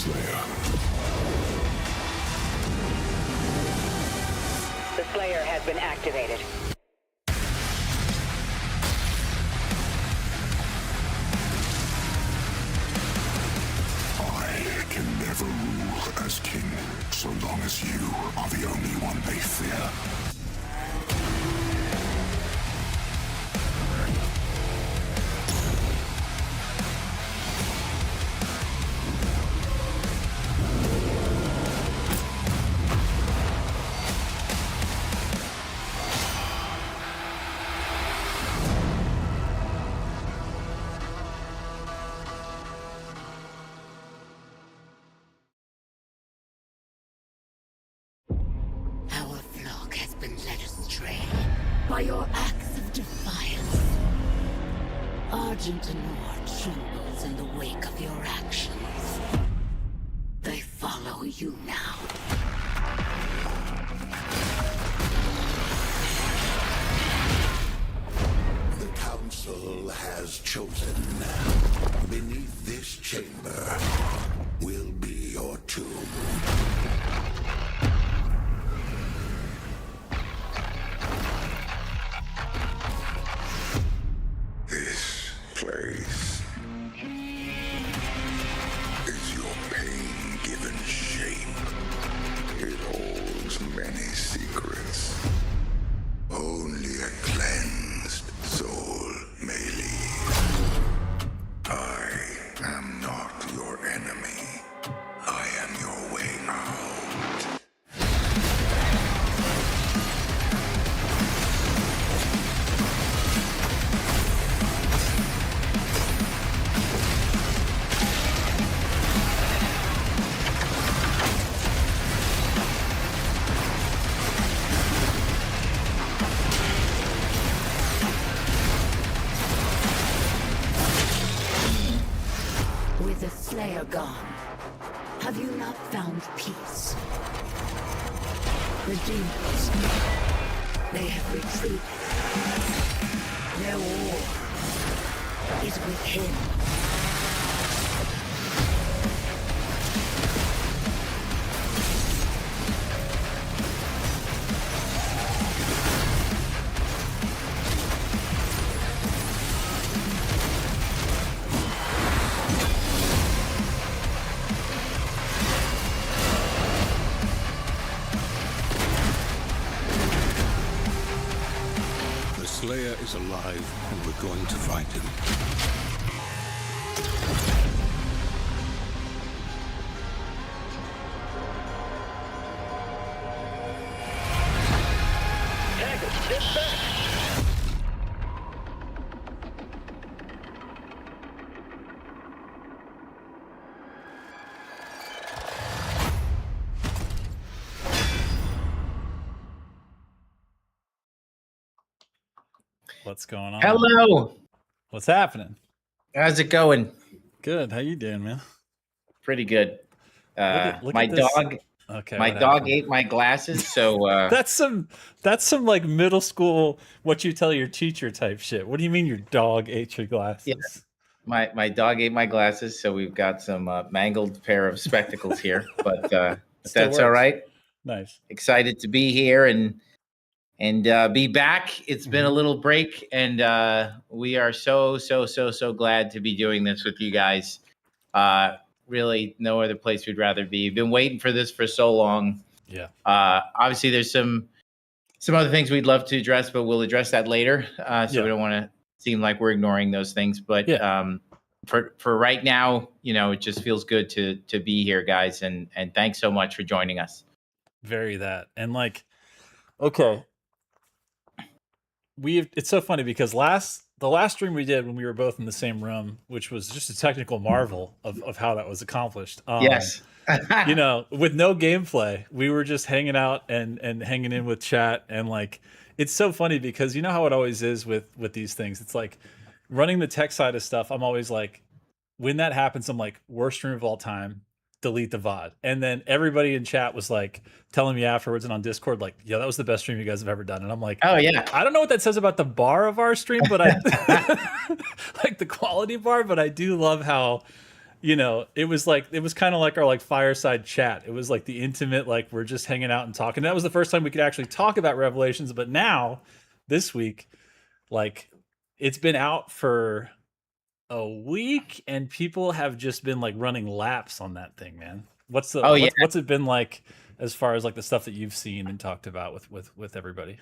Slayer. The Slayer has been activated. I can never rule as king, so long as you are the only one they fear. Our flock has been led astray by your acts of defiance. Argent Anor trembles in the wake of your actions. They follow you now. The Council has chosen. Beneath this chamber will be your tomb. This place is your pain-given shape. It holds many secrets. Only a cleansed soul may leave. I am not your enemy. I am your way out. With the Slayer gone, have you not found peace? The demons, they have retreated. Their war is with him. The Slayer is alive, and we're going to find him. What's going on? Hello. What's happening? How's it going? Good. How you doing, man? Pretty good. Look My at this. dog. Okay. My what dog happened? ate my glasses, so That's some like middle school what you tell your teacher type shit. What do you mean your dog ate your glasses? Yeah. my dog ate my glasses. So we've got some mangled pair of spectacles here, but Still that's all works. right. Nice. Excited to be here and be back. It's been a little break, and we are so glad to be doing this with you guys. Really, no other place we'd rather be. Been waiting for this for so long. Yeah. Obviously, there's some other things we'd love to address, but we'll address that later. So Yeah. we don't want to seem like we're ignoring those things. But for right now, it just feels good to be here, guys. And thanks so much for joining us. Very that. And like, okay. It's so funny because the last stream we did when we were both in the same room, which was just a technical marvel of how that was accomplished. Yes. With no gameplay, we were just hanging out and hanging in with chat. And like, it's so funny because you know how it always is with these things. It's like running the tech side of stuff. I'm always like, when that happens, I'm like, worst stream of all time, delete the VOD. And then everybody in chat was like telling me afterwards and on Discord, like, yeah, that was the best stream you guys have ever done. And I'm like, oh yeah, I don't know what that says about the bar of our stream, but I like the quality bar, but I do love how you know, it was kind of like our like fireside chat. It was like the intimate, like we're just hanging out and talking. That was the first time we could actually talk about Revelations. But now, this week, like it's been out for a week, and people have just been like running laps on that thing, man. Oh yeah, What's it been like as far as like the stuff that you've seen and talked about with everybody?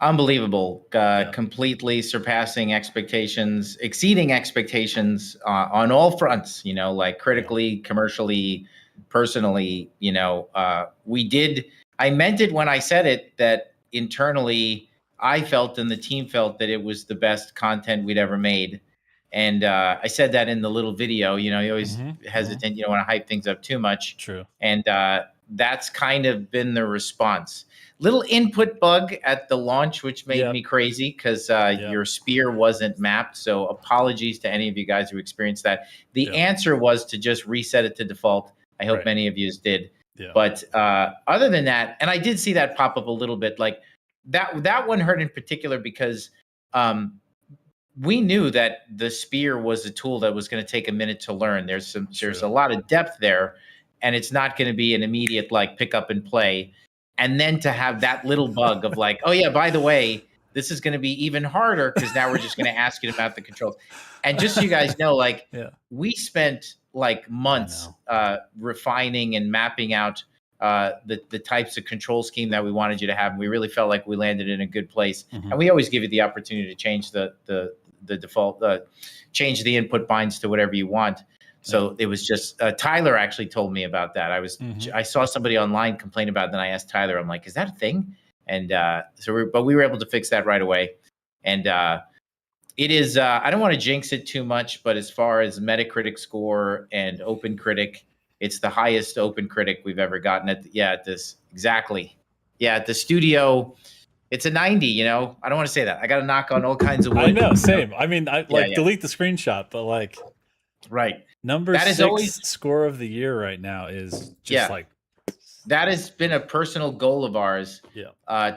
unbelievable. Yeah. Completely surpassing expectations, exceeding expectations on all fronts. You know, like critically, commercially, personally. You know, we did. I meant it when I said it that internally I felt and the team felt that it was the best content we'd ever made. And I said that in the little video. You know, you always hesitant. You don't want to hype things up too much. True. And that's kind of been the response. Little input bug at the launch, which made me crazy because your spear wasn't mapped. So apologies to any of you guys who experienced that. The answer was to just reset it to default. I hope many of you did. Yeah. But other than that, and I did see that pop up a little bit, like that one hurt in particular because we knew that the spear was a tool that was going to take a minute to learn. There's a lot of depth there, and it's not going to be an immediate like pick up and play. And then to have that little bug of like, oh yeah, by the way, this is going to be even harder because now we're just going to ask you about the controls. And just so you guys know, like we spent like months refining and mapping out the types of control scheme that we wanted you to have. And we really felt like we landed in a good place. And we always give you the opportunity to change the default, change the input binds to whatever you want. So it was just Tyler actually told me about that. I saw somebody online complain about it. Then I asked Tyler, I'm like, is that a thing? And but we were able to fix that right away. And it is, I don't want to jinx it too much, but as far as Metacritic score and OpenCritic, it's the highest OpenCritic we've ever gotten at the studio. It's a 90, you know. I don't want to say that. I got to knock on all kinds of wood. I know, same. I mean, I delete the screenshot, but like number 6 score of the year right now is just like that has been a personal goal of ours.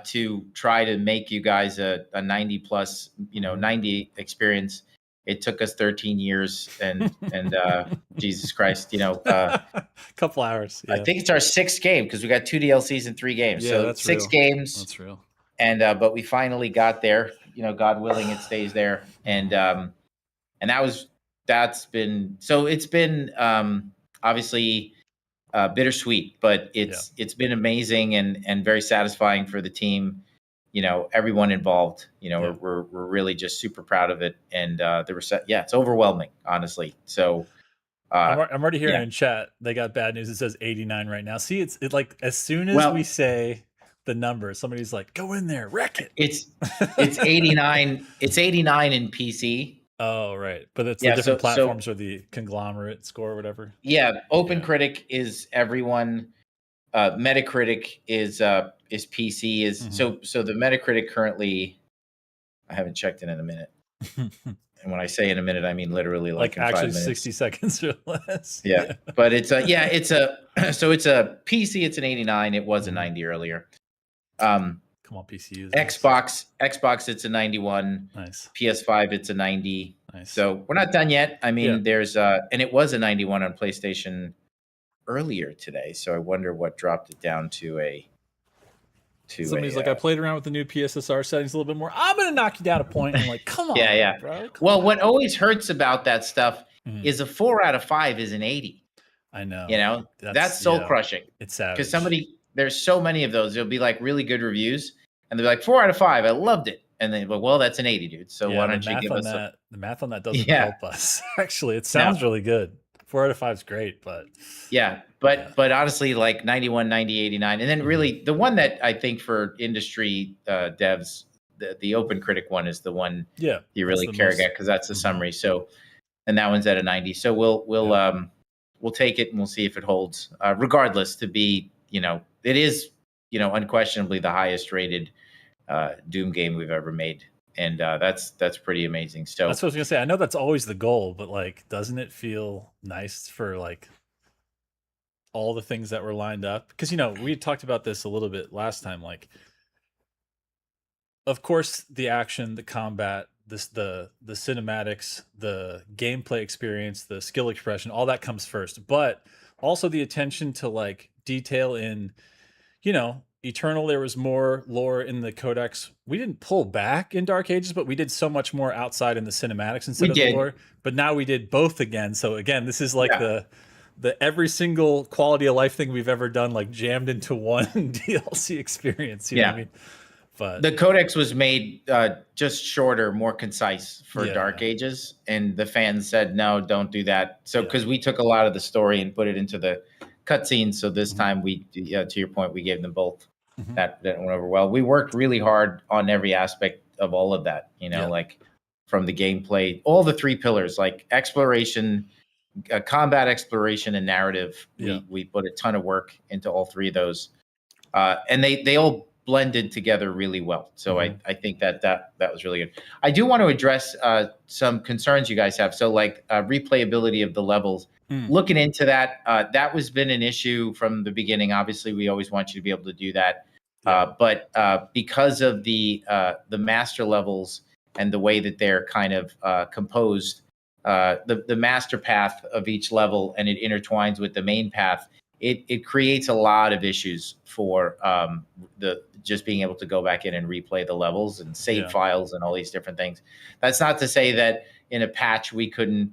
To try to make you guys a 90 plus, 90 experience. It took us 13 years and Jesus Christ, couple hours. I think it's our 6th game because we got 2 DLCs and 3 games. So that's 6 games. That's real. And but we finally got there. God willing, it stays there. And it's been obviously bittersweet, but it's been amazing and very satisfying for the team. Everyone involved. We're really just super proud of it, and it's overwhelming, honestly. So I'm already hearing in chat they got bad news. It says 89 right now. See, it's like as soon as we say the number, somebody's like, "Go in there, wreck it." It's 89. It's 89 in PC. Oh, right. But it's the different platforms or the conglomerate score or whatever. Yeah. OpenCritic is everyone. Metacritic is PC. So the Metacritic currently, I haven't checked it in a minute. And when I say in a minute, I mean literally like in actually 5 minutes. 60 seconds or less. Yeah. But it's a PC, it's an 89. It was a 90 earlier. Come on, PC users. Xbox, it's a 91. Nice. PS5, it's a 90. Nice. So we're not done yet. I mean, there's and it was a 91 on PlayStation earlier today. So I wonder what dropped it down to a. Somebody's like, I played around with the new PSSR settings a little bit more. I'm gonna knock you down a point. And I'm like, come on, bro. Well, what always hurts about that stuff is a 4 out of 5 is an 80. I know. That's soul crushing. It's sad because there's so many of those. There'll be like really good reviews, and they're like 4 out of 5. I loved it, and then well, that's an 80, dude. So why don't you give us the math on that doesn't help us. Actually, it sounds really good. 4 out of 5 is great, but but honestly, like 91, 90, 89, and then really the one that I think for industry devs, the OpenCritic one is the one you really care about because that's the summary. So, and that one's at a 90. So we'll take it and we'll see if it holds. Regardless, to be it is unquestionably the highest rated Doom game we've ever made. And that's pretty amazing. So that's what I was gonna say. I know that's always the goal, but like, doesn't it feel nice for like all the things that were lined up? Because we had talked about this a little bit last time. Like, of course, the action, the combat, the cinematics, the gameplay experience, the skill expression, all that comes first. But also the attention to like detail in, Eternal, there was more lore in the codex. We didn't pull back in Dark Ages, but we did so much more outside in the cinematics instead We of the did. lore. But now we did both again. So again, this is like Yeah. the every single quality of life thing we've ever done, like jammed into one DLC experience. You know what I mean? But The codex was made just shorter, more concise for Yeah. Dark Ages, and the fans said, no, don't do that. So Yeah. because we took a lot of the story and put it into the cutscenes, so this Mhm. time we, to your point, we gave them both. Mhm. That went over well. We worked really hard on every aspect of all of that, Yeah. like from the gameplay, all the three pillars, like exploration, combat, exploration, and narrative. Yeah. We put a ton of work into all three of those, and they all blended together really well. So Mhm. I think that was really good. I do want to address some concerns you guys have. So like replayability of the levels. Looking into that, that was been an issue from the beginning. Obviously, we always want you to be able to do that, but because of the master levels and the way that they're kind of composed, the master path of each level, and it intertwines with the main path. It creates a lot of issues for the just being able to go back in and replay the levels and save Yeah. files and all these different things. That's not to say that in a patch we couldn't,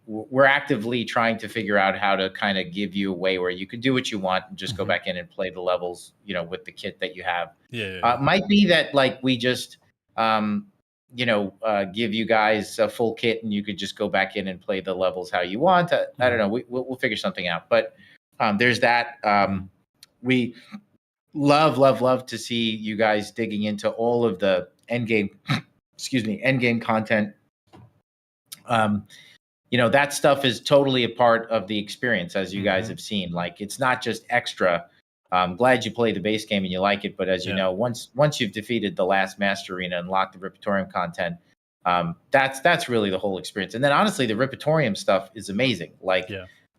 we're actively trying to figure out how to kind of give you a way where you could do what you want and just go back in and play the levels, with the kit that you have. Yeah. Might be that like we just, give you guys a full kit and you could just go back in and play the levels how you want. I don't know. We'll figure something out. But there's that. We love to see you guys digging into all of the endgame, endgame content. That stuff is totally a part of the experience, as you guys have seen. Like, it's not just extra. I'm glad you play the base game and you like it, but as you know, once you've defeated the last master arena and unlocked the Ripatorium content, that's really the whole experience. And then honestly, the Ripatorium stuff is amazing. Like,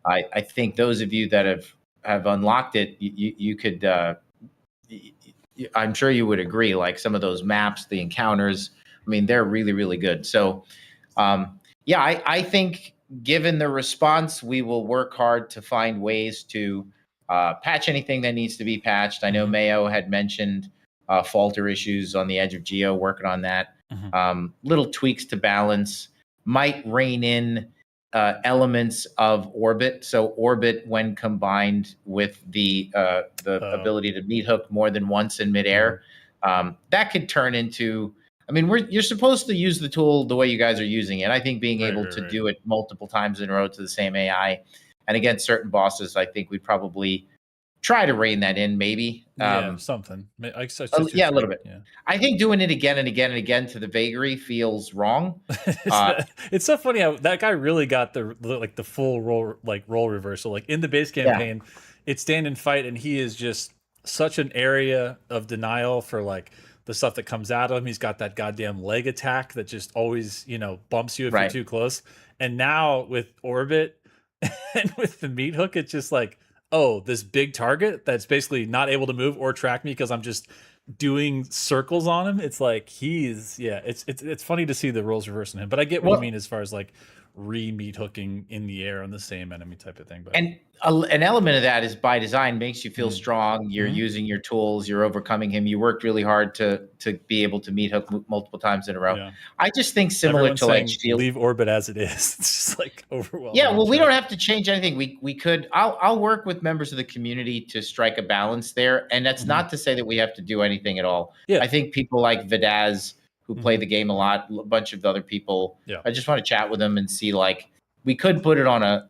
I think those of you that have unlocked it, you could, I'm sure you would agree, like some of those maps, the encounters, I mean, they're really, really good. So, I think given the response, we will work hard to find ways to patch anything that needs to be patched. I know Mayo had mentioned falter issues on the edge of Geo, working on that. Little tweaks to balance might rein in elements of Orbit. So Orbit, when combined with the ability to meat hook more than once in midair, that could turn into, I mean, you're supposed to use the tool the way you guys are using it. I think being able to do it multiple times in a row to the same AI and against certain bosses, I think we'd probably try to rein that in, maybe. Something. A little bit. Yeah. I think doing it again and again and again to the vagary feels wrong. It's so funny how that guy really got the full role reversal. Like in the base campaign, it's stand and fight, and he is just such an area of denial for like the stuff that comes out of him. He's got that goddamn leg attack that just always, bumps you if you're too close. And now with Orbit and with the meat hook, it's just like, oh, this big target that's basically not able to move or track me because I'm just doing circles on him. It's like it's funny to see the roles reverse in him. But I get what you mean as far as like meat hooking in the air on the same enemy type of thing. But and an element of that is by design, makes you feel strong. You're using your tools, you're overcoming him. You worked really hard to be able to meat hook multiple times in a row. I just think similar to like Shield, leave Orbit as it is. It's just like overwhelming. Yeah, well, we don't have to change anything. We could. I'll work with members of the community to strike a balance there, and that's not to say that we have to do anything at all. I think people like Vidaz, who play the game a lot, a bunch of other people. I just want to chat with them and see, like, we could put it on a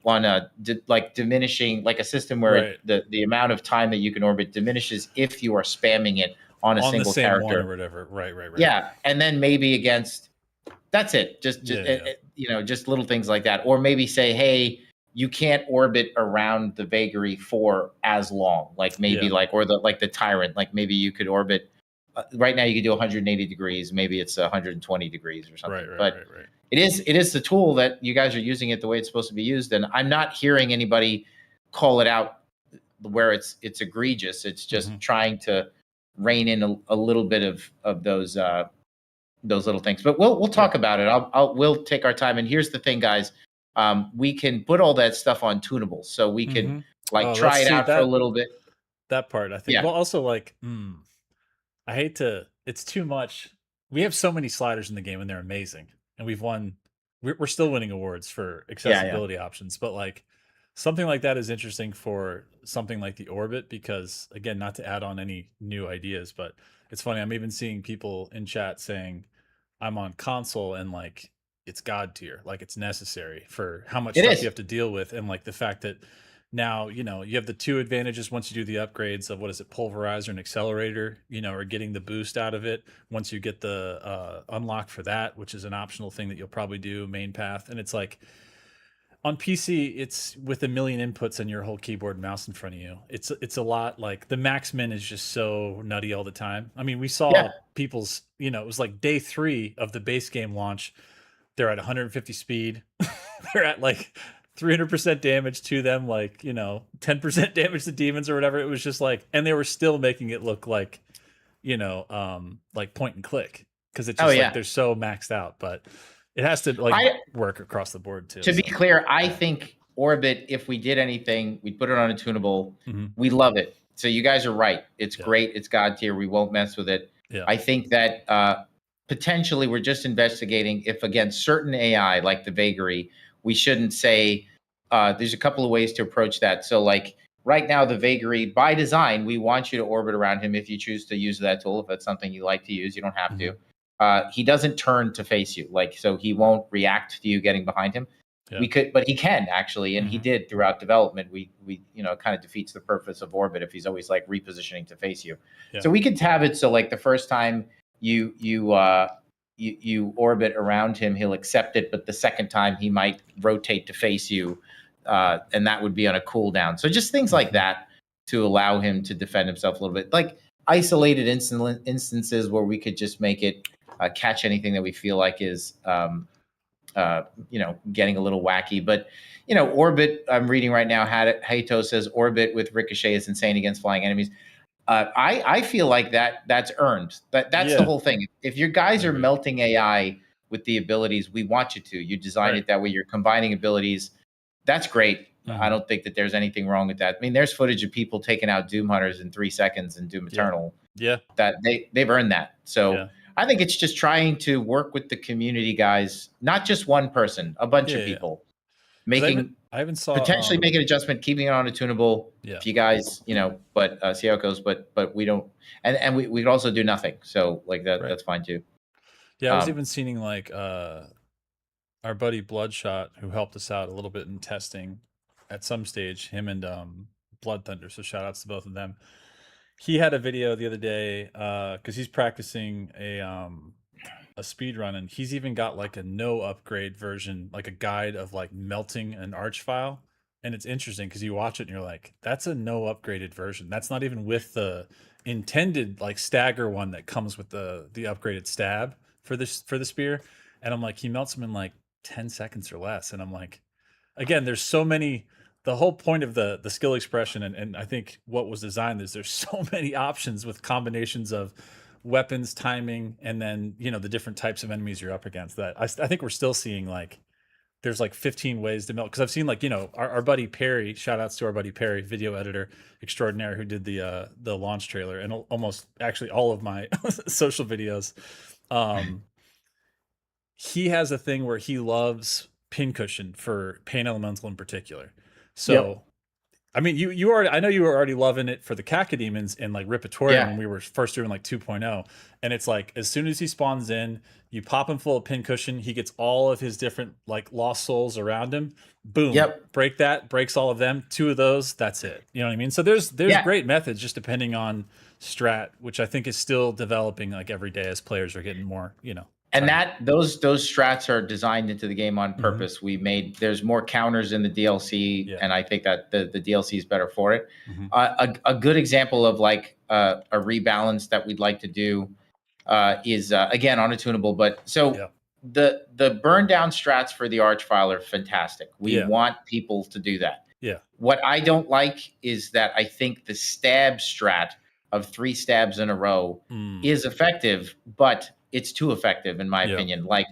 like diminishing, like a system where the amount of time that you can orbit diminishes if you are spamming it on a single the same character one or whatever. Right. Yeah, and then maybe against. That's it. Just just little things like that, or maybe say, hey, you can't orbit around the vagary for as long, like maybe or the tyrant, like maybe you could orbit. Right now, you can do 180 degrees. Maybe it's 120 degrees or something. But it is the tool that you guys are using it the way it's supposed to be used, and I'm not hearing anybody call it out where it's egregious. It's just trying to rein in a little bit of those those little things. But we'll talk about it. We'll take our time. And here's the thing, guys. We can put all that stuff on tunables, so we can try it out for a little bit. That part, I think. Well, also like, I hate to. It's too much. We have so many sliders in the game, and they're amazing. And we've won. We're still winning awards for accessibility options, but like something like that is interesting for something like the Orbit, because again, not to add on any new ideas, but it's funny. I'm even seeing people in chat saying I'm on console and like it's God tier, like it's necessary for how much stuff you have to deal with, and like the fact that now you have the two advantages once you do the upgrades of pulverizer and accelerator, or getting the boost out of it once you get the unlock for that, which is an optional thing that you'll probably do main path. And it's like on PC, it's with a million inputs and your whole keyboard and mouse in front of you. It's a lot. Like the max min is just so nutty all the time. I mean, we saw people's, it was like day 3 of the base game launch. They're at 150 speed. They're at like 300% damage to them, like 10% damage to demons or whatever. It was just like, and they were still making it look like like point and click, because it's just like they're so maxed out. But it has to work across the board too. To be clear, I think Orbit, if we did anything, we'd put it on a tunable. We love it. So you guys are right. It's great. It's God tier. We won't mess with it. I think that potentially we're just investigating if, again, certain AI like the vagary, we shouldn't say, there's a couple of ways to approach that. So like right now, the vagary, by design, we want you to orbit around him if you choose to use that tool. If that's something you like to use, you don't have to. He doesn't turn to face you, so he won't react to you getting behind him. We could, but he can actually, and he did throughout development. We it kind of defeats the purpose of Orbit if he's always like repositioning to face you. So we could have it so like the first time you orbit around him, he'll accept it, but the second time he might rotate to face you, and that would be on a cooldown. So just things like that to allow him to defend himself a little bit, like isolated instances where we could just make it catch anything that we feel like is getting a little wacky. But Orbit, I'm reading right now, Hato says Orbit with Ricochet is insane against flying enemies. I feel like that's earned. That's the whole thing. If your guys are melting AI with the abilities, we want you to. You design it that way. You're combining abilities. That's great. I don't think that there's anything wrong with that. I mean, there's footage of people taking out Doom Hunters in 3 seconds in Doom Eternal. That they've earned that. So I think it's just trying to work with the community, guys, not just one person, a bunch of people. Making I haven't saw potentially make an adjustment, keeping it on a tunable. If you guys, but see how it goes. But we don't, and we could also do nothing. So like that, that's fine too. Yeah, I was even seeing like our buddy Bloodshot, who helped us out a little bit in testing at some stage. Him and Blood Thunder. So shout outs to both of them. He had a video the other day because he's practicing a speed run, and he's even got like a no upgrade version, like a guide of like melting an arch file. And it's interesting because you watch it and you're like, that's a no upgraded version. That's not even with the intended like stagger one that comes with the upgraded stab for the spear. And I'm like, he melts them in like 10 seconds or less. And I'm like, again, there's so many. The whole point of the skill expression, and I think what was designed is there's so many options with combinations of weapons, timing, and then the different types of enemies you're up against. That I think we're still seeing like there's like 15 ways to melt, because I've seen like our buddy Perry, shout outs to our buddy Perry, video editor extraordinaire, who did the launch trailer and almost actually all of my social videos. He has a thing where he loves pincushion for Pain Elemental in particular. So, I mean, you already, I know you were already loving it for the Cacodemons and like Ripatorium when we were first doing like 2.0. And it's like, as soon as he spawns in, you pop him full of pincushion. He gets all of his different like lost souls around him. Boom. Breaks all of them. 2 of those. That's it. You know what I mean? So there's great methods just depending on strat, which I think is still developing like every day as players are getting more, And those strats are designed into the game on purpose. There's more counters in the DLC, and I think that the DLC is better for it. A good example of like a rebalance that we'd like to do is again on a tunable. But the burn down strats for the Archfile are fantastic. We want people to do that. What I don't like is that I think the stab strat of 3 stabs in a row is effective, but it's too effective in my Yep. opinion. Like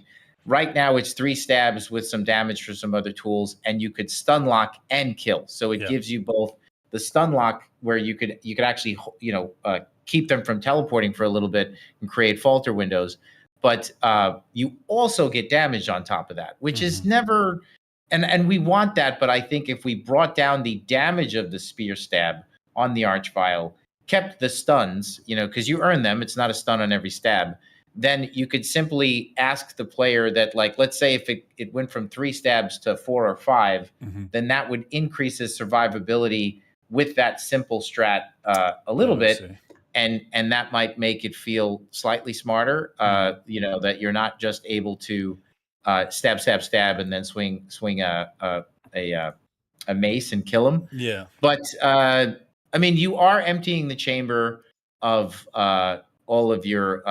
right now, it's 3 stabs with some damage for some other tools, and you could stun lock and kill. So it Yep. gives you both the stun lock where you could actually keep them from teleporting for a little bit and create falter windows, but you also get damage on top of that, which is never. And we want that, but I think if we brought down the damage of the spear stab on the Archvile, kept the stuns, because you earn them, it's not a stun on every stab, then you could simply ask the player that, like, let's say if it went from 3 stabs to 4 or 5, then that would increase his survivability with that simple strat a little bit. And that might make it feel slightly smarter, that you're not just able to stab, and then swing a mace and kill him. Yeah. But I mean, you are emptying the chamber of all of your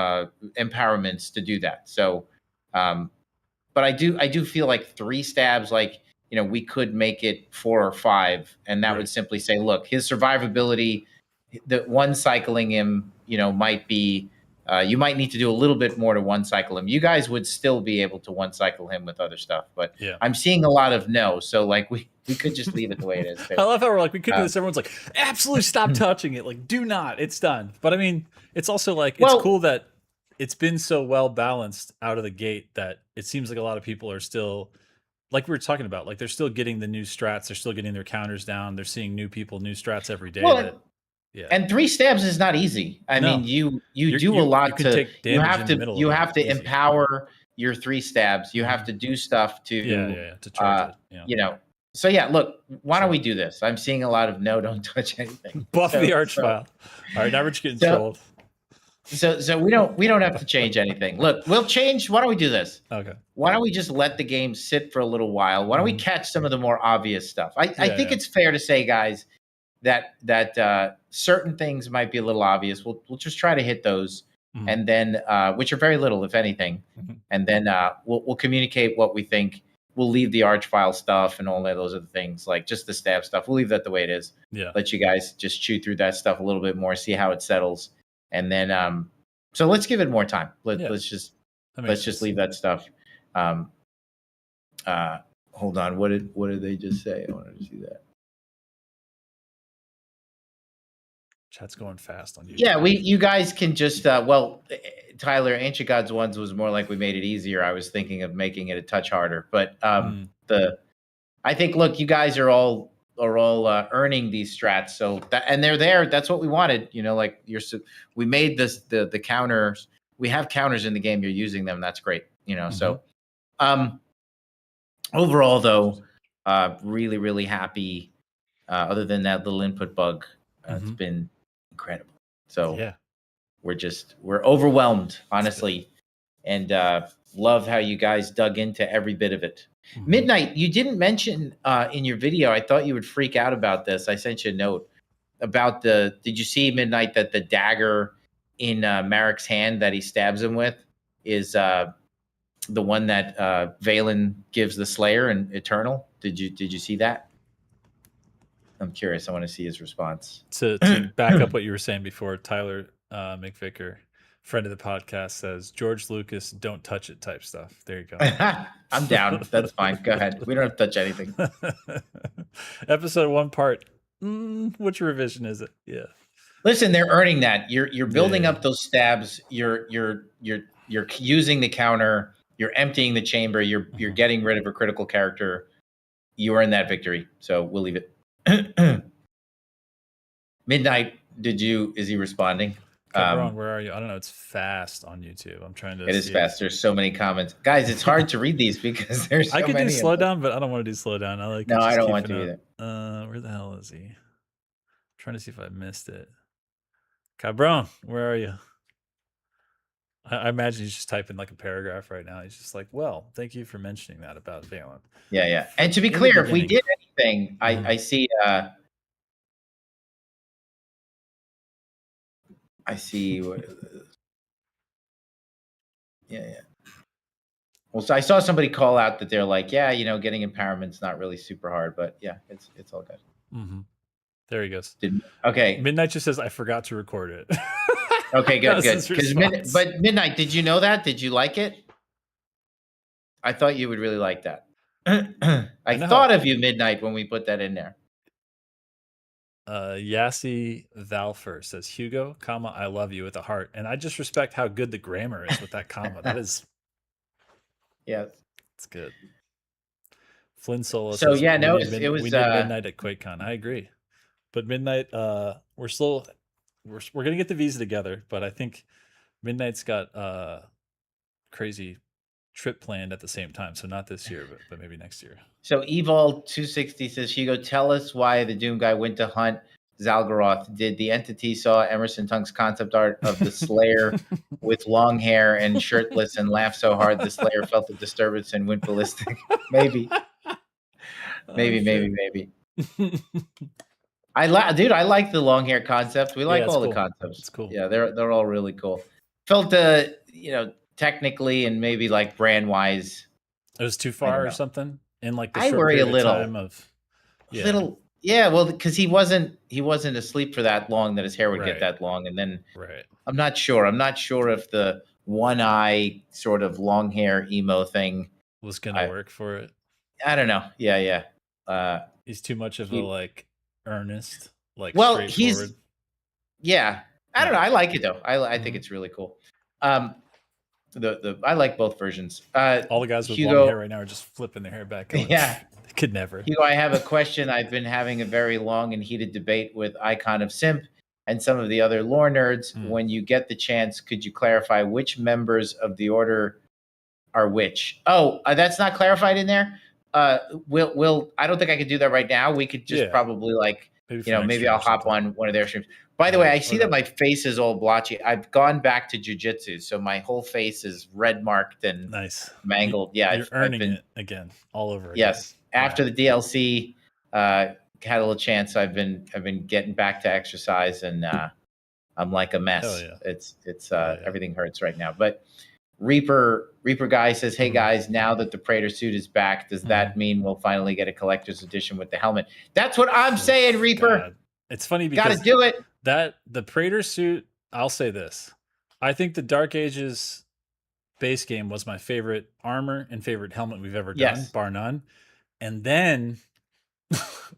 empowerments to do that. So, but I do feel like 3 stabs, like, we could make it 4 or 5, and that would simply say, look, his survivability, the one cycling him, might be. You might need to do a little bit more to one cycle him. You guys would still be able to one cycle him with other stuff, but I'm seeing a lot of no. So like we could just leave it the way it is. I love how we're like, we could do this. Everyone's like, absolutely stop touching it. Like, do not. It's done. But I mean, it's also like, it's cool that it's been so well balanced out of the gate that it seems like a lot of people are still, like we were talking about, like they're still getting the new strats. They're still getting their counters down. They're seeing new people, new strats every day. Yeah. And 3 stabs is not easy. I mean, you do a lot to. You have to empower your 3 stabs. You have to do stuff to to charge it. So look, why don't we do this? I'm seeing a lot of no, don't touch anything. Buff the Archvile. All right, now we're just getting trolled. So we don't have to change anything. Look, we'll change. Why don't we do this? Okay. Why don't we just let the game sit for a little while? Why don't we catch some of the more obvious stuff? I think it's fair to say, guys, that certain things might be a little obvious. We'll just try to hit those, and then which are very little, if anything, and then we'll communicate what we think. We'll leave the Archvile stuff and all of those other things, like just the stab stuff. We'll leave that the way it is. Yeah. Let you guys just chew through that stuff a little bit more, see how it settles, and then so let's give it more time. Let's just leave that stuff. Hold on. What did they just say? I wanted to see that. Chat's going fast on you. Yeah, you guys can just Tyler, Ancient Gods ones was more like we made it easier. I was thinking of making it a touch harder, but I think, look, you guys are all earning these strats, so and they're there. That's what we wanted. Like we made this the counters. We have counters in the game. You're using them. That's great. So overall, though, really, really happy. Other than that little input bug, it's been incredible. So we're overwhelmed, honestly, and love how you guys dug into every bit of it. Midnight, you didn't mention in your video. I thought you would freak out about this. I sent you a note about did you see, Midnight, that the dagger in Marek's hand that he stabs him with is the one that Valen gives the Slayer in Eternal? Did you see that? I'm curious. I want to see his response. To back up what you were saying before, Tyler McVicker, friend of the podcast, says George Lucas, don't touch it type stuff. There you go. I'm down. That's fine. Go ahead. We don't have to touch anything. Episode 1 part. Which revision is it? Yeah. Listen, they're earning that. You're building up those stabs. You're using the counter. You're emptying the chamber. You're getting rid of a critical character. You earn that victory. So we'll leave it. Midnight, is he responding? Ron, where are you? I don't know. It's fast on YouTube. I'm trying to. It is fast. There's so many comments, guys. It's hard to read these because there's so many. I could do slow down, but I don't want to do slow down. I don't want to either. Where the hell is he? I'm trying to see if I missed it. Cabron, where are you? I imagine he's just typing like a paragraph right now. He's just like, well, thank you for mentioning that about Valen. Yeah. And to be clear, if we did anything, I see. I see. Yeah. Well, so I saw somebody call out that they're like, getting empowerment's not really super hard, but it's all good. There he goes. Okay. Midnight just says, I forgot to record it. Okay, good. His Because response. but Midnight, did you know that? Did you like it? I thought you would really like that. I know thought how- of you, Midnight, when we put that in there. Yassi Valfer says Hugo, comma, I love you with a heart. And I just respect how good the grammar is with that comma. That is, Yes. it's good. Flynn Solo So says yeah, no, we it was need Midnight at QuakeCon. I agree. But Midnight, we're gonna get the visa together, but I think Midnight's got crazy trip planned at the same time. So not this year, but maybe next year. So Evol 260 says, Hugo, tell us why the Doom guy went to hunt Zalgaroth. Did the entity saw Emerson Tung's concept art of the Slayer with long hair and shirtless and laughed so hard the Slayer felt the disturbance and went ballistic? Maybe. Maybe. I like the long hair concept. We like it's all cool. the concepts. It's cool. Yeah, they're all really cool. Felt technically and maybe like brand wise, it was too far or something in like the I short worry period a little. of time of well, because he wasn't asleep for that long that his hair would get that long, and then I'm not sure if the one eye sort of long hair emo thing was gonna work for it. I don't know. Yeah. He's too much of a like earnest, like well, straightforward. I don't know. I like it though. I think it's really cool. I like both versions. All the guys with Hugo, long hair right now are just flipping their hair back. Going, yeah, they could never. Hugo, I have a question. I've been having a very long and heated debate with Icon of Simp and some of the other lore nerds. When you get the chance, could you clarify which members of the Order are which? Oh, that's not clarified in there. We'll. I don't think I could do that right now. We could just probably maybe I'll hop on one of their streams. By the way, I see that my face is all blotchy. I've gone back to jujitsu, so my whole face is red marked and mangled. You're earning it again, all over again. Yes, after the DLC, had a little chance. I've been getting back to exercise, and I'm like a mess. It's everything hurts right now. But Reaper guy says, "Hey guys, now that the Praetor suit is back, does that mean we'll finally get a collector's edition with the helmet?" That's what I'm saying, Reaper. God. It's funny because gotta do it. That the Praetor suit. I'll say this: I think the Dark Ages base game was my favorite armor and favorite helmet we've ever done, bar none. And then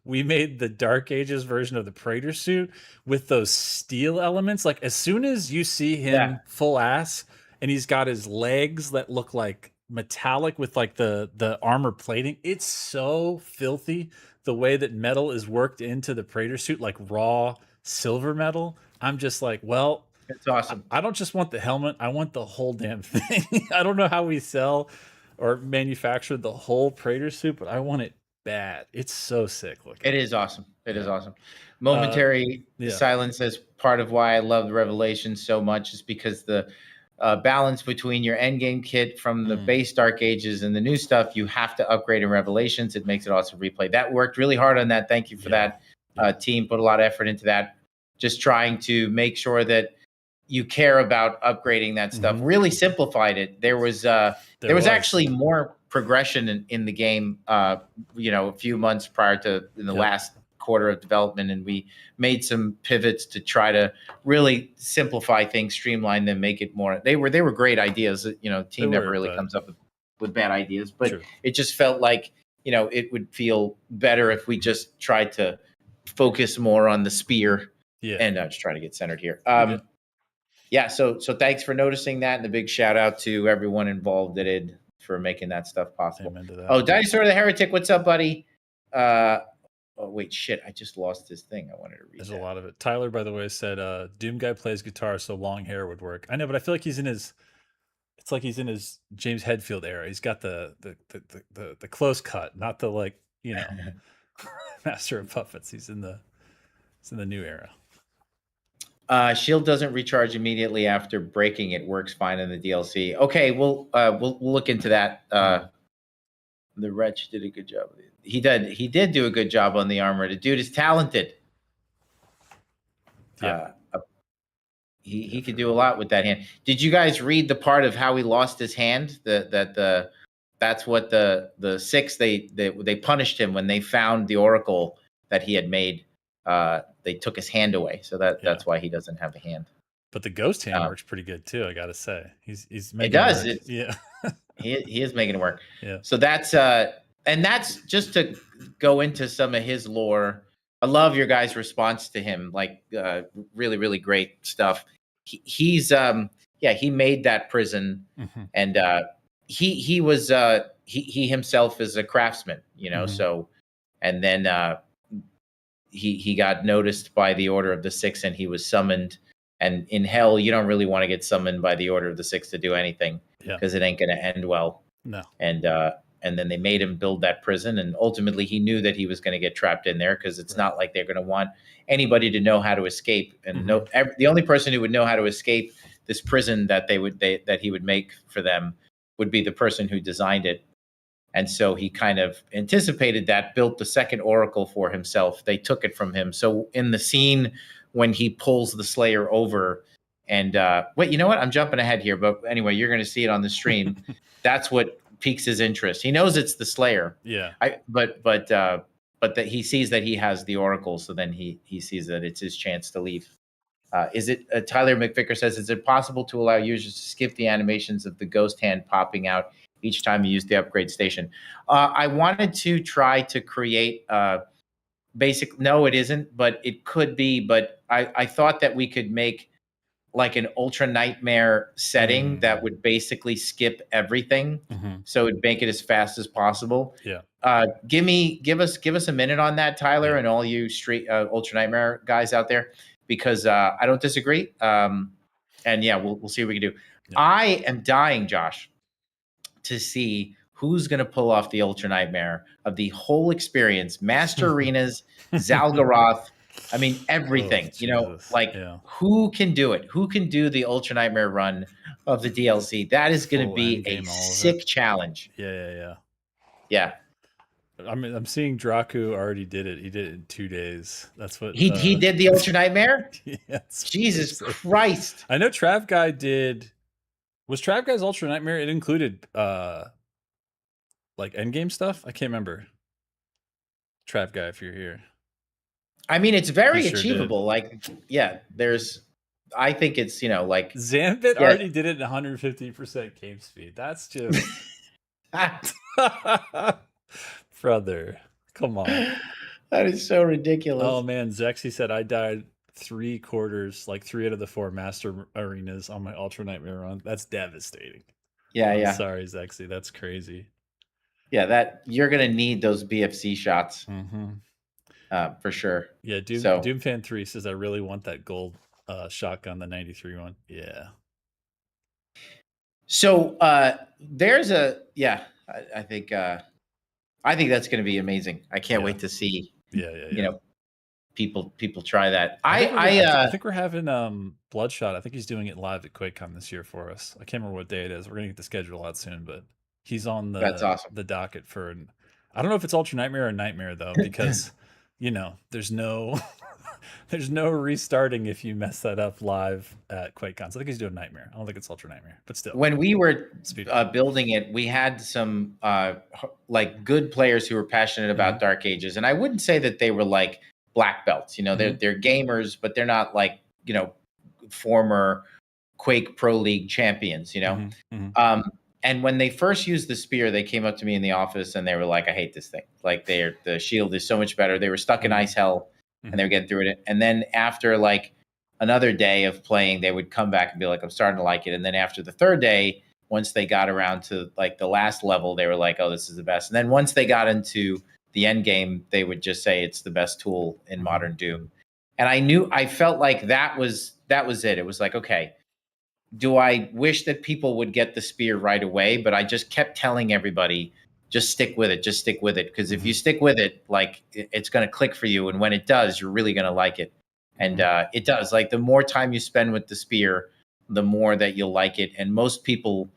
we made the Dark Ages version of the Praetor suit with those steel elements. Like as soon as you see him full ass. And he's got his legs that look like metallic with like the armor plating. It's so filthy the way that metal is worked into the Praetor suit, like raw silver metal. I'm just like, well, it's awesome. I don't just want the helmet. I want the whole damn thing. I don't know how we sell or manufacture the whole Praetor suit, but I want it bad. It's so sick looking. It is awesome. It is awesome. Momentary silence says part of why I love the Revelations so much is because the balance between your endgame kit from the base Dark Ages and the new stuff, you have to upgrade in Revelations. It makes it awesome replay. That worked really hard on that. Thank you for that. Team put a lot of effort into that. Just trying to make sure that you care about upgrading that stuff. Really simplified it. There was actually more progression in the game. A few months prior to the last quarter of development, and we made some pivots to try to really simplify things, streamline them, make it more. They were great ideas. Team never really comes up with bad ideas, but it just felt like it would feel better if we just tried to focus more on the spear. And just try to get centered here. So thanks for noticing that, and a big shout out to everyone involved at id for making that stuff possible. Oh, Dinosaur the Heretic, what's up, buddy? Oh, wait, shit. I just lost this thing. I wanted to read. There's a lot of it. Tyler, by the way, said Doom guy plays guitar, so long hair would work. I know, but I feel like he's in his James Hetfield era. He's got the close cut, not the Master of Puppets. He's in the new era. Shield doesn't recharge immediately after breaking. It works fine in the DLC. Okay, we'll look into that. The Wretch did a good job. He did do a good job on the armor. The dude is talented. He could do a lot with that hand. Did you guys read the part of how he lost his hand? That's what the six they punished him when they found the oracle that he had made. They took his hand away, so that's why he doesn't have a hand. But the ghost hand Um, works pretty good too. I gotta say, he's it making does. work. Yeah, He is making it work. yeah. So that's and that's just to go into some of his lore. I love your guys' response to him. Like really, really great stuff. He's yeah, he made that prison, Hmm. and he was he himself is a craftsman, you know. Hmm. So and then he got noticed by the Order of the Six, and he was summoned. And in hell, you don't really want to get summoned by the Order of the Six to do anything, Yeah. because it ain't going to end well. No. And then they made him build that prison, and ultimately he knew that he was going to get trapped in there, because it's not like they're going to want anybody to know how to escape. And the only person who would know how to escape this prison that that he would make for them would be the person who designed it. And so he kind of anticipated that, built the second oracle for himself. They took it from him. So in the scene when he pulls the Slayer over, and wait, you know what? I'm jumping ahead here, but anyway, you're going to see it on the stream. That's what piques his interest. He knows it's the Slayer. Yeah. But that he sees that he has the oracle, so then he sees that it's his chance to leave. Is it Tyler McVicker says, is it possible to allow users to skip the animations of the ghost hand popping out each time you use the upgrade station? I wanted to try to create no, it isn't, but it could be. But I thought that we could make like an Ultra Nightmare setting that would basically skip everything, so it'd make it as fast as possible. Yeah. Give us a minute on that, Tyler, and all you street Ultra Nightmare guys out there, because I don't disagree. And yeah, we'll see what we can do. Yeah. I am dying, Josh, to see who's going to pull off the Ultra Nightmare of the whole experience. Master Arenas, Zalgaroth. I mean, everything, who can do it? Who can do the Ultra Nightmare run of the DLC? That is going to be a sick challenge. Yeah. I mean, I'm seeing Draku already did it. He did it in 2 days. That's what he did the Ultra Nightmare. Jesus Christ! I know Trav Guy did. Was Trav Guy's Ultra Nightmare? It included like endgame stuff. I can't remember. Trav Guy, if you're here. I mean, it's very achievable. Like, yeah, I think it's, like Zambit already did it at 150% game speed. That's just brother. Come on. That is so ridiculous. Oh man, Zexy said I died 3/4, like 3 out of the 4 master arenas on my Ultra Nightmare run. That's devastating. Yeah. Sorry, Zexy. That's crazy. Yeah, that you're gonna need those BFC shots. For sure. Yeah, Doomfan 3 says I really want that gold shotgun, the 93 one. Yeah. So there's I think that's gonna be amazing. I can't wait to see people try that. I think we're having Bloodshot. I think he's doing it live at QuakeCon this year for us. I can't remember what day it is. We're gonna get the schedule out soon, but he's on that's awesome. The docket for I don't know if it's Ultra Nightmare or Nightmare though, because there's no restarting if you mess that up live at QuakeCon. So I think he's doing Nightmare. I don't think it's Ultra Nightmare, but still. When we were building it, we had some like good players who were passionate about Dark Ages, and I wouldn't say that they were like black belts. They're gamers, but they're not like former Quake Pro League champions. And when they first used the spear, they came up to me in the office and they were like, I hate this thing. Like the shield is so much better. They were stuck in ice hell and they were getting through it. And then after like another day of playing, they would come back and be like, I'm starting to like it. And then after the third day, once they got around to like the last level, they were like, oh, this is the best. And then once they got into the end game, they would just say it's the best tool in modern Doom. And I felt like that was it. It was like, okay, do I wish that people would get the spear right away? But I just kept telling everybody, just stick with it. Just stick with it. Because if you stick with it, like it's going to click for you. And when it does, you're really going to like it. And it does. Like the more time you spend with the spear, the more that you'll like it. And most people,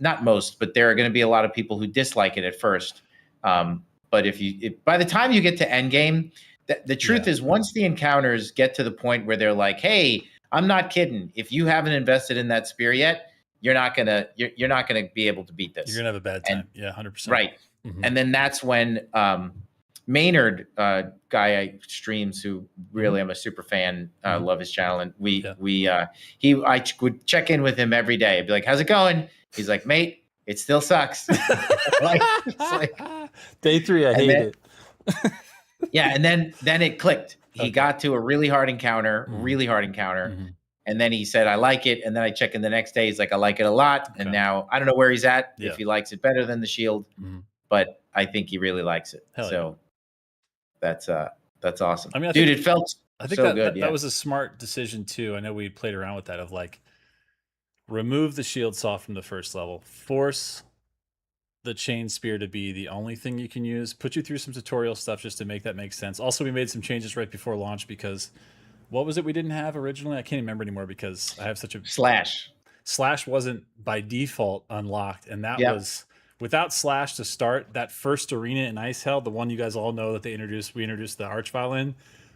not most, but there are going to be a lot of people who dislike it at first. But by the time you get to endgame, the truth is once the encounters get to the point where they're like, hey, I'm not kidding. If you haven't invested in that spear yet, you're not gonna be able to beat this. You're gonna have a bad time. 100%. Right. And then that's when Maynard, guy I streams, who really I'm a super fan, love his channel, and I would check in with him every day. I'd be like, "How's it going?" He's like, "Mate, it still sucks." Day 3, I hate it. Yeah, and then it clicked. He got to a really hard encounter, and then he said, "I like it." And then I check in the next day. He's like, "I like it a lot." Okay. And now I don't know where he's at, if he likes it better than the Shield, but I think he really likes it. So that's awesome. I mean, dude, it felt so good. That was a smart decision too. I know we played around with that of like, remove the shield saw from the first level, force the chain spear to be the only thing you can use, put you through some tutorial stuff just to make that make sense. Also, we made some changes right before launch because what was it we didn't have originally? I can't remember anymore because I have such a Slash wasn't by default unlocked, and that was without Slash to start. That first arena in Ice Hell, the one you guys all know that we introduced the Archvile in,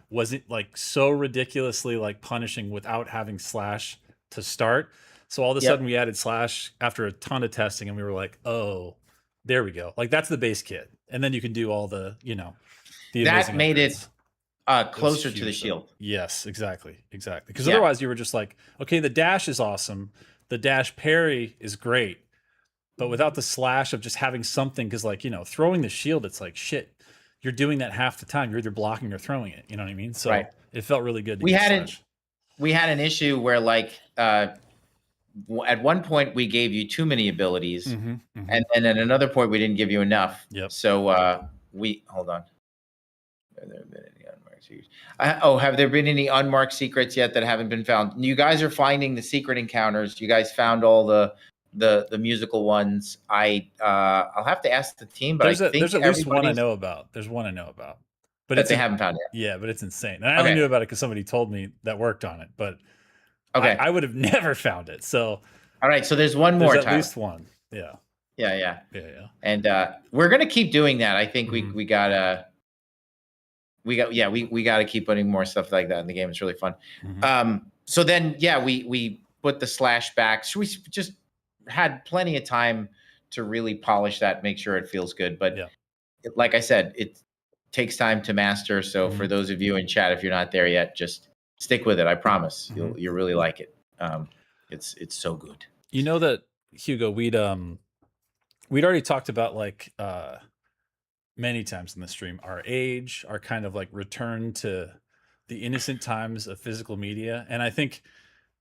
wasn't like so ridiculously like punishing without having Slash to start. So all of a sudden we added Slash after a ton of testing, and we were like, oh, there we go. Like that's the base kit, and then you can do all the that made upgrades. It closer to the Shield. Yes, exactly. Because otherwise you were just like, okay, the dash is awesome. The dash parry is great, but without the Slash of just having something, because like, throwing the shield, it's like, shit, you're doing that half the time. You're either blocking or throwing it. You know what I mean? So it felt really good. We had an issue where like, at one point we gave you too many abilities, and then at another point we didn't give you enough. Yep. So hold on. Have there been any unmarked secrets? Have there been any unmarked secrets yet that haven't been found? You guys are finding the secret encounters. You guys found all the musical ones. I'll have to ask the team, but there's at least one I know about. There's one I know about, but they haven't found it. Yeah, but it's insane. And I only knew about it because somebody told me that worked on it. But I would have never found it. So all right, so there's one more. There's at least one. Yeah. And we're gonna keep doing that. I think we gotta keep putting more stuff like that in the game. It's really fun. So then we put the Slash back. So we just had plenty of time to really polish that, make sure it feels good. But like I said, it takes time to master. So for those of you in chat, if you're not there yet, just stick with it. I promise you'll really like it. It's so good. You know that, Hugo, we'd already talked about like many times in the stream, our age, our kind of like return to the innocent times of physical media. And I think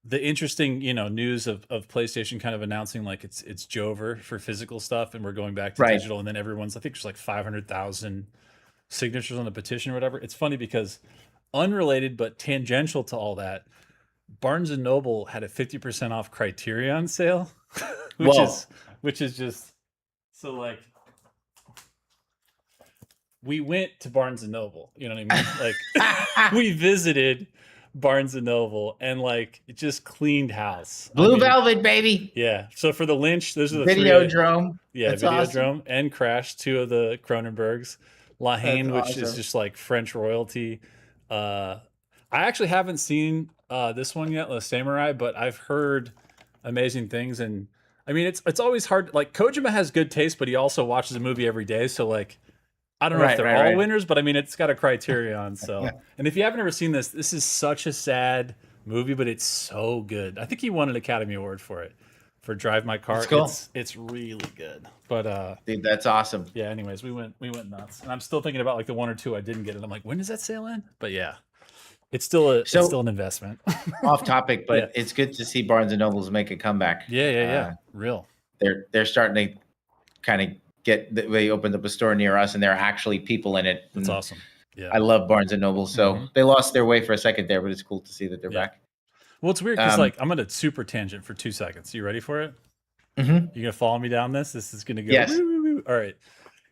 the interesting, news of PlayStation kind of announcing like it's Jover for physical stuff, and we're going back to digital, and then everyone's, I think there's like 500,000 signatures on the petition or whatever. It's funny because unrelated but tangential to all that, Barnes and Noble had a 50% off Criterion sale, which is just so like, we went to Barnes and Noble, you know what I mean? Like we visited Barnes and Noble and like it just cleaned house. Blue Velvet, baby. Yeah. So for the Lynch, those are the Videodrome. That's Videodrome awesome. And Crash, 2 of the Cronenbergs. La Haine, which is just like French royalty. I actually haven't seen this one yet, La Samurai, but I've heard amazing things. And I mean, it's always hard. Like Kojima has good taste, but he also watches a movie every day. So like, I don't know if they're all winners, but I mean, it's got a Criterion. So, and if you haven't ever seen this is such a sad movie, but it's so good. I think he won an Academy Award for it, for Drive My Car. Cool. It's really good. But dude, that's awesome. Yeah. Anyways, we went nuts, and I'm still thinking about like the 1 or 2 I didn't get, and I'm like, when does that sale end? But yeah, it's still an investment. Off topic, but it's good to see Barnes and Nobles make a comeback. Yeah. Real. They're starting to kind of they opened up a store near us, and there are actually people in it. That's awesome. Yeah, I love Barnes and Noble. So they lost their way for a second there, but it's cool to see that they're back. Well, it's weird because like I'm gonna super tangent for 2 seconds. You ready for it? You gonna follow me down this? This is gonna go. Yes. Woo. All right.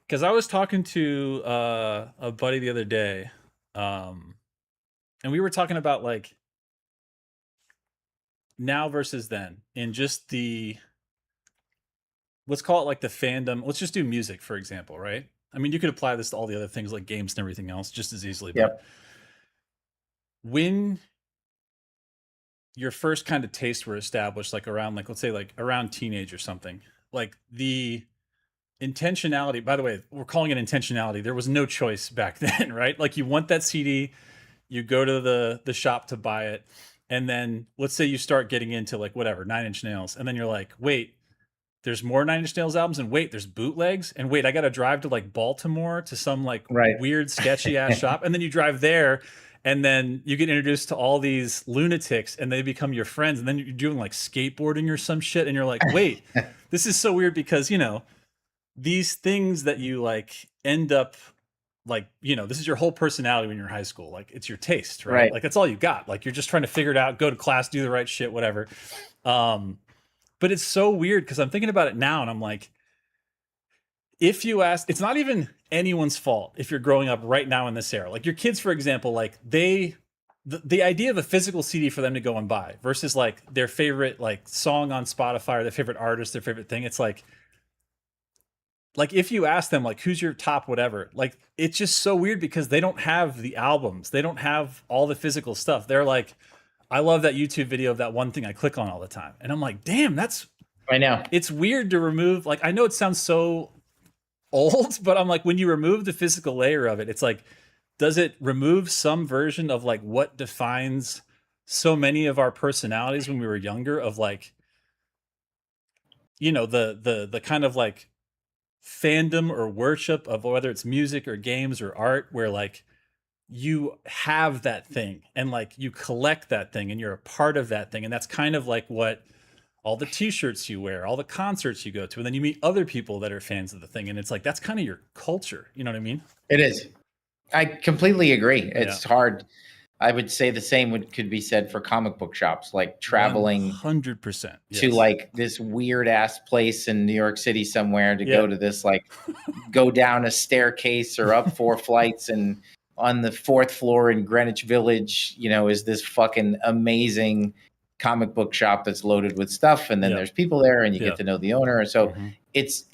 Because I was talking to a buddy the other day, and we were talking about like now versus then, in just the, let's call it like the fandom. Let's just do music, for example, right? I mean, you could apply this to all the other things like games and everything else just as easily. But when your first kind of tastes were established, like around, like, let's say like around teenage or something, like the intentionality. By the way, we're calling it intentionality. There was no choice back then, right? Like you want that CD, you go to the shop to buy it, and then let's say you start getting into like whatever 9 Inch Nails, and then you're like, wait, there's more 9 Inch Nails albums, and wait, there's bootlegs, and wait, I got to drive to like Baltimore to some like Right. weird sketchy ass shop, and then you drive there, and then you get introduced to all these lunatics, and they become your friends, and then you're doing like skateboarding or some shit, and you're like, wait, this is so weird because these things that you like end up like this is your whole personality when you're in high school. Like it's your taste, right? Right. Like that's all you got. Like you're just trying to figure it out, go to class, do the right shit, whatever. But it's so weird because I'm thinking about it now and I'm like, if you ask, it's not even anyone's fault if you're growing up right now in this era. Like your kids, for example, like the idea of a physical CD for them to go and buy versus like their favorite like song on Spotify or their favorite artist, their favorite thing. It's like if you ask them like who's your top whatever, like it's just so weird because they don't have the albums, they don't have all the physical stuff. They're like, I love that YouTube video of that one thing I click on all the time, and I'm like, damn, I know. it's weird to remove. Like I know it sounds so old, but I'm like, when you remove the physical layer of it, it's like, does it remove some version of like what defines so many of our personalities when we were younger, of like the kind of like fandom or worship of whether it's music or games or art, where like you have that thing and like you collect that thing and you're a part of that thing, and that's kind of like what all the t-shirts you wear, all the concerts you go to, and then you meet other people that are fans of the thing, and it's like that's kind of your culture. You know what I mean? It is. I completely agree. It's hard. I would say the same could be said for comic book shops, like traveling 100% to like this weird ass place in New York City somewhere to go to this, like go down a staircase or up 4 flights, and on the 4th floor in Greenwich Village, is this fucking amazing comic book shop that's loaded with stuff. And then there's people there and you get to know the owner. So it's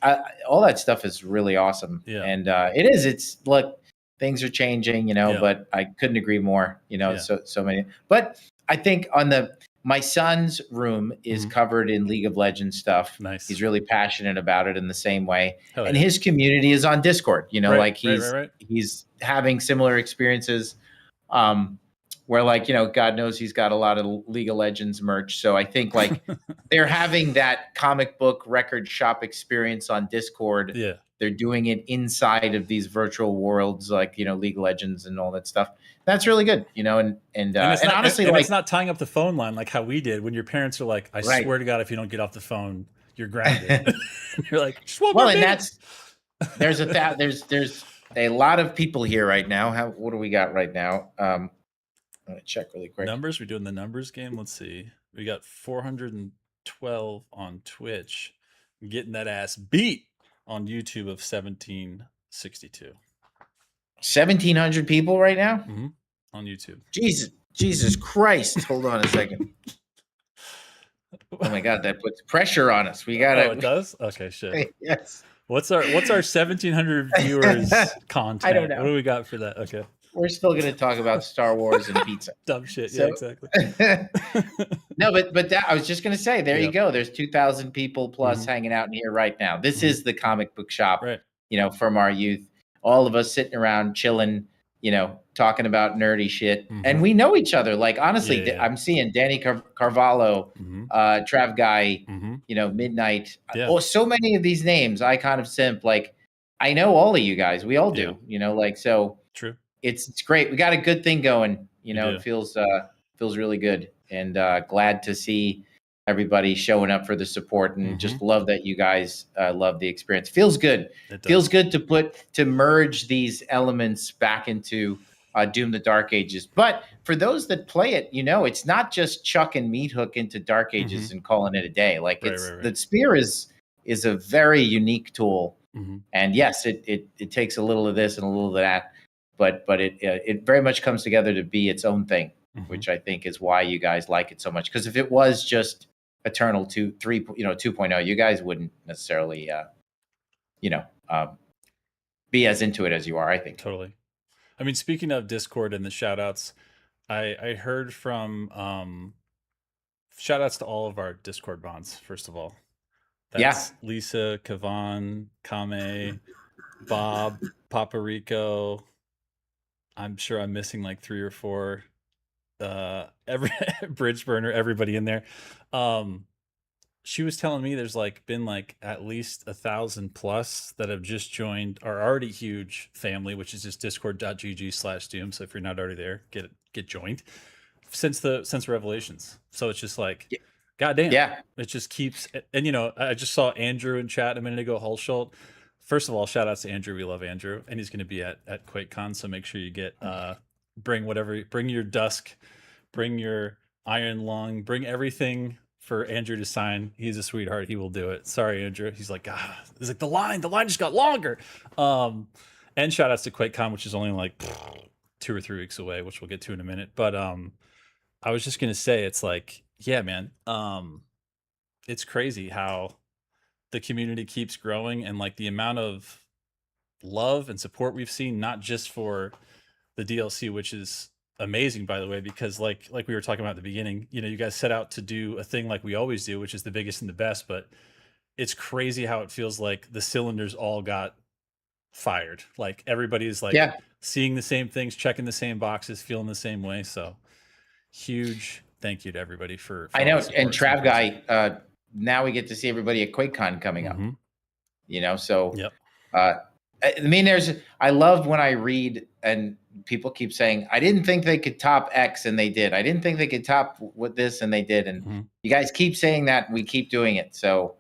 all that stuff is really awesome. Yeah. And it's look, things are changing, but I couldn't agree more, so many, but I think my son's room is covered in League of Legends stuff. Nice. He's really passionate about it in the same way. And his community is on Discord, like he's having similar experiences, where like, God knows he's got a lot of League of Legends merch. So I think like they're having that comic book record shop experience on Discord. Yeah. They're doing it inside of these virtual worlds, like, League of Legends and all that stuff. That's really good, and honestly, and like, it's not tying up the phone line like how we did when your parents are like, I swear to God, if you don't get off the phone, you're grounded. You're like, well, and there's a lot of people here right now. What do we got right now? I'm gonna check really quick. Numbers. We're doing the numbers game. Let's see. We got 412 on Twitch. Getting that ass beat on YouTube of 1762. 1,700 people right now on YouTube. Jesus Christ! Hold on a second. Oh my God, that puts pressure on us. We gotta. Oh, it does. Okay, shit. Yes. What's our 1,700 viewers content? I don't know. What do we got for that? Okay. We're still going to talk about Star Wars and pizza. Dumb shit. Yeah, exactly. No, but that, I was just going to say, there you go. There's 2,000 people plus hanging out in here right now. This is the comic book shop, right? From our youth. All of us sitting around chilling, talking about nerdy shit. And we know each other. Like, honestly, I'm seeing Danny Carvalho, Trav Guy, Midnight. Yeah. Oh, so many of these names, Icon of Simp. Like, I know all of you guys. We all do, so. True. It's great. We got a good thing going. It feels really good, and glad to see everybody showing up for the support, and just love that you guys love the experience. Feels good. Feels good to merge these elements back into Doom: The Dark Ages. But for those that play it, it's not just chucking Meat Hook into Dark Ages and calling it a day. Like the spear is a very unique tool, and yes, it takes a little of this and a little of that. But it very much comes together to be its own thing, which I think is why you guys like it so much. Because if it was just Eternal 2.0, you guys wouldn't necessarily, be as into it as you are, I think. Totally. I mean, speaking of Discord and the shout outs, I heard from shout outs to all of our Discord bonds, first of all. That's Lisa, Kavan, Kame, Bob, Paparico. I'm sure I'm missing like 3 or 4. Every Bridge Burner, everybody in there. She was telling me there's like been like at least 1,000 plus that have just joined our already huge family, which is just discord.gg/doom. So if you're not already there, get joined since Revelations. So it's just like, goddamn, it just keeps. And you know, I just saw Andrew in chat a minute ago, Hulschult. First of all, shout outs to Andrew. We love Andrew, and he's going to be at QuakeCon. So make sure you get bring your Dusk, bring your Iron Lung, bring everything for Andrew to sign. He's a sweetheart. He will do it. Sorry, Andrew. He's like, he's like the line just got longer. And shout outs to QuakeCon, which is only like 2 or 3 weeks away, which we'll get to in a minute. But I was just gonna say, it's like, yeah, man, it's crazy how the community keeps growing, and like the amount of love and support we've seen, not just for the DLC, which is amazing, by the way, because like we were talking about at the beginning, you know, you guys set out to do a thing like we always do, which is the biggest and the best, but it's crazy how it feels like the cylinders all got fired. Like everybody's like seeing the same things, checking the same boxes, feeling the same way. So huge thank you to everybody for I know. And Trav Guy, now we get to see everybody at QuakeCon coming up, you know? So, I mean, I love when I read and people keep saying, I didn't think they could top X, and they did. I didn't think they could top with this, and they did. And you guys keep saying that, and we keep doing it. So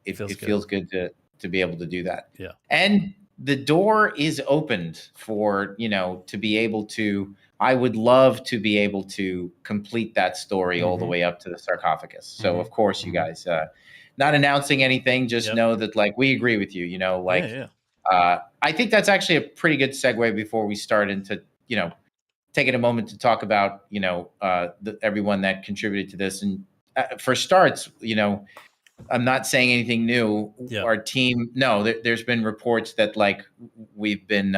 it feels good to be able to do that. Yeah. And the door is opened for, you know, to be able to, I would love to be able to complete that story all the way up to the sarcophagus. So of course, you guys, not announcing anything, just know that like, we agree with you, you know, like, I think that's actually a pretty good segue before we start into, you know, taking a moment to talk about, you know, everyone that contributed to this. And for starts, you know, I'm not saying anything new. Our team, there's been reports that like we've been,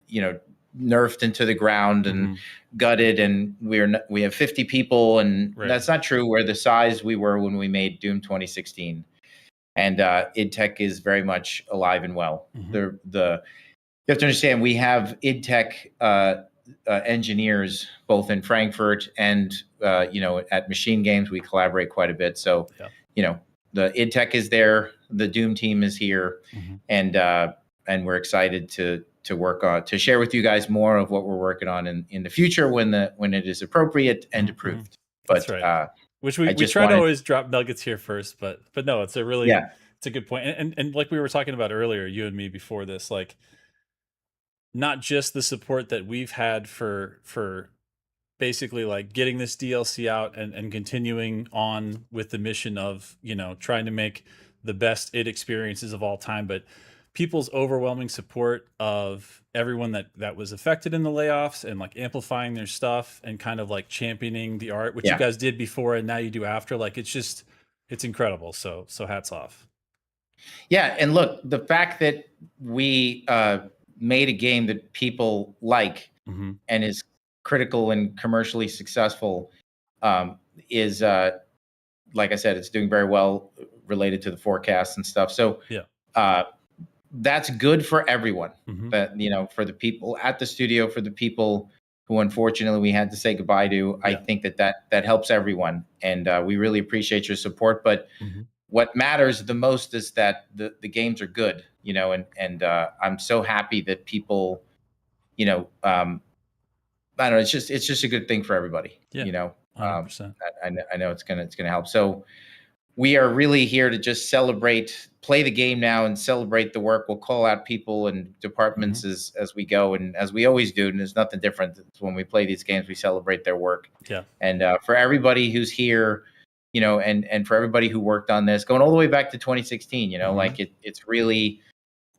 you know, nerfed into the ground and gutted, and we have 50 people, and that's not true. We're the size we were when we made Doom 2016. And id Tech is very much alive and well. You have to understand, we have id Tech engineers both in Frankfurt and you know, at Machine Games. We collaborate quite a bit. So you know, the id Tech is there, the Doom team is here, and we're excited to work on, to share with you guys more of what we're working on in the future when it is appropriate and approved. But which we try to always drop nuggets here first, but no, it's a really it's a good point. And like we were talking about earlier, you and me before this, like not just the support that we've had for basically like getting this DLC out and continuing on with the mission of, you know, trying to make the best id experiences of all time, but people's overwhelming support of everyone that was affected in the layoffs, and like amplifying their stuff and kind of like championing the art, which you guys did before and now you do after. Like it's incredible. So hats off. Yeah. And look, the fact that we made a game that people like and is critical and commercially successful is like I said, it's doing very well related to the forecasts and stuff. So that's good for everyone. That, you know, for the people at the studio, for the people who unfortunately we had to say goodbye to. I think that helps everyone, and we really appreciate your support. But what matters the most is that the games are good, you know, and I'm so happy that people, you know, I don't know, it's just a good thing for everybody. You know, 100%. I know it's gonna help. So we are really here to just play the game now and celebrate the work. We'll call out people and departments as we go, and as we always do. And there's nothing different. When we play these games, we celebrate their work. And for everybody who's here, you know, and for everybody who worked on this, going all the way back to 2016, you know, like it's really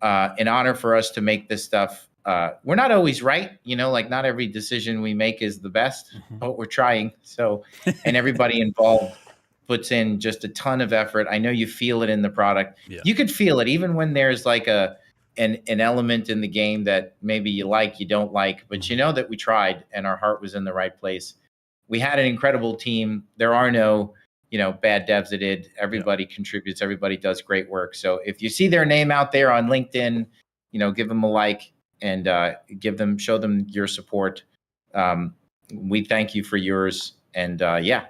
an honor for us to make this stuff. We're not always right, you know, like not every decision we make is the best, but we're trying. So, and everybody involved puts in just a ton of effort. I know you feel it in the product. You could feel it even when there's like an element in the game that maybe you don't like, but you know that we tried and our heart was in the right place. We had an incredible team. There are no, bad devs that did. Everybody contributes. Everybody does great work. So if you see their name out there on LinkedIn, give them a like and show them your support. We thank you for yours. And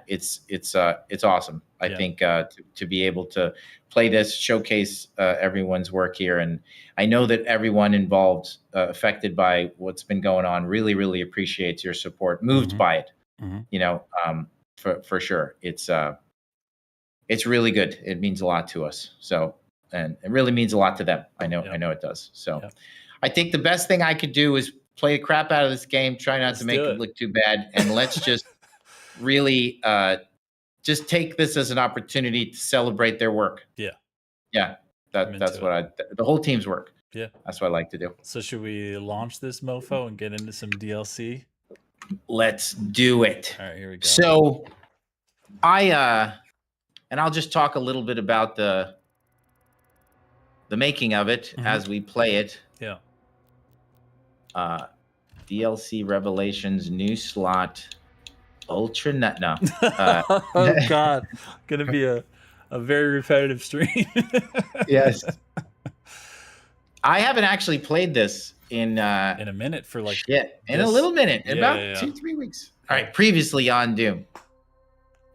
it's awesome. I think to be able to play this, showcase everyone's work here. And I know that everyone involved, affected by what's been going on, really, really appreciates your support, moved by it, for sure. It's really good. It means a lot to us. So, and it really means a lot to them. I know it does. So I think the best thing I could do is play the crap out of this game, try not to make it look too bad. And let's just really just take this as an opportunity to celebrate their work. Yeah. That's what the whole team's work. Yeah. That's what I like to do. So should we launch this mofo and get into some DLC? Let's do it. All right, here we go. So and I'll just talk a little bit about the making of it as we play it. Yeah. DLC Revelations, new slot, Ultra Nut. No. Oh God, gonna be a very repetitive stream. Yes. I haven't actually played this in a minute for like in a little minute, about 2-3 weeks. All right, previously on Doom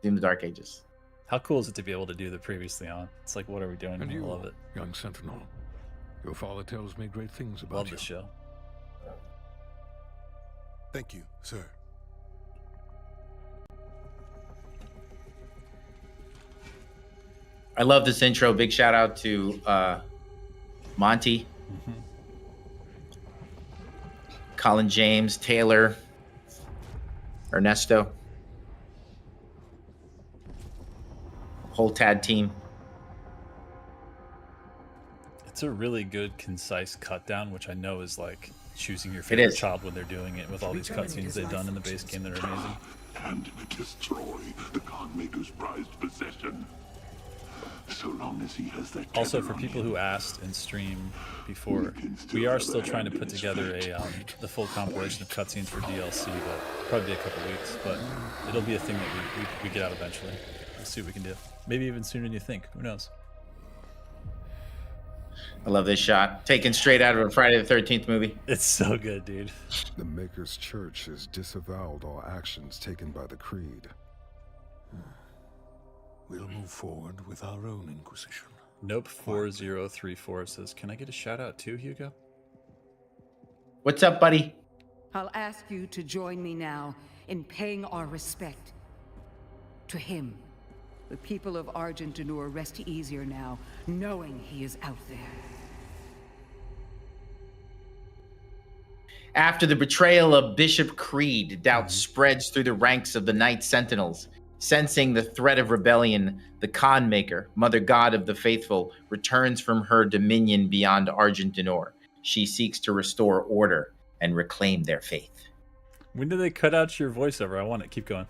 the Dark Ages. How cool is it to be able to do the previously on? It's like, what are we doing? And I you, love it. young Sentinel, your father tells me great things about Love you. the show. Thank you, sir. I love this intro. Big shout out to Monty, Colin James, Taylor, Ernesto, whole TAD team. It's a really good, concise cut down, which I know is like choosing your favorite child when they're doing it with all these cutscenes they've done in the base game that are amazing. And destroy the Godmaker's prized possession. So long as he has that. Also, for people who asked in stream before, we are still trying to put together the full compilation of cutscenes for DLC, but probably be a couple weeks. But it'll be a thing that we get out eventually. We'll see what we can do. Maybe even sooner than you think. Who knows? I love this shot. Taken straight out of a Friday the 13th movie. It's so good, dude. The Maker's Church has disavowed all actions taken by the Creed. We'll move forward with our own Inquisition. Nope 4034 says, can I get a shout out too, Hugo? What's up, buddy? I'll ask you to join me now in paying our respect to him. The people of Argent Denur rest easier now, knowing he is out there. After the betrayal of Bishop Creed, doubt spreads through the ranks of the Knight Sentinels. Sensing the threat of rebellion, the Khan Maker, Mother God of the Faithful, returns from her dominion beyond Argent Denur. She seeks to restore order and reclaim their faith. When did they cut out your voiceover? I want it. Keep going.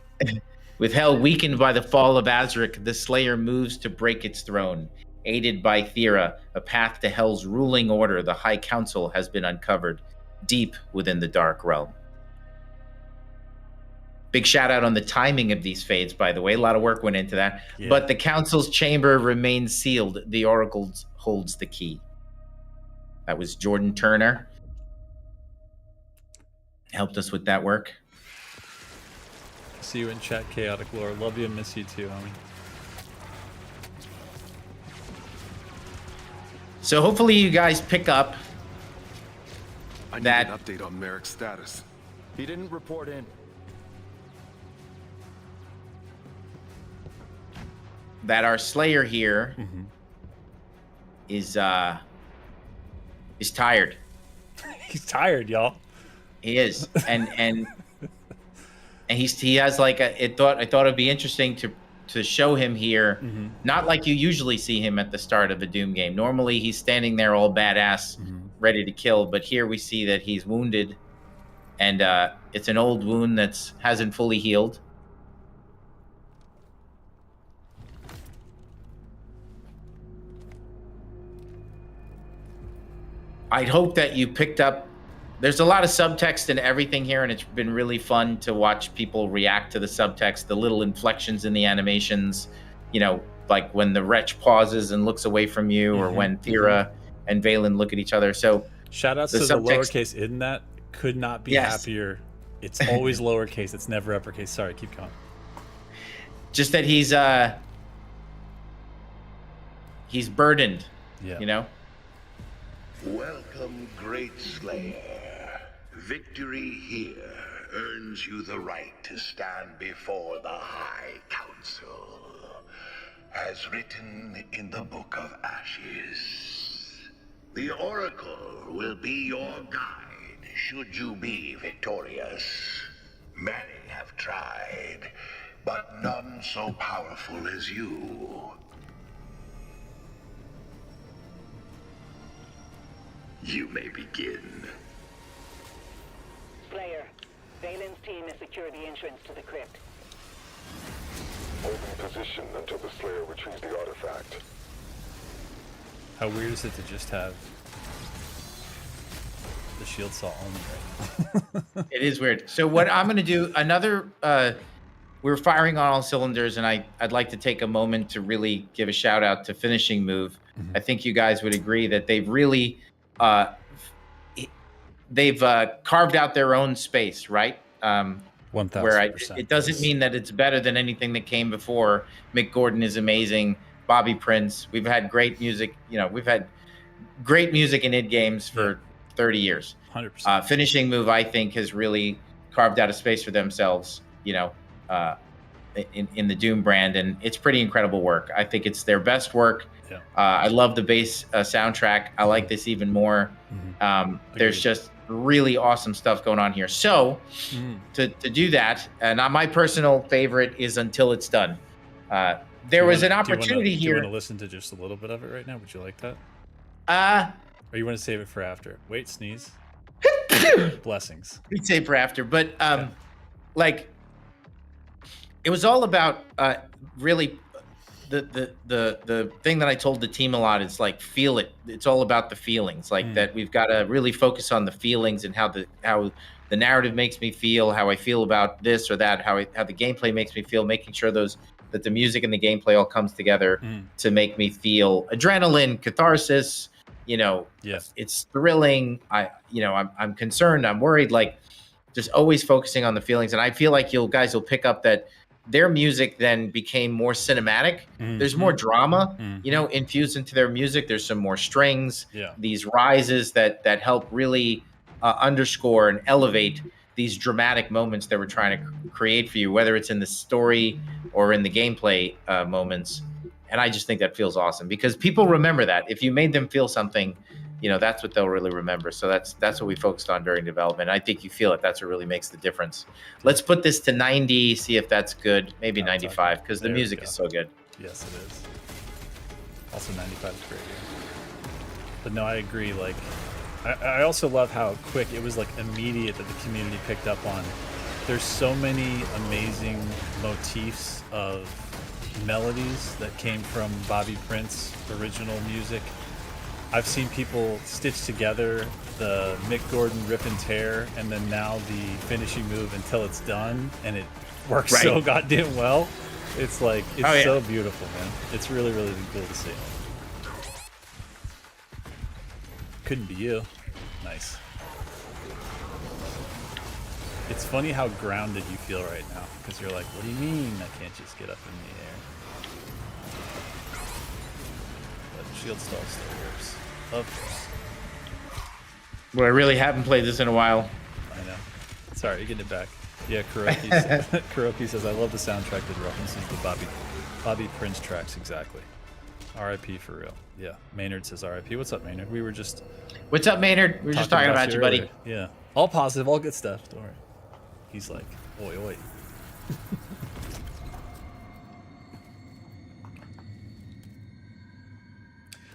With hell weakened by the fall of Azric, the Slayer moves to break its throne. Aided by Thera, a path to hell's ruling order, the High Council has been uncovered, deep within the Dark Realm. Big shout out on the timing of these fades, by the way. A lot of work went into that. Yeah. But the Council's chamber remains sealed. The Oracle holds the key. That was Jordan Turner. Helped us with that work. See you in chat, Chaotic Lore. Love you and miss you too, homie. So hopefully you guys pick up I need an update on Merrick's status. He didn't report in. That our Slayer here is tired. He's tired, y'all. He is, and he has like I thought it'd be interesting to show him here, not like you usually see him at the start of a Doom game. Normally he's standing there all badass, ready to kill, but here we see that he's wounded, and it's an old wound that's hasn't fully healed. I'd hope that you picked up. There's a lot of subtext and everything here, and it's been really fun to watch people react to the subtext, the little inflections in the animations, like when the wretch pauses and looks away from you, or when Thera and Valen look at each other. So shout outs to the lowercase in that. Could not be happier. It's always lowercase. It's never uppercase. Sorry, keep going. Just that he's burdened. Yeah. Welcome, great Slayer. Victory here earns you the right to stand before the High Council, as written in the Book of Ashes. The Oracle will be your guide should you be victorious. Many have tried, but none so powerful as you. You may begin. Slayer, Valen's team has secured the entrance to the crypt. Hold in position until the Slayer retrieves the artifact. How weird is it to just have the shield saw only? It is weird. So what I'm going to do, we're firing on all cylinders, and I'd like to take a moment to really give a shout out to Finishing Move. I think you guys would agree that they've really carved out their own space, right? 1,000%. Where it doesn't mean that it's better than anything that came before. Mick Gordon is amazing. Bobby Prince. We've had great music. We've had great music in id games for 30 years. 100%. Finishing Move, I think, has really carved out a space for themselves, in the Doom brand, and it's pretty incredible work. I think it's their best work. Yeah. I love the bass soundtrack. I like this even more. There's just really awesome stuff going on here. So to do that, and my personal favorite is Until It's Done. There was an opportunity here. Do you want to listen to just a little bit of it right now? Would you like that? Or you want to save it for after? Wait, sneeze. Blessings. We'd save for after, but it was all about really the thing that I told the team a lot is like, feel it. It's all about the feelings, that we've got to really focus on the feelings and how the narrative makes me feel, how I feel about this or that, how the gameplay makes me feel, making sure that the music and the gameplay all comes together to make me feel adrenaline, catharsis. Yes, it's thrilling. I'm concerned. I'm worried. Just always focusing on the feelings. And I feel like you guys will pick up that their music then became more cinematic. There's more drama, infused into their music. There's some more strings, these rises that help really underscore and elevate these dramatic moments that we're trying to create for you, whether it's in the story or in the gameplay moments. And I just think that feels awesome because people remember that. If you made them feel something, that's what they'll really remember. So that's what we focused on during development. I think you feel it. That's what really makes the difference. Let's put this to 90, see if that's good. Maybe 95, because the music is so good. Yes, it is. Also 95 is great. But no, I agree. I also love how quick it was, immediate that the community picked up on. There's so many amazing motifs of melodies that came from Bobby Prince original music. I've seen people stitch together the Mick Gordon rip and tear, and then now the Finishing Move Until It's Done, and it works so goddamn well. It's so beautiful, man. It's really, really cool to see. Couldn't be you. Nice. It's funny how grounded you feel right now, because you're like, what do you mean I can't just get up in the air? But shield stall still works. Of course. Well, I really haven't played this in a while. I know. Sorry, you're getting it back. Yeah, Kuroki says, I love the soundtrack that references the Bobby Prince tracks, exactly. R.I.P. for real. Yeah, Maynard says R.I.P. What's up, Maynard? We were just... What's up, Maynard? We were just talking about you, buddy. Yeah. All positive, all good stuff. Don't worry. He's like, oi, oi.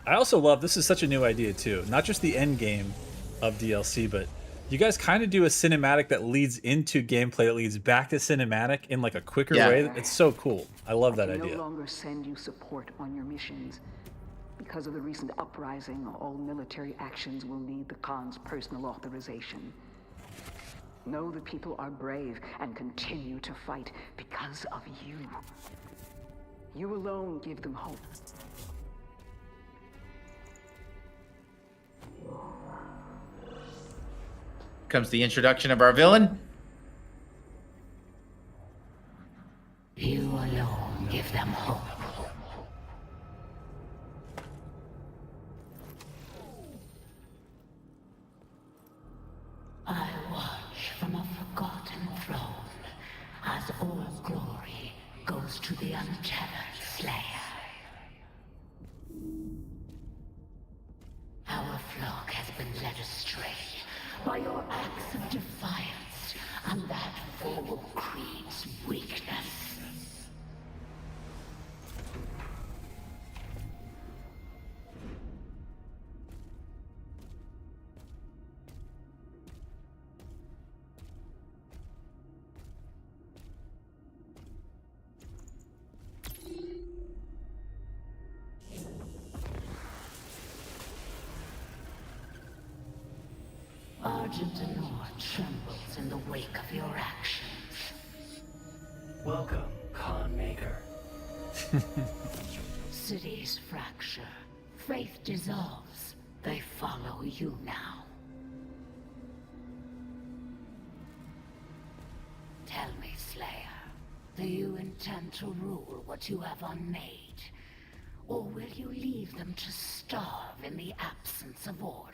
I also love, this is such a new idea too, not just the end game of DLC, but you guys kind of do a cinematic that leads into gameplay that leads back to cinematic in a quicker way. It's so cool. I love that idea. No longer send you support on your missions. Because of the recent uprising, all military actions will need the Khan's personal authorization. Know the people are brave and continue to fight because of you. You alone give them hope. Comes the introduction of our villain. You alone give them hope. I watch from a forgotten throne as all glory goes to the untethered Slayer. Our flock has been led astray by your acts of defiance and that foul creed's weakness. Argent Denor trembles in the wake of your actions. Welcome, Khan Maker. Cities fracture, faith dissolves. They follow you now. Tell me, Slayer, do you intend to rule what you have unmade? Or will you leave them to starve in the absence of order?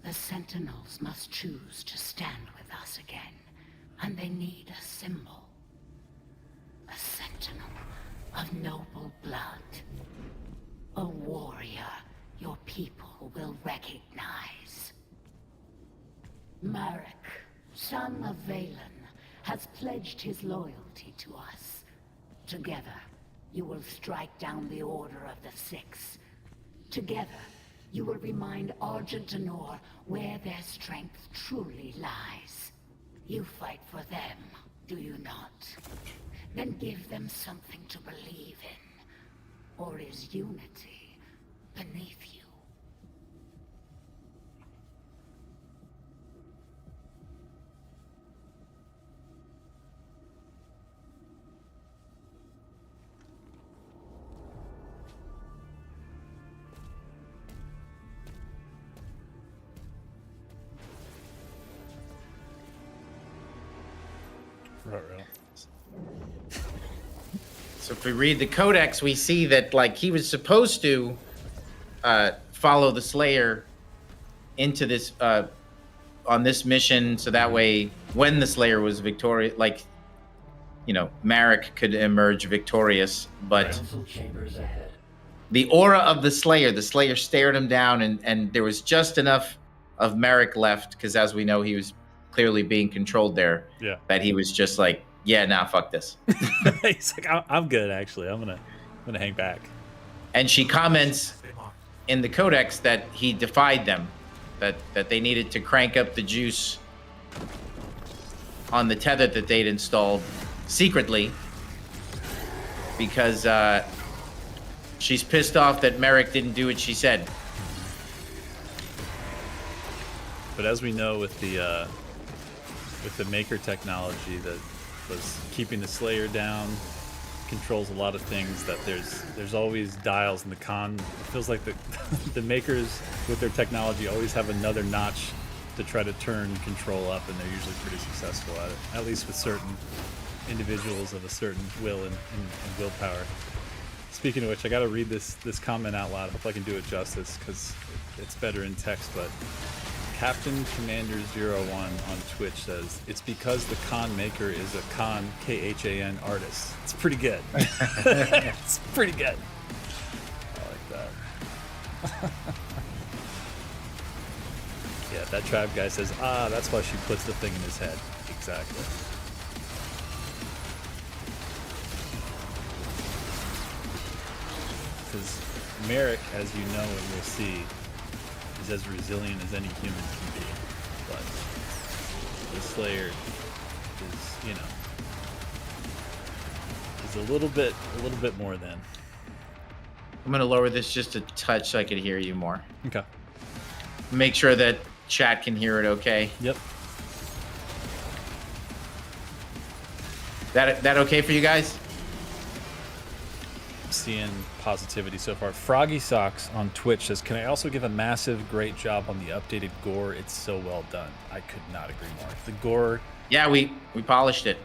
The Sentinels must choose to stand with us again, and they need a symbol. A sentinel of noble blood. A warrior your people will recognize. Marek, son of Valen, has pledged his loyalty to us. Together, you will strike down the Order of the Six. Together, you will remind Argent Denor where their strength truly lies. You fight for them, do you not? Then give them something to believe in. Or is unity beneath you? Right. So if we read the Codex, we see that like he was supposed to follow the Slayer into this on this mission, so that way when the Slayer was victorious, like Marek could emerge victorious. But Council chambers ahead. the aura of the Slayer stared him down, and there was just enough of Marek left, because as we know, he was clearly being controlled there. Yeah. That he was just like, yeah, nah, fuck this. He's like, I'm good actually. I'm gonna hang back. And she comments in the Codex that he defied them, that they needed to crank up the juice on the tether that they'd installed secretly, because she's pissed off that Marek didn't do what she said. But as we know with the Maker technology that was keeping the Slayer down, controls a lot of things, that there's always dials in the con. It feels like the Makers with their technology always have another notch to try to turn control up, and they're usually pretty successful at it, at least with certain individuals of a certain will and willpower. Speaking of which, I gotta read this comment out loud. I hope I can do it justice, because it's better in text, but Captain Commander 01 on Twitch says, it's because the Khan Maker is a Khan, Khan artist. It's pretty good. It's pretty good. I like that. Yeah, that tribe guy says, that's why she puts the thing in his head. Exactly. Because Marek, as you know and we'll see, is as resilient as any human can be, but the Slayer is a little bit more than. I'm gonna lower this just a touch so I can hear you more. Okay. Make sure that chat can hear it okay. Yep. That okay for you guys? Seeing positivity so far. Froggy Socks on Twitch says, "Can I also give a massive great job on the updated Gore? It's so well done." I could not agree more. The Gore, yeah, we polished it,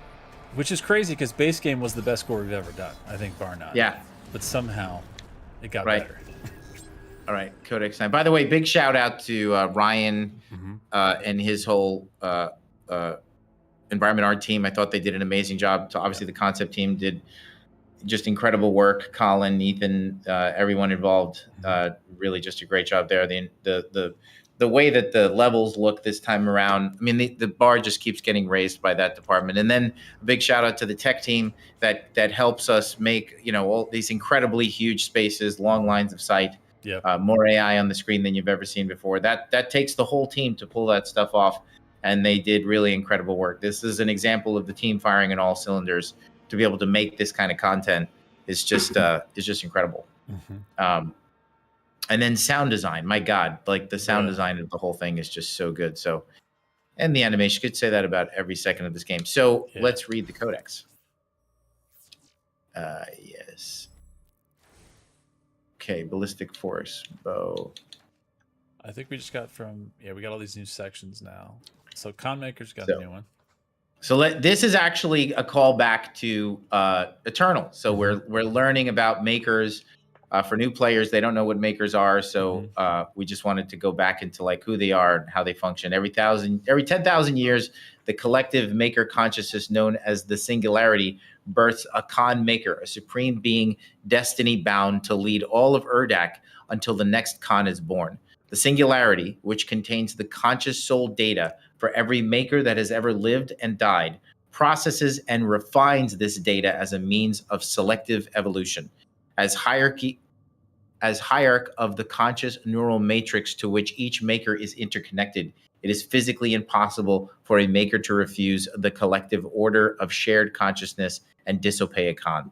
which is crazy because base game was the best Gore we've ever done, I think, bar none. Yeah, but somehow it got right. better. All right, Codex 9. By the way, big shout out to Ryan and his whole environment art team. I thought they did an amazing job. So obviously the concept team did just incredible work. Colin, Ethan, everyone involved, really just a great job there. The way that the levels look this time around, I mean, the bar just keeps getting raised by that department. And then a big shout out to the tech team that helps us make, all these incredibly huge spaces, long lines of sight, more AI on the screen than you've ever seen before. That takes the whole team to pull that stuff off. And they did really incredible work. This is an example of the team firing in all cylinders. To be able to make this kind of content is just incredible. And then sound design, my God, like the sound design of the whole thing is just so good. So, and the animation, could say that about every second of this game. So let's read the codex. Yes. Okay, ballistic force, bow. I think we just got we got all these new sections now. So Conmaker's got a new one. So this is actually a callback to Eternal. So we're learning about makers for new players. They don't know what makers are, so we just wanted to go back into like who they are and how they function. Every 10,000 years, the collective maker consciousness known as the Singularity births a Khan maker, a supreme being destiny bound to lead all of Urdak until the next Khan is born. The Singularity, which contains the conscious soul data for every maker that has ever lived and died, processes and refines this data as a means of selective evolution. As hierarch of the conscious neural matrix to which each maker is interconnected, it is physically impossible for a maker to refuse the collective order of shared consciousness and disobey a Khan.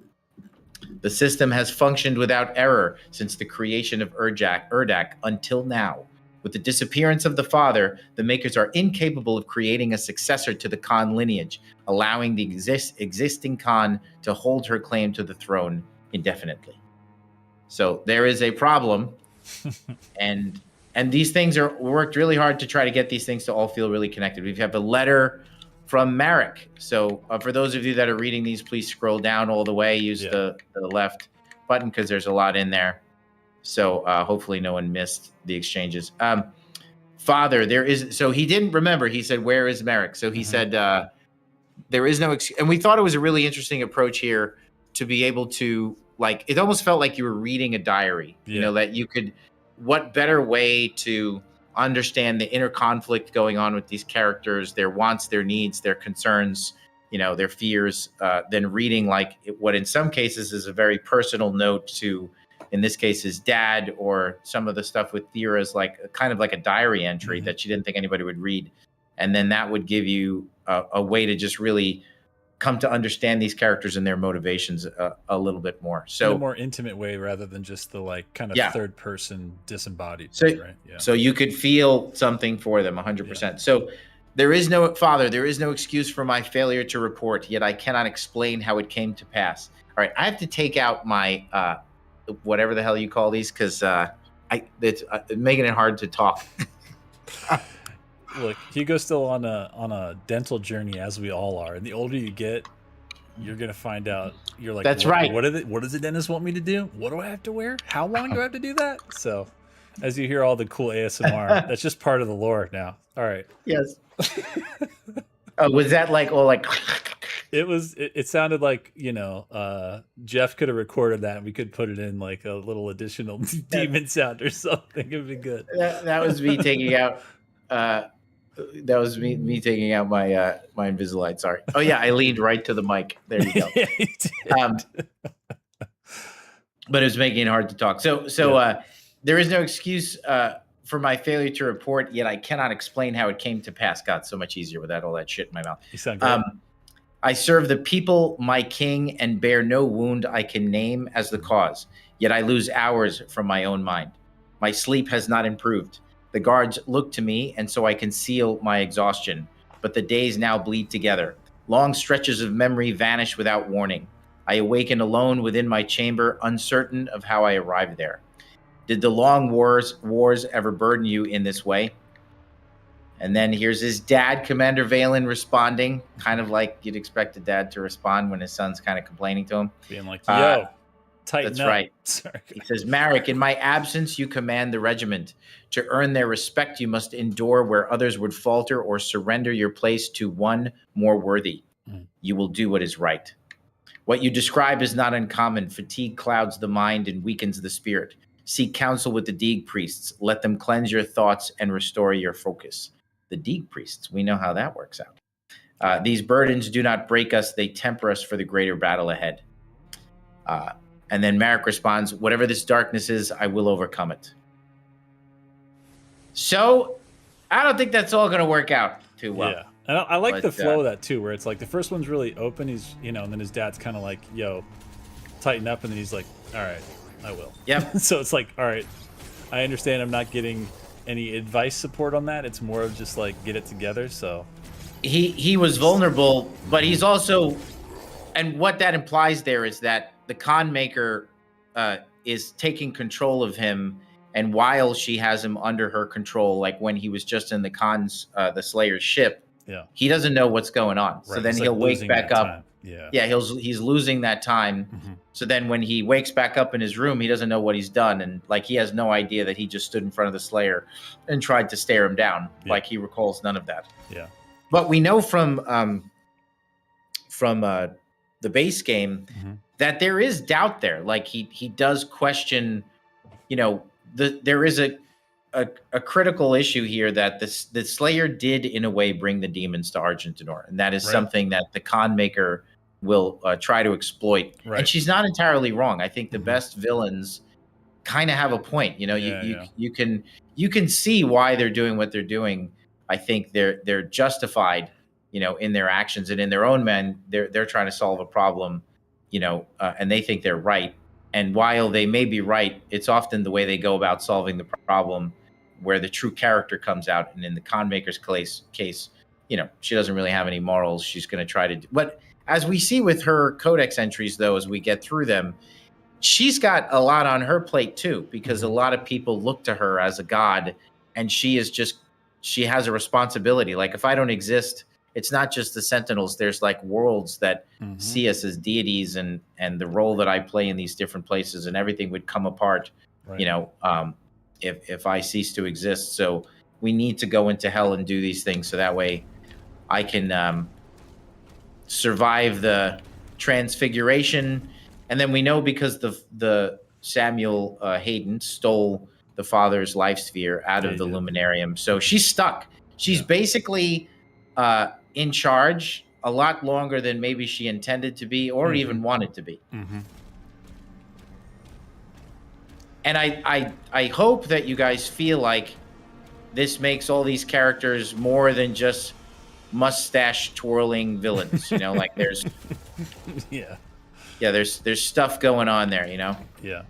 The system has functioned without error since the creation of Urdak until now. With the disappearance of the father, the makers are incapable of creating a successor to the Khan lineage, allowing the existing Khan to hold her claim to the throne indefinitely. So there is a problem, and these things are worked really hard to try to get these things to all feel really connected. We have a letter from Marek. So for those of you that are reading these, please scroll down all the way. Use the left button because there's a lot in there. So hopefully no one missed the exchanges. Father, so he didn't remember. He said, "Where is Marek?" So he said, there is no, and we thought it was a really interesting approach here to be able to, like, it almost felt like you were reading a diary, that you could, what better way to understand the inner conflict going on with these characters, their wants, their needs, their concerns, their fears, than reading like what in some cases is a very personal note to, in this case, his dad, or some of the stuff with Thera's like kind of like a diary entry that she didn't think anybody would read. And then that would give you a way to just really come to understand these characters and their motivations a little bit more. So in a more intimate way rather than just the like kind of third person disembodied. So, right? So you could feel something for them 100%. Yeah. So there is no excuse for my failure to report, yet I cannot explain how it came to pass. All right. I have to take out my, whatever the hell you call these, because it's making it hard to talk. Look, Hugo's still on a dental journey, as we all are. And the older you get, you're gonna find out. You're like, that's right. What does the dentist want me to do? What do I have to wear? How long do I have to do that? So, as you hear all the cool ASMR, that's just part of the lore now. All right. Yes. Was that like all like? It was. It sounded like Jeff could have recorded that, and we could put it in like a little additional demon sound or something. It'd be good. That was me taking out. That was me taking out my my Invisalign. Sorry. Oh yeah, I leaned right to the mic. There you go. Yeah, you did. But it was making it hard to talk. So there is no excuse for my failure to report, yet I cannot explain how it came to pass. God, so much easier without all that shit in my mouth. You sound great. I serve the people, my king, and bear no wound I can name as the cause. Yet I lose hours from my own mind. My sleep has not improved. The guards look to me, and so I conceal my exhaustion. But the days now bleed together. Long stretches of memory vanish without warning. I awaken alone within my chamber, uncertain of how I arrived there. Did the long wars ever burden you in this way? And then here's his dad, Commander Valen, responding, kind of like you'd expect a dad to respond when his son's kind of complaining to him. Being like, yo, tighten that's up. right. Sorry. He says, Marek, in my absence, you command the regiment. To earn their respect, you must endure where others would falter or surrender your place to one more worthy. You will do what is right. What you describe is not uncommon. Fatigue clouds the mind and weakens the spirit. Seek counsel with the Deeg priests. Let them cleanse your thoughts and restore your focus. The Deeg priests, we know how that works out. These burdens do not break us. They temper us for the greater battle ahead. And then Marek responds, whatever this darkness is, I will overcome it. So I don't think that's all going to work out too well. Yeah. And I like the flow of that too, where it's like the first one's really open. He's, and then his dad's kind of like, yo, tighten up. And then he's like, all right, I will. Yep. So it's like, all right, I understand I'm not getting any advice support on that. It's more of just like, get it together. So he was vulnerable, but he's also, and what that implies there is that the con maker is taking control of him. And while she has him under her control, like when he was just in the Slayer's ship, he doesn't know what's going on. Right. So then he'll wake back up. Time. Yeah, he's losing that time. Mm-hmm. So then when he wakes back up in his room, he doesn't know what he's done. And like, he has no idea that he just stood in front of the Slayer and tried to stare him down. Yeah. Like, he recalls none of that. Yeah. But we know from the base game that there is doubt there. Like, he does question, there is a critical issue here that the Slayer did in a way bring the demons to Argentinor, and that is something that the con maker will try to exploit. Right. And she's not entirely wrong. I think the best villains kind of have a point. You can see why they're doing what they're doing. I think they're justified, in their actions, and in their own men, they're trying to solve a problem, and they think they're right. And while they may be right, it's often the way they go about solving the problem where the true character comes out. And in the con maker's case, she doesn't really have any morals. She's going to try to do. But as we see with her codex entries, though, as we get through them, she's got a lot on her plate, too, because a lot of people look to her as a god, and she has a responsibility. Like, if I don't exist, it's not just the Sentinels. There's like worlds that see us as deities, and the role that I play in these different places, and everything would come apart, if I cease to exist. So we need to go into hell and do these things so that way I can survive the transfiguration. And then we know because the Samuel Hayden stole the father's life sphere out of the Luminarium. So she's stuck. She's basically in charge a lot longer than maybe she intended to be or even wanted to be. And I hope that you guys feel like this makes all these characters more than just mustache twirling villains. Like there's there's stuff going on there. Yeah,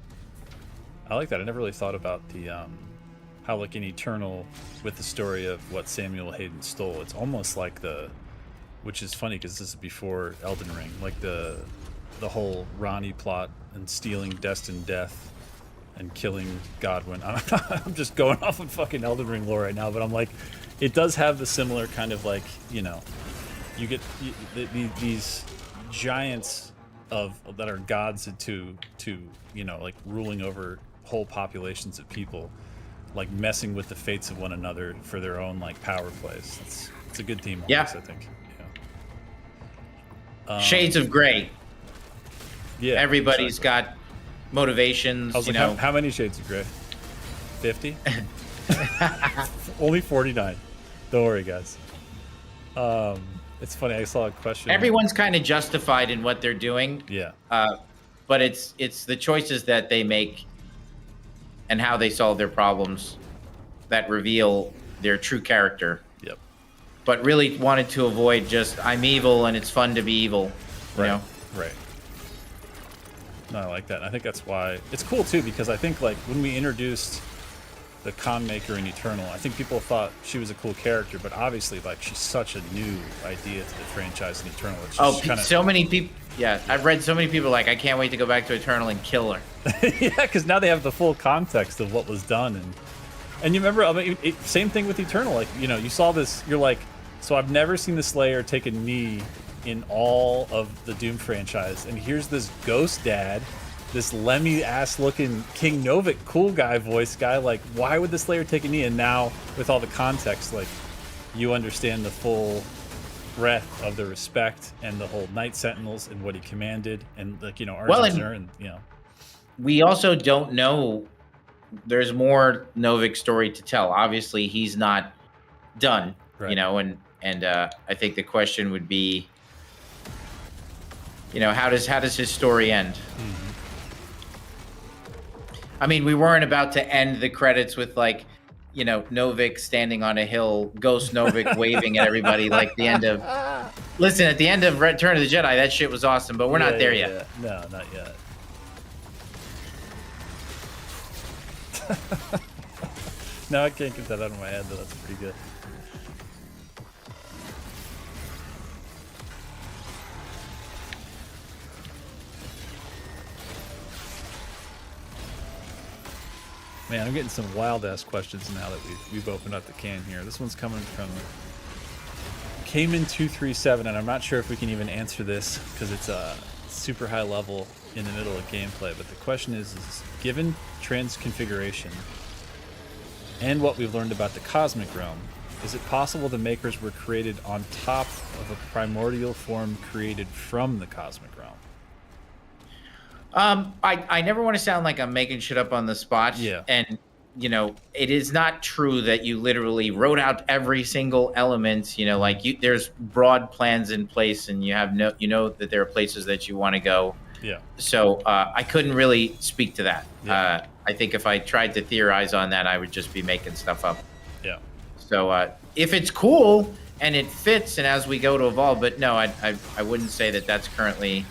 I like that. I never really thought about the how like in Eternal, with the story of what Samuel Hayden stole, it's almost like which is funny because this is before Elden Ring, like the whole Ronnie plot and stealing Destined Death and killing Godwin. I'm just going off of fucking Elden Ring lore right now, but I'm like, it does have the similar kind of like, you get these giants that are gods to like ruling over whole populations of people, like messing with the fates of one another for their own like power plays. It's a good theme on this, I think. Shades of Grey. Yeah, everybody's got motivations. I was like, how many Shades of Grey? 50? Only 49. Don't worry, guys. It's funny. I saw a question. Everyone's kind of justified in what they're doing. Yeah. But it's the choices that they make and how they solve their problems that reveal their true character. Yep. But really wanted to avoid just, I'm evil and it's fun to be evil. Right. No, I like that. I think that's why it's cool too, because I think like when we introduced the con maker in Eternal. I think people thought she was a cool character, but obviously, like, she's such a new idea to the franchise in Eternal. It's just kinda... so many people. Yeah, I've read so many people like, I can't wait to go back to Eternal and kill her. Yeah, because now they have the full context of what was done, and you remember, I mean, same thing with Eternal. Like, you know, you saw this, you're like, so I've never seen the Slayer take a knee in all of the Doom franchise, and here's this ghost dad, this Lemmy ass looking King Novik cool guy voice guy. Like, why would the Slayer take a knee? And now with all the context, like, you understand the full breadth of the respect and the whole Night Sentinels and what he commanded, and, like, you know, Argenzer, and you know, we also don't know. There's more Novik story to tell. Obviously, he's not done, right. You know, and I think the question would be, you know, how does his story end? Mm-hmm. I mean, we weren't about to end the credits with, like, you know, Novik standing on a hill, Ghost Novik waving at everybody, like the end of. Listen, at the end of Return of the Jedi, that shit was awesome, but we're not there yet. Yeah. No, not yet. No, I can't get that out of my head, though. That's pretty good. Man, I'm getting some wild-ass questions now that we've opened up the can here. This one's coming from Cayman237, and I'm not sure if we can even answer this because it's super high level in the middle of gameplay. But the question is given transconfiguration and what we've learned about the cosmic realm, is it possible the makers were created on top of a primordial form created from the cosmic realm? I never want to sound like I'm making shit up on the spot. Yeah. And, you know, it is not true that you literally wrote out every single element. You know, like, there's broad plans in place, and you have that there are places that you want to go. Yeah. So I couldn't really speak to that. Yeah. I think if I tried to theorize on that, I would just be making stuff up. Yeah. So if it's cool and it fits, and as we go to evolve, but no, I wouldn't say that that's currently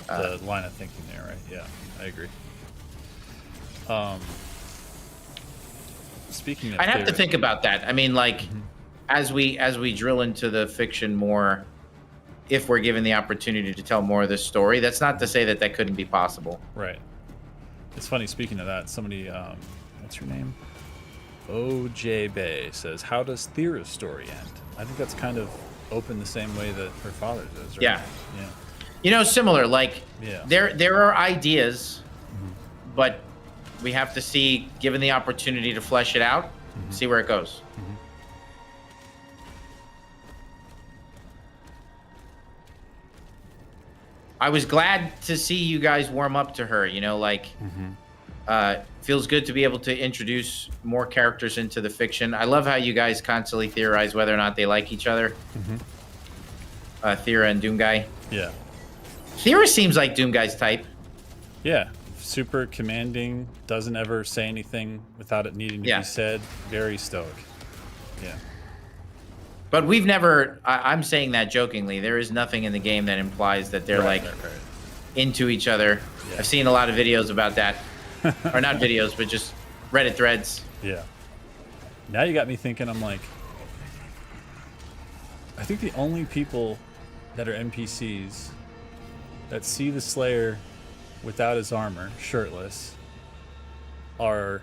the line of thinking there, right? Yeah, I agree. Speaking of, I'd have to think about that. I mean, like, as we drill into the fiction more, if we're given the opportunity to tell more of this story, that's not to say that that couldn't be possible. Right. It's funny, speaking of that, somebody, what's her name? OJ Bay says, how does Thera's story end? I think that's kind of open the same way that her father's is, right? Yeah. Yeah. You know, similar, like, Yeah. there are ideas, but we have to see, given the opportunity to flesh it out, see where it goes. I was glad to see you guys warm up to her, you know, like, feels good to be able to introduce more characters into the fiction. I love how you guys constantly theorize whether or not they like each other. Thera and Doomguy. Yeah. Thera seems like Doomguy's type. Yeah. Super commanding, doesn't ever say anything without it needing to be said. Very stoic. Yeah. But we've never, I'm saying that jokingly, there is nothing in the game that implies that they're right. into each other. Yeah. I've seen a lot of videos about that. Or not videos, but just Reddit threads. Yeah. Now you got me thinking, I'm like, I think the only people that are NPCs that see the Slayer without his armor, shirtless, are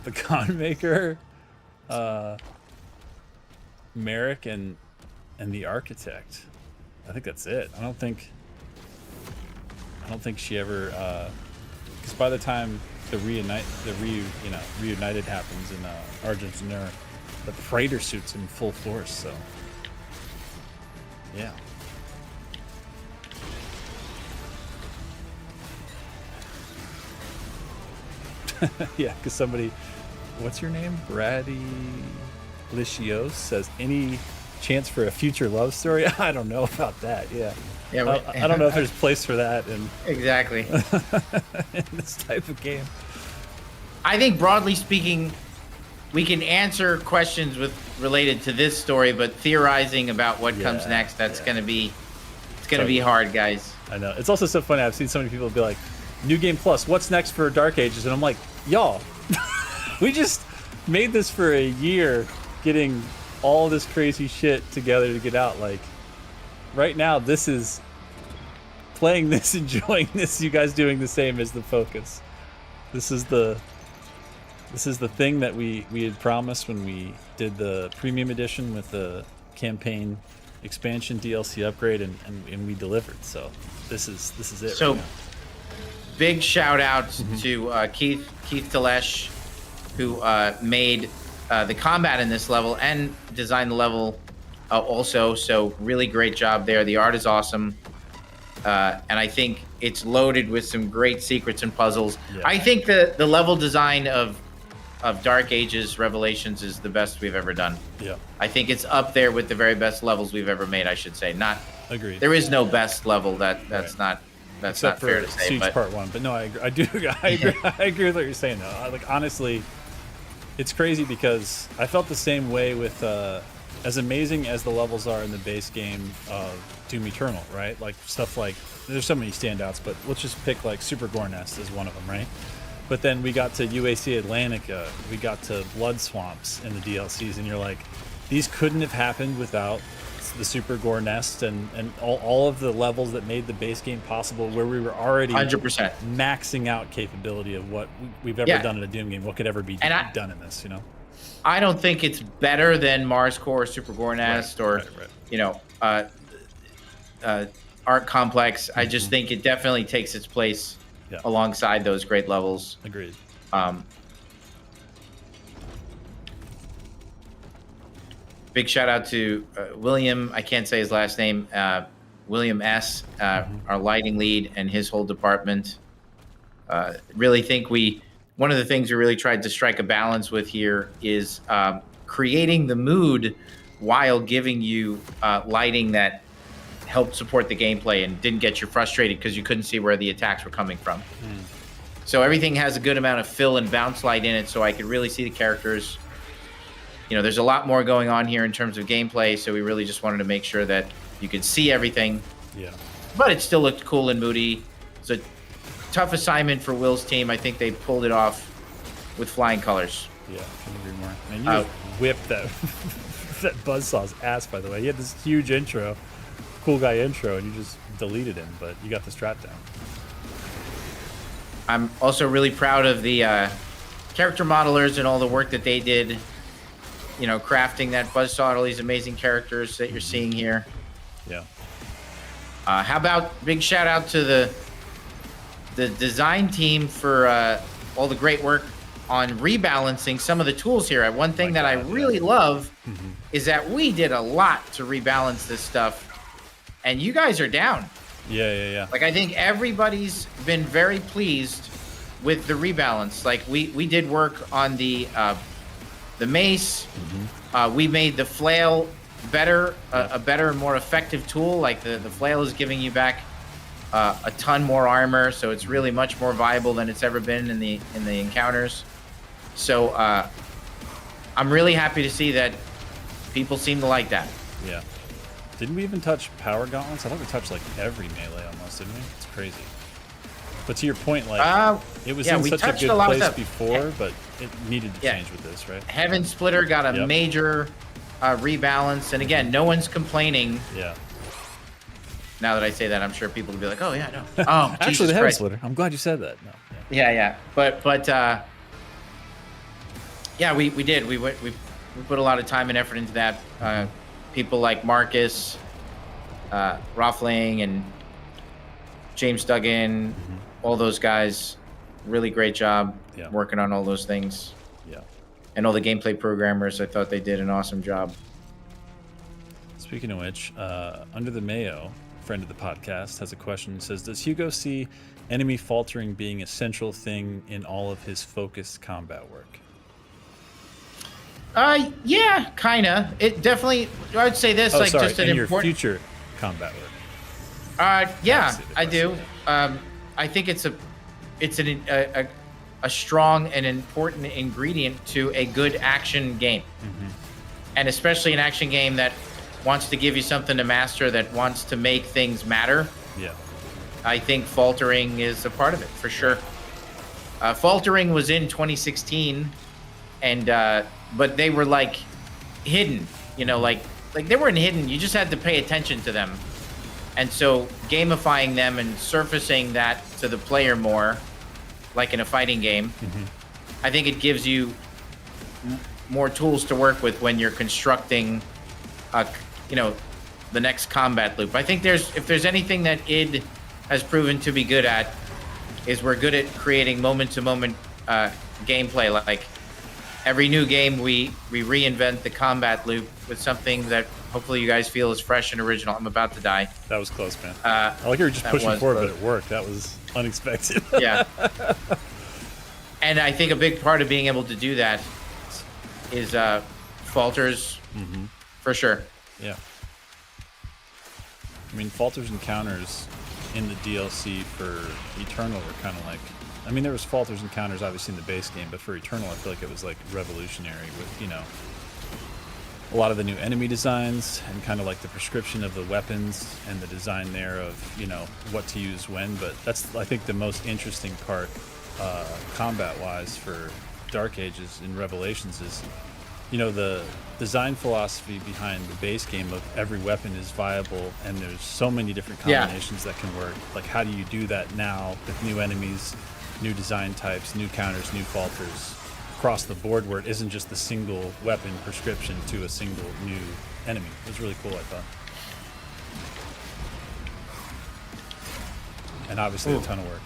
the Con Maker, Merrick, and the Architect. I think that's it. I don't think she ever, because by the time the reunited happens in Argentina, the Praetor suit's in full force. So yeah. Yeah, because somebody, what's your name? Brady Licios says, any chance for a future love story? I don't know about that. Yeah. Yeah. I don't know if there's place for that in exactly in this type of game. I think broadly speaking, we can answer questions related to this story, but theorizing about what comes next, that's gonna be be hard, guys. I know. It's also so funny. I've seen so many people be like, New Game Plus, what's next for Dark Ages? And I'm like, y'all, We just made this for a year, getting all this crazy shit together to get out. Like, right now, this is playing this, enjoying this. You guys doing the same as the focus. This is the thing that we had promised when we did the premium edition with the campaign expansion DLC upgrade, and we delivered. So this is it. So right now. Big shout out to Keith Delesh, who made the combat in this level and designed the level also. So really great job there. The art is awesome. And I think it's loaded with some great secrets and puzzles. Yeah. I think the level design of Dark Ages Revelations is the best we've ever done. Yeah. I think it's up there with the very best levels we've ever made, I should say. Not agreed. There is no best level that's right. not that's Except not fair to for say. Siege But Part 1. But no, I agree. I agree with what you're saying though. Like, honestly, it's crazy because I felt the same way with as amazing as the levels are in the base game of Doom Eternal, right? Like stuff like, there's so many standouts, but let's just pick like Super Gore Nest as one of them, right? But then we got to UAC Atlantica, we got to Blood Swamps in the DLCs, and you're like, these couldn't have happened without the Super Gore Nest and all of the levels that made the base game possible, where we were already 100% maxing out capability of what we've ever done in a Doom game, what could ever be done in this, you know? I don't think it's better than Mars Core or Super Gore Nest or, you know, Art Complex. I just think it definitely takes its place alongside those great levels. Agreed. Big shout out to William. I can't say his last name. William S., our lighting lead, and his whole department. Really think one of the things we really tried to strike a balance with here is creating the mood while giving you lighting that helped support the gameplay and didn't get you frustrated because you couldn't see where the attacks were coming from. So everything has a good amount of fill and bounce light in it, so I could really see the characters. You know, there's a lot more going on here in terms of gameplay, so we really just wanted to make sure that you could see everything. Yeah. But it still looked cool and moody. It's a tough assignment for Will's team. I think they pulled it off with flying colors. Yeah, couldn't agree more. And you just whipped that that Buzzsaw's ass, by the way. He had this huge intro, cool guy intro, and you just deleted him, but you got the strat down. I'm also really proud of the character modelers and all the work that they did, you know, crafting that Buzzsaw, all these amazing characters that you're seeing here. Yeah. How about big shout out to the design team for all the great work on rebalancing some of the tools here. One thing I really love is that we did a lot to rebalance this stuff, and you guys are down. Yeah. Like, I think everybody's been very pleased with the rebalance. Like, we did work on the mace. We made the flail better, a better, more effective tool. Like the flail is giving you back a ton more armor, so it's really much more viable than it's ever been in the encounters. So I'm really happy to see that people seem to like that. Yeah. Didn't we even touch power gauntlets? I thought we touched like every melee almost, didn't we? It's crazy. But to your point, like it was in such a good place before, but it needed to change with this, right? Heaven Splitter got a major rebalance, and again, no one's complaining. Yeah. Now that I say that, I'm sure people will be like, "Oh yeah, no." Oh, actually, Jesus the Heaven Christ. Splitter. I'm glad you said that. No. Yeah. But yeah, we did. We put a lot of time and effort into that. People like Marcus, Rothling, and James Duggan, all those guys, really great job working on all those things. Yeah. And all the gameplay programmers, I thought they did an awesome job. Speaking of which, Under the Mayo, friend of the podcast, has a question. It says, does Hugo see enemy faltering being a central thing in all of his focused combat work? Yeah, kinda. It definitely. I would say this, just an in important. Your future combat work. Yeah, I do. I think it's a strong and important ingredient to a good action game, and especially an action game that wants to give you something to master, that wants to make things matter. Yeah. I think faltering is a part of it for sure. Faltering was in 2016 and but they were like hidden, you know, like they weren't hidden. You just had to pay attention to them, and so gamifying them and surfacing that to the player more, like in a fighting game, I think it gives you more tools to work with when you're constructing, you know, the next combat loop. I think if there's anything that id has proven to be good at, is we're good at creating moment-to-moment gameplay. Like every new game, we reinvent the combat loop with something that hopefully you guys feel is fresh and original. I'm about to die. That was close, man. I like you were just pushing forward, but it worked. That was unexpected. Yeah. And I think a big part of being able to do that is falters, for sure. Yeah. I mean, falters and counters in the DLC for Eternal were kind of like, I mean, there was falters and counters obviously in the base game, but for Eternal, I feel like it was like revolutionary with, you know, a lot of the new enemy designs and kind of like the prescription of the weapons and the design there of, you know, what to use when. But that's, I think, the most interesting part combat-wise for Dark Ages in Revelations is, you know, the design philosophy behind the base game of every weapon is viable and there's so many different combinations that can work. Like, how do you do that now with new enemies, new design types, new counters, new falters across the board, where it isn't just the single weapon prescription to a single new enemy? It was really cool, I thought. And obviously a ton of work.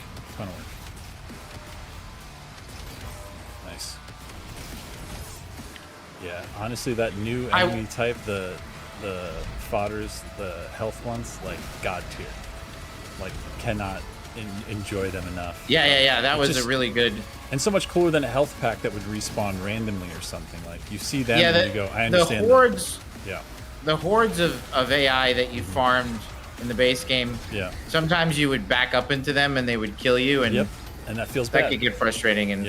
Nice. Yeah, honestly, that new enemy type, the fodders, the health ones, like god tier. Like, cannot enjoy them enough. Yeah. That was a really good. And so much cooler than a health pack that would respawn randomly or something. Like, you see them and you go, I understand. The hordes. Yeah. The hordes of AI that you farmed in the base game. Yeah. Sometimes you would back up into them and they would kill you, and and that feels bad. That could get frustrating, and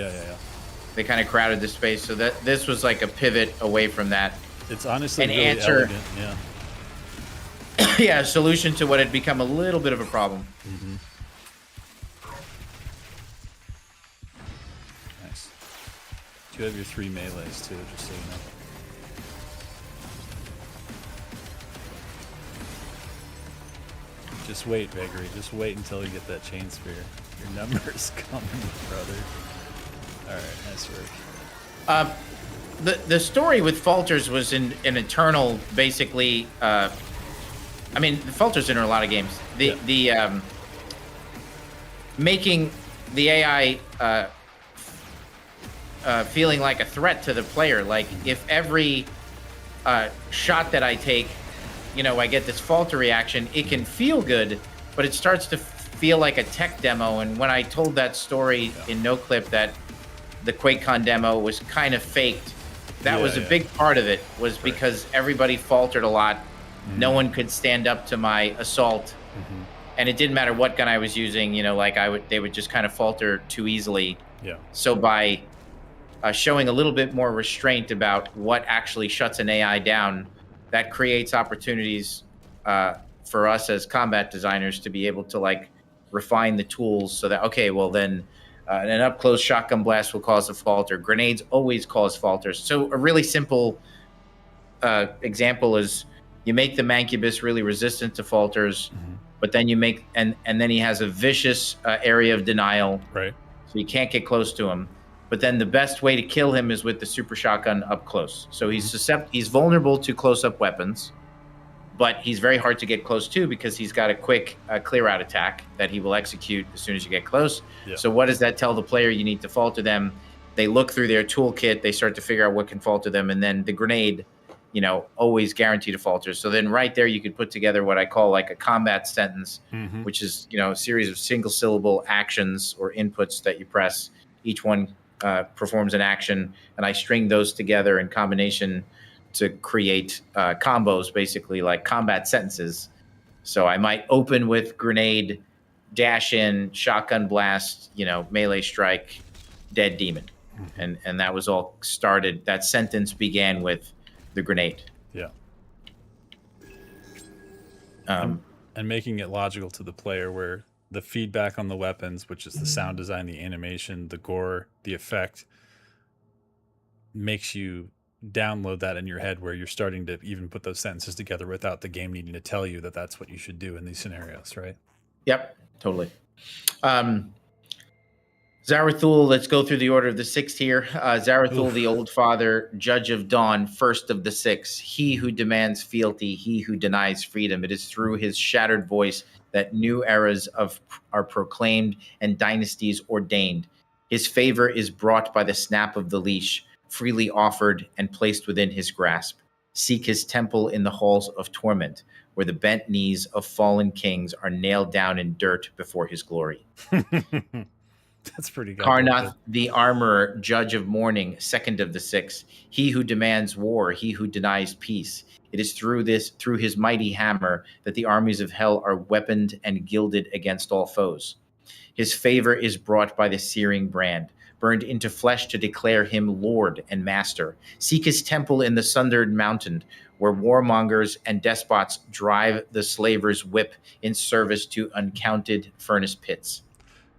they kind of crowded the space. So that this was like a pivot away from that. It's honestly an really answer. elegant. Yeah, a solution to what had become a little bit of a problem. Nice. You have your 3 melees too, just so you know. Just wait, Gregory. Just wait until you get that chain spear. Your number's coming, brother. All right, nice work. The story with falters was in Eternal, basically. I mean, the falters in a lot of games. The making the AI feeling like a threat to the player. Like, if every shot that I take, you know, I get this falter reaction, it can feel good, but it starts to feel like a tech demo. And when I told that story in No Clip that the QuakeCon demo was kind of faked, that was a big part of it, was because everybody faltered a lot. No one could stand up to my assault. And it didn't matter what gun I was using, you know, like they would just kind of falter too easily. Yeah. So by showing a little bit more restraint about what actually shuts an AI down, that creates opportunities for us as combat designers to be able to like refine the tools so that, okay, well then an up close shotgun blast will cause a falter. Grenades always cause falters. So a really simple example is you make the Mancubus really resistant to falters, but then you make, and then he has a vicious area of denial. Right. So you can't get close to him. But then the best way to kill him is with the super shotgun up close. So he's vulnerable to close-up weapons, but he's very hard to get close to because he's got a quick clear-out attack that he will execute as soon as you get close. Yeah. So what does that tell the player? You need to falter them. They look through their toolkit. They start to figure out what can falter them. And then the grenade, you know, always guaranteed to falter. So then right there you could put together what I call like a combat sentence, which is, you know, a series of single-syllable actions or inputs that you press. Each one performs an action, and I string those together in combination to create combos, basically like combat sentences. So I might open with grenade, dash in, shotgun blast, you know, melee strike, dead demon. And that was all started. That sentence began with the grenade. Yeah. And making it logical to the player, where the feedback on the weapons, which is the sound design, the animation, the gore, the effect, makes you download that in your head, where you're starting to even put those sentences together without the game needing to tell you that that's what you should do in these scenarios, right? Yep, totally. Zarathul, let's go through the order of the six here. Zarathul, the Old Father, Judge of Dawn, first of the six. He who demands fealty, he who denies freedom. It is through his shattered voice that new eras are proclaimed and dynasties ordained. His favor is brought by the snap of the leash, freely offered and placed within his grasp. Seek his temple in the halls of torment, where the bent knees of fallen kings are nailed down in dirt before his glory. That's pretty good. Karnath, the armorer, judge of mourning, second of the six. He who demands war, he who denies peace. It is through his mighty hammer that the armies of hell are weaponed and gilded against all foes. His favor is brought by the searing brand, burned into flesh to declare him Lord and Master. Seek his temple in the sundered mountain, where warmongers and despots drive the slaver's whip in service to uncounted furnace pits.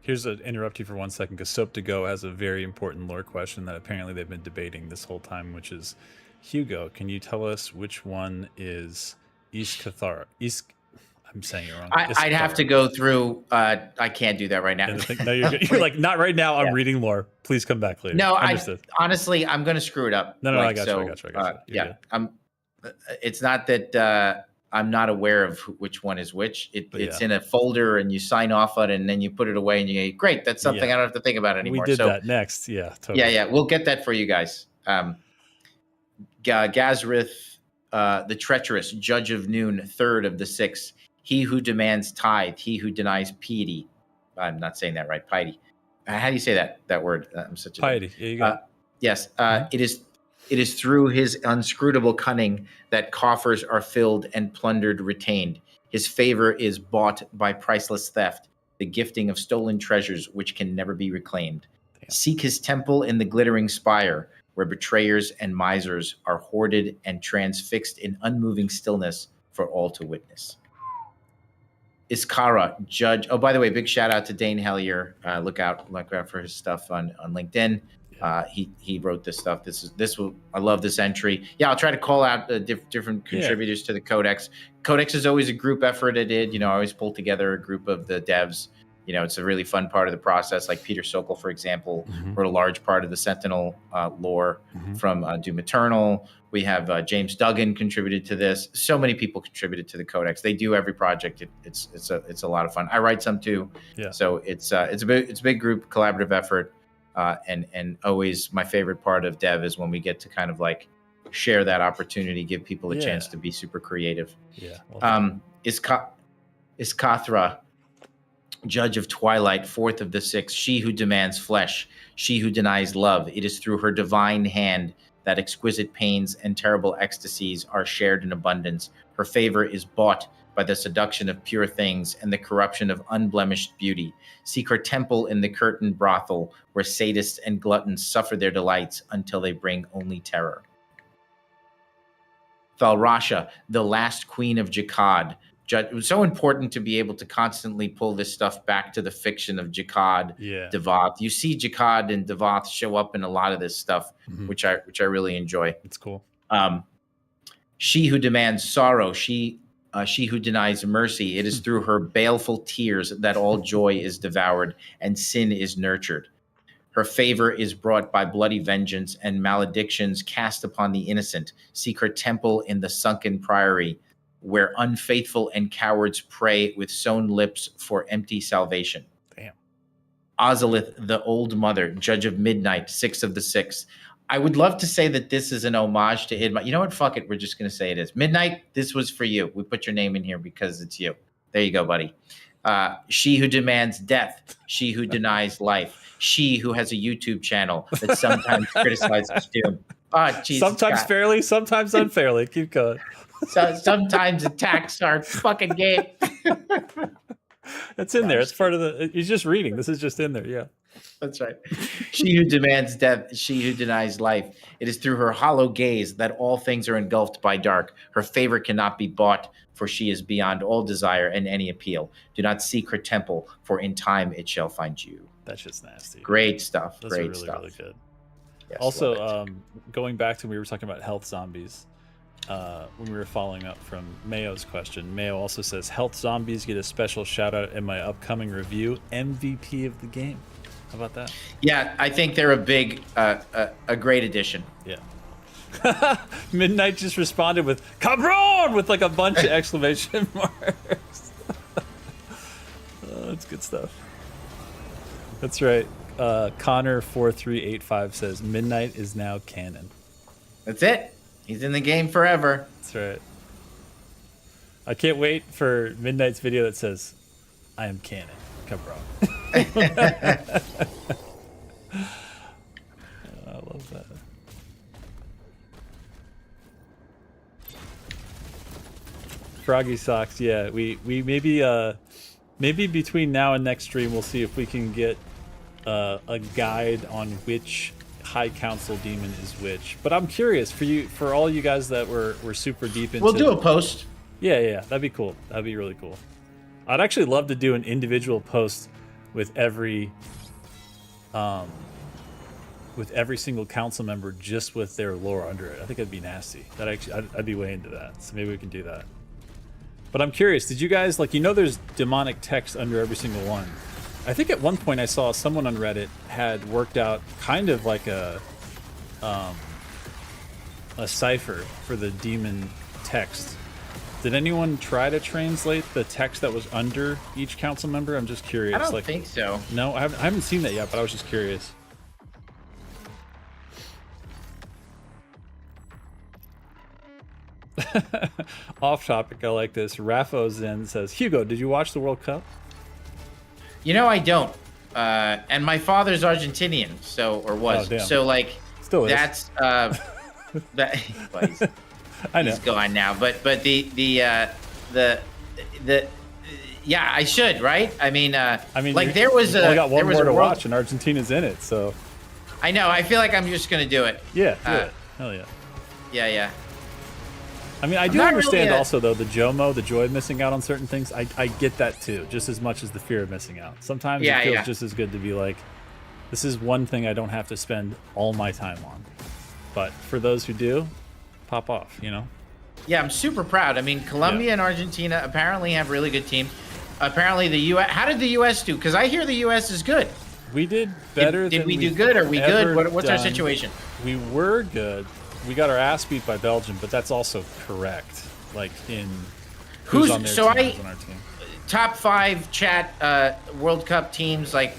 Here's an interrupt you for 1 second, because Soap to Go has a very important lore question that apparently they've been debating this whole time, which is, Hugo, can you tell us which one is East Cathar? I'm saying it wrong. I'd have to go through. I can't do that right now. No, you're like, not right now. I'm reading lore. Please come back later. No, honestly, I'm going to screw it up. No, I got you. Yeah, it's not that I'm not aware of which one is which. It's in a folder, and you sign off on it, and then you put it away, and you go, great, that's something I don't have to think about anymore. We did that next. Yeah, totally. Yeah, we'll get that for you guys. Gazrith, the treacherous, judge of noon, third of the six. He who demands tithe, he who denies piety. I'm not saying that right, piety. How do you say that word? I'm such a piety. Yeah, you got yes. It is through his unscrutable cunning that coffers are filled and plundered retained. His favor is bought by priceless theft, the gifting of stolen treasures which can never be reclaimed. Damn. Seek his temple in the glittering spire, where betrayers and misers are hoarded and transfixed in unmoving stillness for all to witness. Iskara, judge. Oh, by the way, big shout out to Dane Hellier. Look out for his stuff on LinkedIn. He wrote this stuff. I love this entry. Yeah, I'll try to call out different contributors to the Codex. Codex is always a group effort. I always pull together a group of the devs. It's a really fun part of the process. Like Peter Sokol, for example, wrote a large part of the Sentinel lore from Doom Eternal. We have James Duggan contributed to this. So many people contributed to the Codex. They do every project. It's a lot of fun. I write some too. Yeah. So it's a big group collaborative effort. And always my favorite part of dev is when we get to kind of like share that opportunity, give people a chance to be super creative. Yeah. Iskathra, judge of twilight, fourth of the six. She who demands flesh, she who denies love. It is through her divine hand that exquisite pains and terrible ecstasies are shared in abundance. Her favor is bought by the seduction of pure things and the corruption of unblemished beauty. Seek her temple in the curtained brothel, where sadists and gluttons suffer their delights until they bring only terror. Thalrasha, the last queen of Jakad. It was so important to be able to constantly pull this stuff back to the fiction of Jakad, Devoth. You see Jakad and Devoth show up in a lot of this stuff, which I really enjoy. It's cool. She who demands sorrow, she who denies mercy. It is through her baleful tears that all joy is devoured and sin is nurtured. Her favor is brought by bloody vengeance and maledictions cast upon the innocent. Seek her temple in the sunken priory, where unfaithful and cowards pray with sewn lips for empty salvation. Damn. Ozolith, the old mother, judge of midnight, six of the six. I would love to say that this is an homage to Idma. You know what? Fuck it. We're just going to say it is. Midnight, this was for you. We put your name in here because it's you. There you go, buddy. She who demands death. She who denies life. She who has a YouTube channel that sometimes criticizes Doom. Oh, Jesus sometimes God. Fairly, sometimes unfairly. Keep going. So sometimes attacks our fucking game. It's in there. It's part of the. He's just reading. This is just in there. Yeah. That's right. She who demands death, she who denies life. It is through her hollow gaze that all things are engulfed by dark. Her favor cannot be bought, for she is beyond all desire and any appeal. Do not seek her temple, for in time it shall find you. That's just nasty. Great stuff. Those Great are really, stuff. Really good. Yes, Also, love it. going back to when we were talking about health zombies, when we were following up from Mayo's question, Mayo also says health zombies get a special shout out in my upcoming review, MVP of the game. How about that? Yeah, I think they're a big, a great addition. Yeah. Midnight just responded with "Cabron" with like a bunch of exclamation marks. That's good stuff. That's right. Connor4385 says Midnight is now canon. That's it. He's in the game forever. That's right. I can't wait for Midnight's video that says, "I am canon." Cabron. I love that. Froggy Socks, yeah. We maybe between now and next stream we'll see if we can get a guide on which High Council demon is which. But I'm curious for all you guys that were super deep into. We'll do a post. Yeah, that'd be cool. That'd be really cool. I'd actually love to do an individual post with every single council member just with their lore under it. I think it'd be nasty. I'd be way into that. So maybe we can do that. But I'm curious, did you guys, like, there's demonic text under every single one. I think at one point I saw someone on Reddit had worked out kind of like a cipher for the demon text. Did anyone try to translate the text that was under each council member? I'm just curious. I don't think so. No, I haven't seen that yet, but I was just curious. Off topic, I like this. Raffo Zen says, Hugo, did you watch the World Cup? I don't. And my father's Argentinian, or was. Oh, damn. So, like, still is. That's, well, I know. He's gone now. But yeah, I should, right? I mean, like, there was you only got one more to world... watch, and Argentina's in it, so. I know. I feel like I'm just going to do it. Yeah, do it. Hell yeah. Yeah. I mean, I do understand also, though, the JOMO, the joy of missing out on certain things. I get that, too, just as much as the fear of missing out. Sometimes it feels just as good to be like, this is one thing I don't have to spend all my time on. But for those who do, pop off, Yeah, I'm super proud. I mean, Colombia and Argentina apparently have really good teams. Apparently the U.S. How did the U.S. do? Because I hear the U.S. is good. We did better Did than we do good? Are we good? What's our situation? We were good. We got our ass beat by Belgium, but that's also correct. Like in who's on their team, who's on our team. Top 5 chat World Cup teams. Like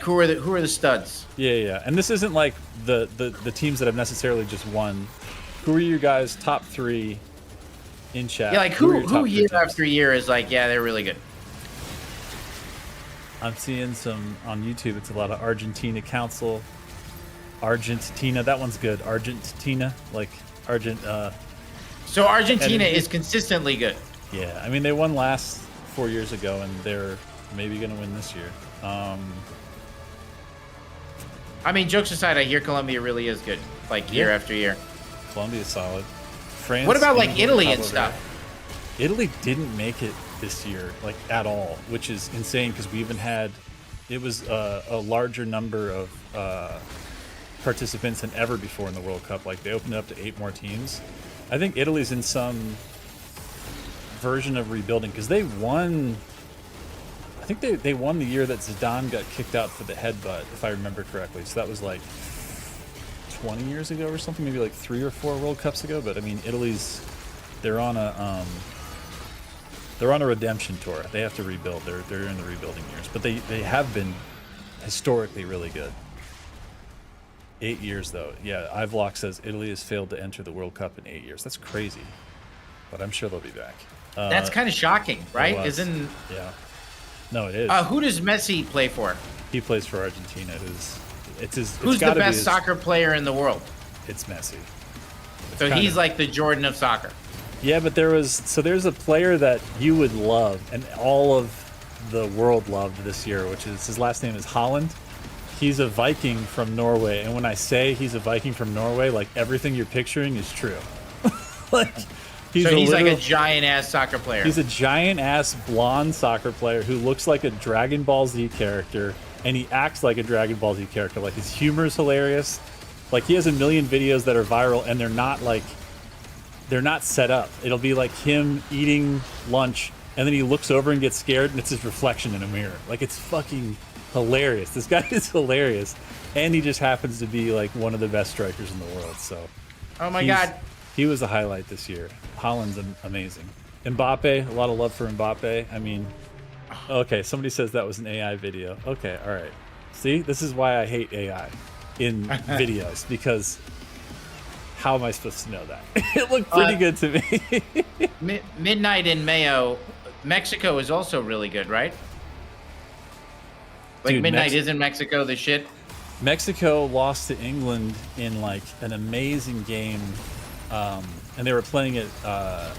who are the studs? Yeah. And this isn't like the teams that have necessarily just won. Who are you guys top 3 in chat? Yeah, like who year after year is like, yeah, they're really good. I'm seeing some on YouTube. It's a lot of Argentina Council. Argentina, that one's good. Argentina, like So Argentina is consistently good. Yeah, I mean they won last 4 years ago, and they're maybe going to win this year. I mean, jokes aside, I hear Colombia really is good, like year after year. Colombia's solid. France. What about like Italy and stuff? Italy didn't make it this year, like at all, which is insane because we even had, it was a larger number of participants than ever before in the World Cup. Like they opened it up to 8 more teams. I think Italy's in some version of rebuilding because they won. I think they won the year that Zidane got kicked out for the headbutt, if I remember correctly. So that was like 20 years ago or something, maybe like 3 or 4 World Cups ago. But I mean, they're on a redemption tour. They have to rebuild. They're in the rebuilding years, but they have been historically really good. 8 years though. Yeah, Ivlock says Italy has failed to enter the World Cup in 8 years. That's crazy, but I'm sure they'll be back. That's kind of shocking, right? Isn't? Yeah. No, it is. Who does Messi play for? He plays for Argentina. Who's the best soccer player in the world? It's Messi. So he's like the Jordan of soccer. Yeah, but there's a player that you would love, and all of the world loved this year, which is his last name is Holland. He's a Viking from Norway, and when I say he's a Viking from Norway, like everything you're picturing is true. Like he's like a giant ass soccer player. He's a giant ass blonde soccer player who looks like a Dragon Ball Z character, and he acts like a Dragon Ball Z character. Like his humor is hilarious. Like he has a million videos that are viral, and they're not set up. It'll be like him eating lunch, and then he looks over and gets scared, and it's his reflection in a mirror. Like, it's fucking hilarious. This guy is hilarious, and he just happens to be like one of the best strikers in the world. So, oh my God, he was a highlight this year. Haaland's amazing. Mbappe, a lot of love for Mbappe. I mean, okay, somebody says that was an AI video. Okay, all right. See, this is why I hate AI in videos, because how am I supposed to know that? It looked pretty good to me. Midnight in Mayo, Mexico is also really good, right? Like, dude, Midnight isn't Mexico the shit? Mexico lost to England in like an amazing game, and they were playing it.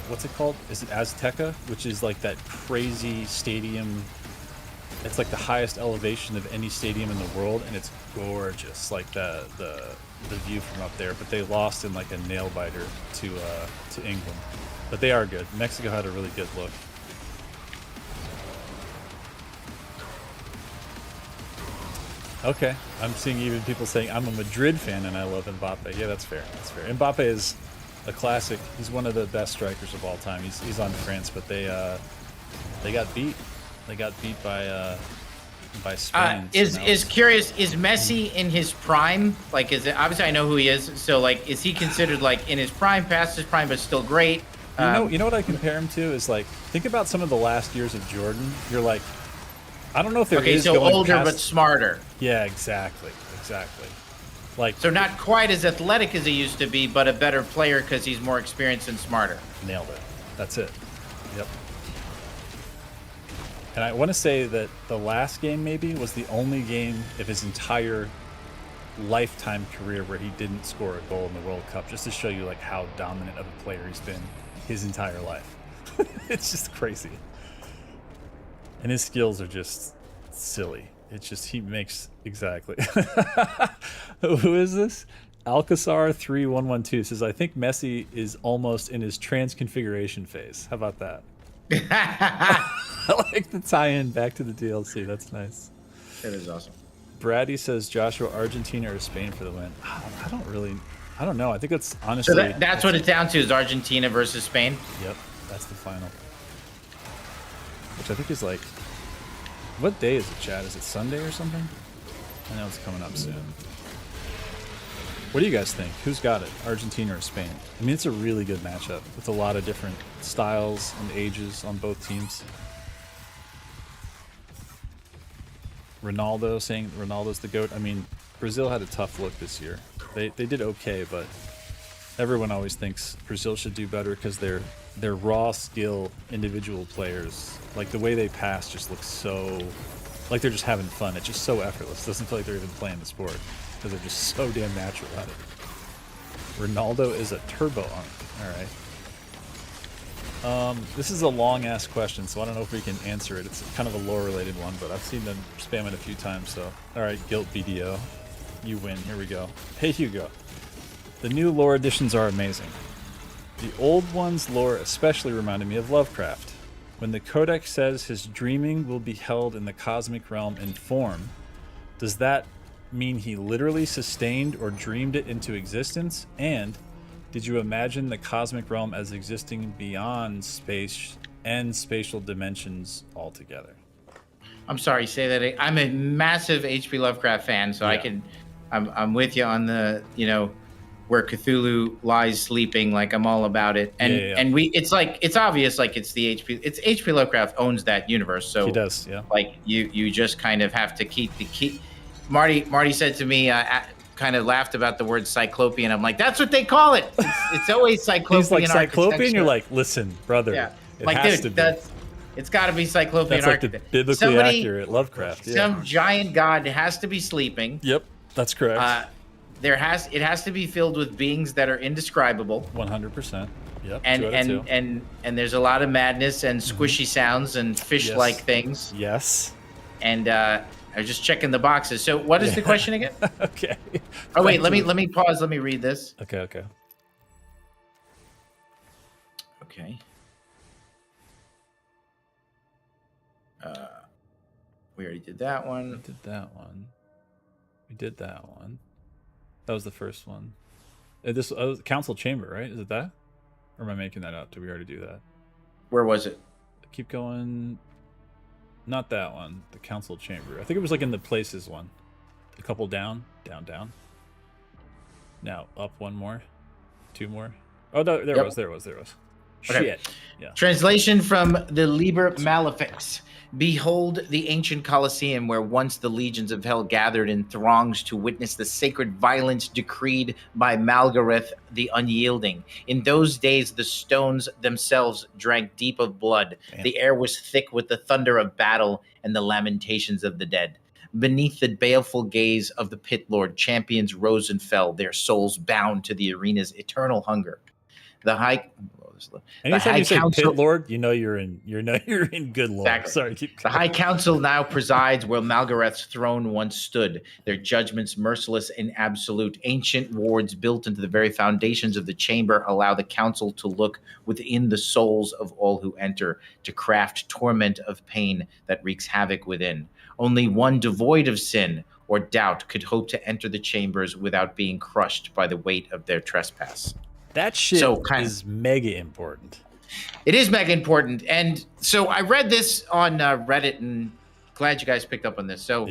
What's it called? Is it Azteca? Which is like that crazy stadium. It's like the highest elevation of any stadium in the world, and it's gorgeous. Like the view from up there. But they lost in like a nail biter to England. But they are good. Mexico had a really good look. Okay, I'm seeing even people saying I'm a Madrid fan and I love Mbappe. Yeah, that's fair. That's fair. Mbappe is a classic. He's one of the best strikers of all time. He's on France, but they got beat. They got beat by Spain. Is curious, is Messi in his prime? Like, is it, obviously I know who he is. So like, is he considered like in his prime, past his prime, but still great? You know what I compare him to is like, think about some of the last years of Jordan. You're like, I don't know if there is so going older past... but smarter. Yeah, exactly. Like, so not quite as athletic as he used to be, but a better player because he's more experienced and smarter. Nailed it. That's it. Yep. And I want to say that the last game maybe was the only game of his entire lifetime career where he didn't score a goal in the World Cup, just to show you like how dominant of a player he's been his entire life. It's just crazy. And his skills are just silly. It's just, he makes, exactly. Who is this? Alcazar3112 says, I think Messi is almost in his transconfiguration phase. How about that? I like the tie-in back to the DLC. That's nice. That is awesome. Brady says, Joshua, Argentina or Spain for the win? I don't know. I think it's honestly... So that's what it's down to, is Argentina versus Spain? Yep, that's the final. Which I think is like... What day is it, Chad? Is it Sunday or something? I know it's coming up soon. What do you guys think? Who's got it? Argentina or Spain? I mean, it's a really good matchup with a lot of different styles and ages on both teams. Ronaldo saying Ronaldo's the GOAT. I mean, Brazil had a tough look this year. They did okay, but everyone always thinks Brazil should do better because they're raw skill individual players. Like the way they pass just looks so like they're just having fun. It's just so effortless. It doesn't feel like they're even playing the sport because they're just so damn natural at it. Ronaldo is a turbo arm. All right. This is a long ass question, so I don't know if we can answer it. It's kind of a lore related one, but I've seen them spam it a few times. So, all right, Guilt BDO, you win. Here we go. Hey Hugo, the new lore additions are amazing. The old one's lore especially reminded me of Lovecraft. When the Codex says his dreaming will be held in the cosmic realm in form, does that mean he literally sustained or dreamed it into existence? And did you imagine the cosmic realm as existing beyond space and spatial dimensions altogether? I'm sorry, say that. I'm a massive H.P. Lovecraft fan, so yeah. I'm with you on the, where Cthulhu lies sleeping. Like, I'm all about it. And it's like, it's obvious, like it's H.P. Lovecraft owns that universe. So he does, yeah. Like you just kind of have to keep Marty said to me, kind of laughed about the word cyclopean. I'm like, that's what they call it. It's always cyclopean. He's like, cyclopean? You're like, listen, brother. Yeah. It like, has to be. It's got to be cyclopean. That's like the biblically accurate Lovecraft. Yeah. Some giant god has to be sleeping. Yep, that's correct. It has to be filled with beings that are indescribable. 100%. Yep. And there's a lot of madness and squishy sounds and fish-like things. Yes. And I was just checking the boxes. So what is the question again? Okay. Oh wait, let me pause. Let me read this. Okay. We already did that one. We did that one. That was the first one. This council chamber, right? Is it that? Or am I making that up? Did we already do that? Where was it? Keep going. Not that one. The council chamber. I think it was like in the places one. A couple down, down, down. Now up one more, two more. Oh, no, there was. Okay. Shit. Yeah. Translation from the Liber Malefics. Behold the ancient Colosseum where once the legions of hell gathered in throngs to witness the sacred violence decreed by Malgareth the Unyielding. In those days, the stones themselves drank deep of blood. Damn. The air was thick with the thunder of battle and the lamentations of the dead. Beneath the baleful gaze of the pit lord, champions rose and fell, their souls bound to the arena's eternal hunger. Anytime you say pit lord, you know you're in good lore. Exactly. Sorry, the High Council now presides where Malgareth's throne once stood. Their judgments merciless and absolute. Ancient wards built into the very foundations of the chamber allow the council to look within the souls of all who enter, to craft torment of pain that wreaks havoc within. Only one devoid of sin or doubt could hope to enter the chambers without being crushed by the weight of their trespass. That shit is mega important. It is mega important. And so I read this on Reddit, and glad you guys picked up on this. So,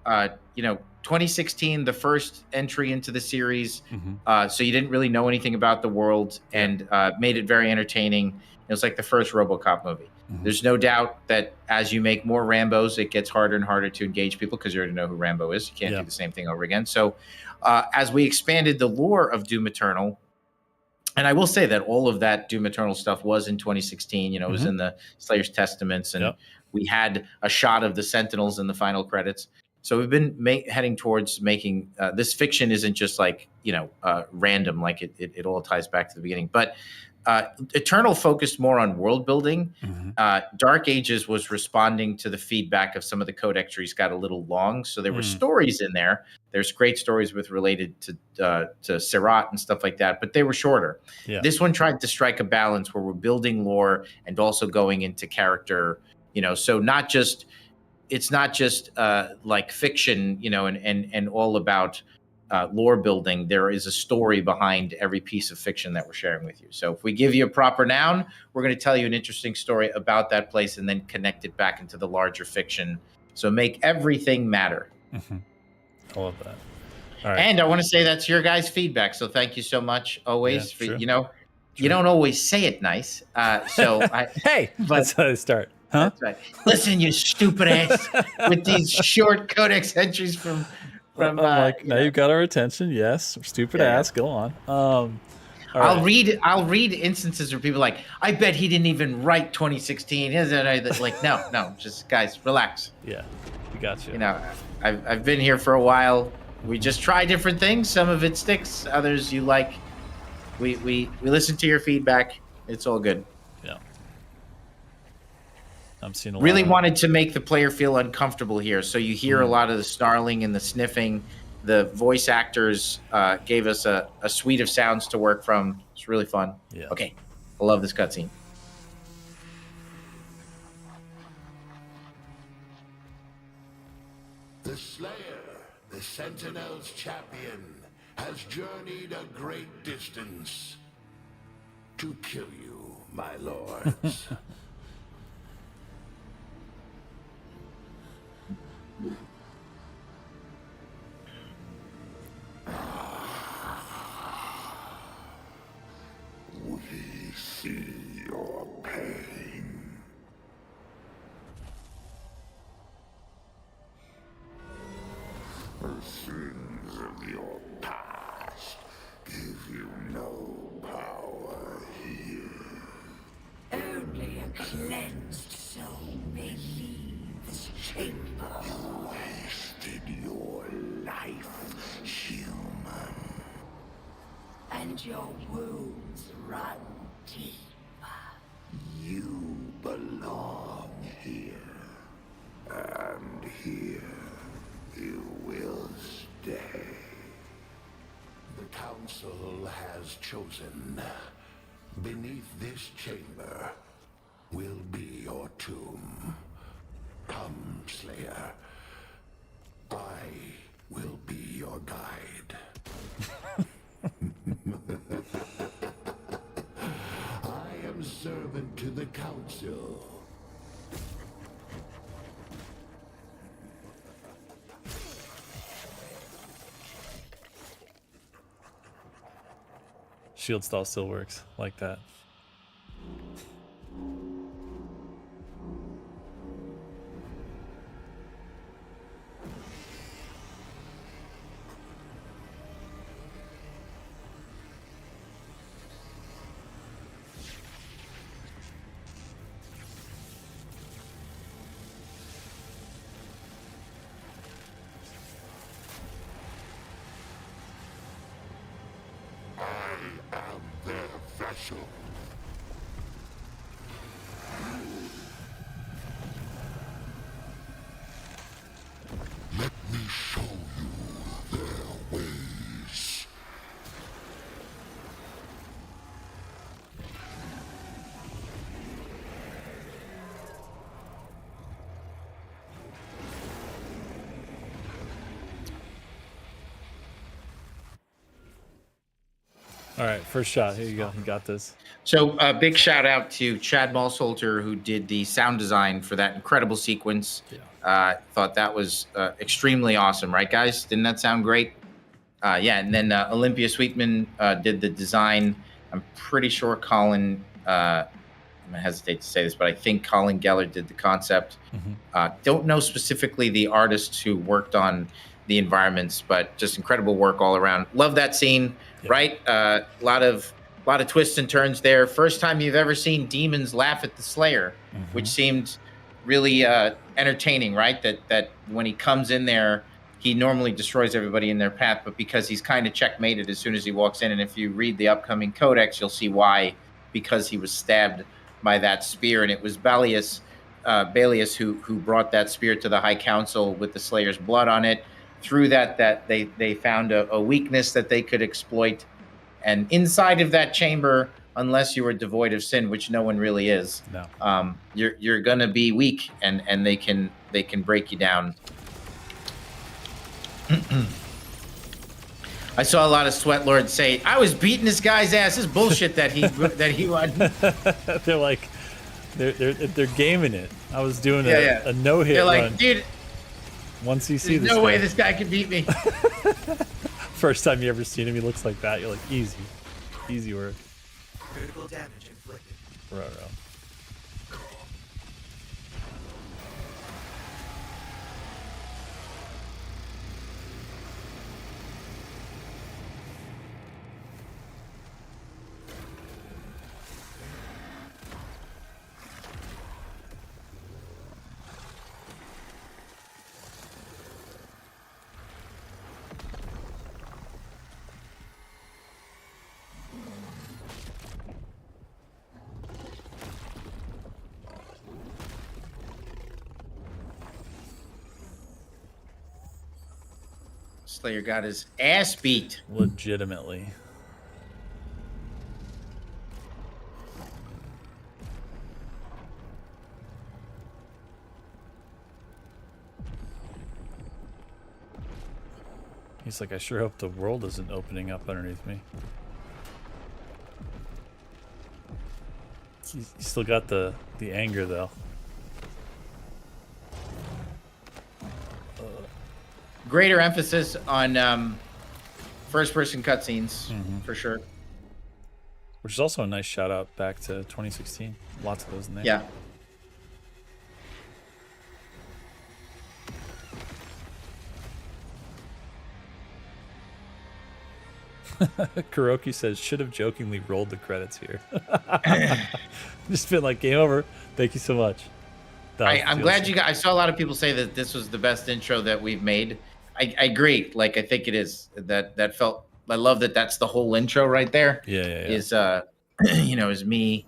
2016, the first entry into the series. So you didn't really know anything about the world, and made it very entertaining. It was like the first RoboCop movie. There's no doubt that as you make more Rambos, it gets harder and harder to engage people because you already know who Rambo is. You can't do the same thing over again. So as we expanded the lore of Doom Eternal, and I will say that all of that Doom Eternal stuff was in 2016. It was in the Slayer's Testaments, and we had a shot of the Sentinels in the final credits. So we've been heading towards making this fiction isn't just like random, like it all ties back to the beginning. But Eternal focused more on world building. Dark Ages was responding to the feedback of some of the code entries got a little long, so there were stories in there. There's great stories related to Sirat and stuff like that, but they were shorter. This one tried to strike a balance where we're building lore and also going into character. So it's not just like fiction, and all about lore building. There is a story behind every piece of fiction that we're sharing with you. So if we give you a proper noun, we're going to tell you an interesting story about that place and then connect it back into the larger fiction. So make everything matter. I love that. All right. And I want to say that's your guys' feedback. So thank you so much always. For, you don't always say it nice. Hey, that's how they start. Huh? That's right. Listen, you stupid ass, with these short codex entries from now you've got our attention. Yes, stupid ass. Go on. I'll read instances where people are like, I bet he didn't even write 2016. Like, no, just guys, relax. Yeah, we got you. I've been here for a while. We just try different things. Some of it sticks, others you like. We listen to your feedback. It's all good. Yeah. I'm seeing really wanted to make the player feel uncomfortable here. So you hear a lot of the snarling and the sniffing. The voice actors gave us a suite of sounds to work from. It's really fun. Yeah. Okay. I love this cutscene. The Slayer, the Sentinel's champion, has journeyed a great distance to kill you, my lords. We see your pain. The sins of your past give you no power here. Only a cleansed soul may leave this chamber. You wasted your life, human. And your wounds run deep. You belong here. And here you will stay. The Council has chosen. Beneath this chamber will be your tomb. Come, Slayer. I will be your guide. I am servant to the council. Shield stall still works like that. I am their vessel. Let me show you their ways. All right, first shot. Here you go. You got this. So big shout out to Chad Malsolter, who did the sound design for that incredible sequence. Thought that was extremely awesome, right, guys? Didn't that sound great? Yeah, and then Olympia Sweetman did the design. I'm pretty sure Colin, I'm going to hesitate to say this, but I think Colin Geller did the concept. Don't know specifically the artists who worked on the environments, but just incredible work all around. Love that scene, right? A lot of twists and turns there. First time you've ever seen demons laugh at the Slayer, which seemed really entertaining, right? That when he comes in there, he normally destroys everybody in their path, but because he's kind of checkmated as soon as he walks in, and if you read the upcoming codex, you'll see why, because he was stabbed by that spear, and it was Balius who brought that spear to the High Council with the Slayer's blood on it. Through that they found a weakness that they could exploit, and inside of that chamber, unless you were devoid of sin, which no one really is, you're gonna be weak, and they can break you down. I saw a lot of sweat lords say, "I was beating this guy's ass. This is bullshit that he won." They're like, they're gaming it. I was doing a no hit. They're like, run. dude, once you see there's this, no way this guy can beat me. First time you ever seen him, he looks like that. You're like, easy work. Critical damage inflicted. Right. Slayer got his ass beat. Legitimately. He's like, I sure hope the world isn't opening up underneath me. He's still got the anger though. Greater emphasis on first-person cutscenes, for sure. Which is also a nice shout out back to 2016. Lots of those in there. Yeah. Kuroki says, should have jokingly rolled the credits here. Just been like, game over. Thank you so much. I'm glad you got. I saw a lot of people say that this was the best intro that we've made. I agree. Like, I think it is. That felt. I love that. That's the whole intro right there. Yeah. Is is me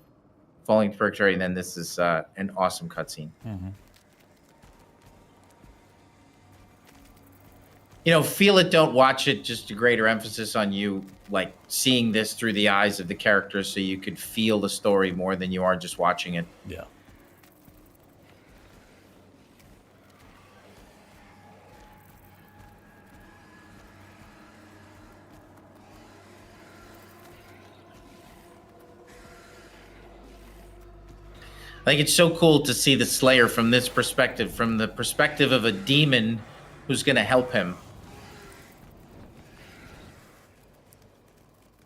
falling to purgatory, and then this is an awesome cutscene. Feel it, don't watch it. Just a greater emphasis on you, like seeing this through the eyes of the characters, so you could feel the story more than you are just watching it. Yeah. I think it's so cool to see the Slayer from this perspective, from the perspective of a demon who's going to help him.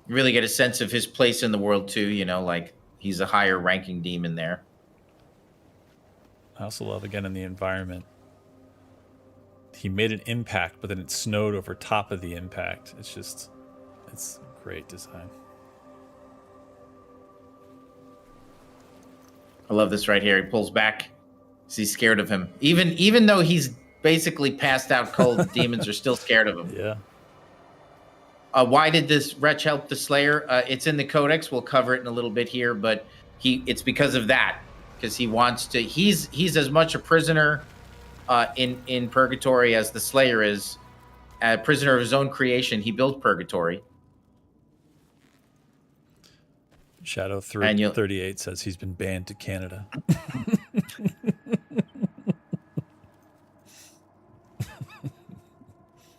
You really get a sense of his place in the world too, you know, like he's a higher ranking demon there. I also love, again, in the environment, he made an impact, but then it snowed over top of the impact. It's great design. I love this right here. He pulls back. He's scared of him. Even though he's basically passed out cold, the demons are still scared of him. Yeah. Why did this wretch help the Slayer? It's in the Codex. We'll cover it in a little bit here, but it's because of that. Because he wants to. He's as much a prisoner in Purgatory as the Slayer is. A prisoner of his own creation. He built Purgatory. Shadow 38 says he's been banned to Canada.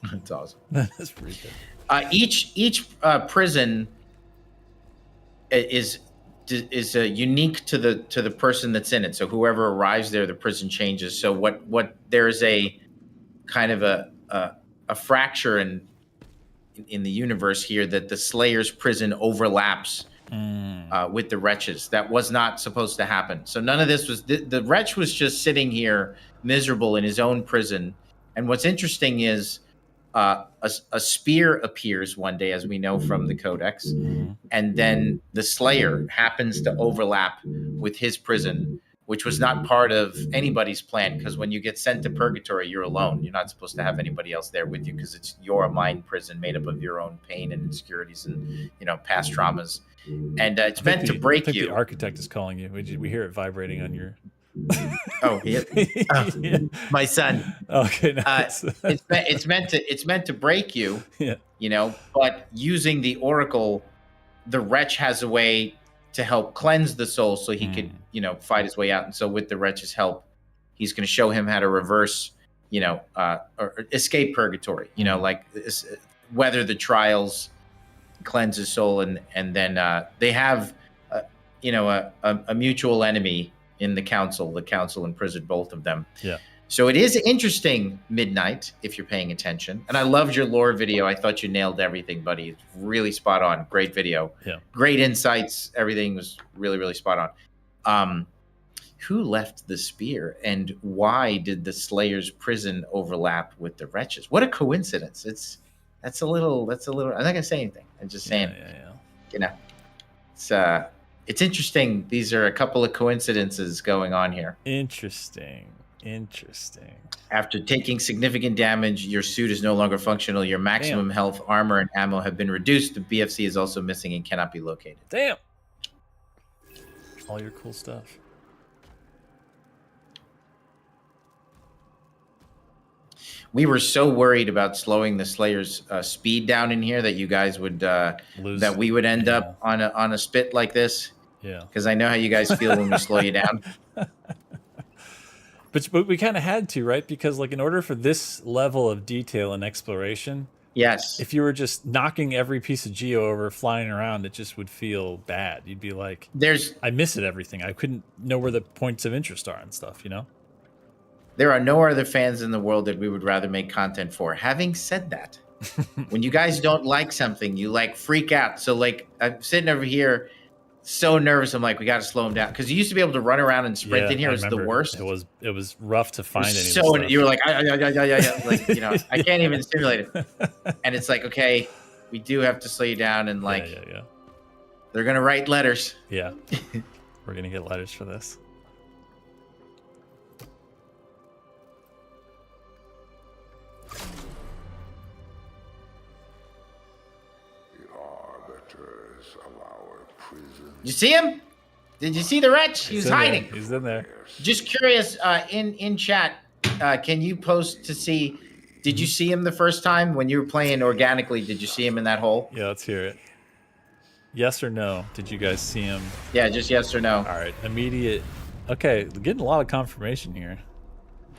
That's awesome. That is pretty good. Each prison is unique to the person that's in it. So whoever arrives there, the prison changes. So what there is a kind of a fracture in the universe here that the Slayer's prison overlaps with the Wretch's. That was not supposed to happen. So none of this was. The Wretch was just sitting here miserable in his own prison. And what's interesting is a spear appears one day, as we know from the Codex, and then the Slayer happens to overlap with his prison, which was not part of anybody's plan, because when you get sent to Purgatory, you're alone. You're not supposed to have anybody else there with you, because it's your mind prison made up of your own pain and insecurities and past traumas. And it's meant to break you. The architect is calling you. We hear it vibrating on your. Oh, yeah. My son. Okay, nice. It's meant to break you. Yeah. But using the Oracle, the Wretch has a way to help cleanse the soul, so he could fight his way out. And so with the Wretch's help, he's going to show him how to reverse, or escape Purgatory. Like weather the trials, cleanse his soul, and then they have, a mutual enemy in the council and prison, both of them. Yeah. So it is interesting, Midnight, if you're paying attention. And I loved your lore video. I thought you nailed everything, buddy. It's really spot on. Great video. Yeah. Great insights. Everything was really, really spot on. Who left the spear, and why did the Slayer's prison overlap with the Wretch's? What a coincidence. That's a little, I'm not going to say anything. I'm just saying, it's interesting. These are a couple of coincidences going on here. Interesting. After taking significant damage, your suit is no longer functional. Your maximum health, armor, and ammo have been reduced. The BFC is also missing and cannot be located. Damn. All your cool stuff. We were so worried about slowing the Slayer's speed down in here that you guys would lose. That we would end up on a spit like this. Yeah. Because I know how you guys feel when we slow you down. But we kind of had to, right? Because in order for this level of detail and exploration, yes, if you were just knocking every piece of geo over, flying around, it just would feel bad. You'd be like, I miss it, everything. I couldn't know where the points of interest are and stuff, There are no other fans in the world that we would rather make content for. Having said that, when you guys don't like something, you freak out. So I'm sitting over here so nervous. I'm like, we got to slow him down, because you used to be able to run around and sprint in here. It was the worst. It was rough to find any so stuff. You were like, I can't even simulate it. And it's like, okay, we do have to slow you down, and they're gonna write letters. Yeah, we're gonna get letters for this. You see him? Did you see the Wretch? He was hiding. He's in there. Just curious, in chat, can you post to see, did you see him the first time when you were playing organically? Did you see him in that hole? Yeah, let's hear it. Yes or no? Did you guys see him? Yeah, just yes or no. All right, immediate. Okay, getting a lot of confirmation here.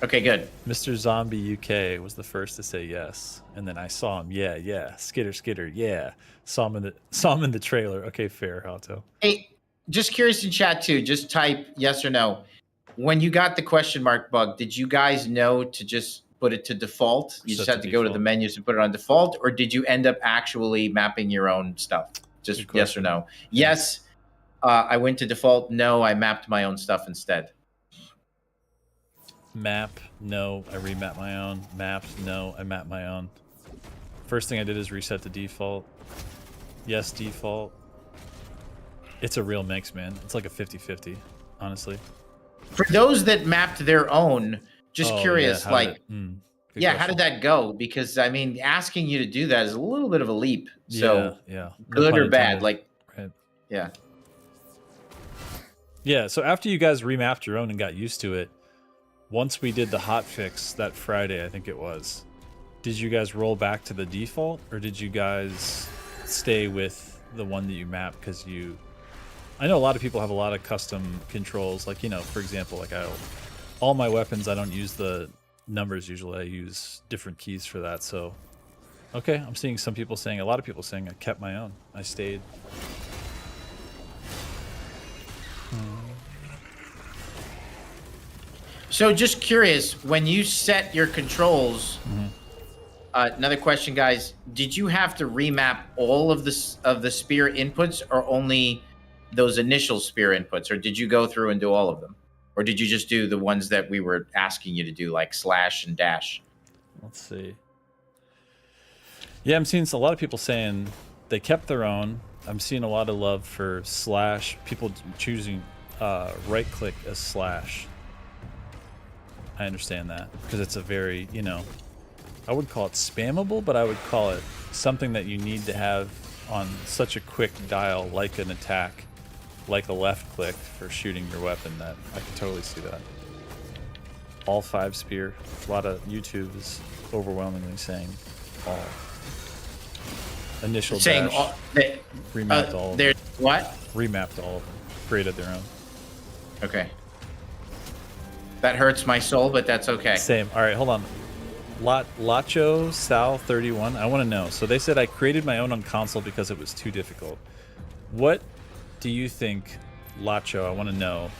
Okay, good. Mr. Zombie UK was the first to say yes, and then I saw him. Yeah. Skitter, yeah. Saw him in the trailer. Okay, fair, Hato. Hey, just curious in chat too. Just type yes or no. When you got the question mark bug, did you guys know to just put it to default? You just had to go to the menus and put it on default, or did you end up actually mapping your own stuff? Just yes or no. Yes, I went to default. No, I mapped my own stuff instead. Map, no, I remap my own. Mapped, no, I map my own. First thing I did is reset to default. Yes, default. It's a real mix, man. It's like a 50-50, honestly. For those that mapped their own, just curious, yeah, like, question. how did that go? Because, I mean, asking you to do that is a little bit of a leap. So, yeah. Good No or bad? Like, right. Yeah. Yeah, so after you guys remapped your own and got used to it, once we did the hotfix that Friday, I think it was, did you guys roll back to the default, or did you guys stay with the one that you mapped? Because I know a lot of people have a lot of custom controls, like, you know, for example, like all my weapons, I don't use the numbers usually, I use different keys for that. So okay, I'm seeing some people saying, a lot of people saying I kept my own, I stayed. So just curious, when you set your controls, another question, guys, did you have to remap all of the spear inputs, or only those initial spear inputs, or did you go through and do all of them? Or did you just do the ones that we were asking you to do, like slash and dash? Let's see. Yeah, I'm seeing a lot of people saying they kept their own. I'm seeing a lot of love for slash, people choosing right click as slash. I understand that, because it's a very, you know, I would call it spammable, but I would call it something that you need to have on such a quick dial, like an attack, like a left click for shooting your weapon. That I can totally see that. All 5 spear. A lot of YouTube is overwhelmingly saying all. Initial saying dash. All, remapped all of them. There's what? Remapped all of them. Created their own. Okay. That hurts my soul, but that's okay. Same. All right, hold on. Lacho Sal 31. I want to know. So they said I created my own on console because it was too difficult. What do you think, Lacho? I want to know.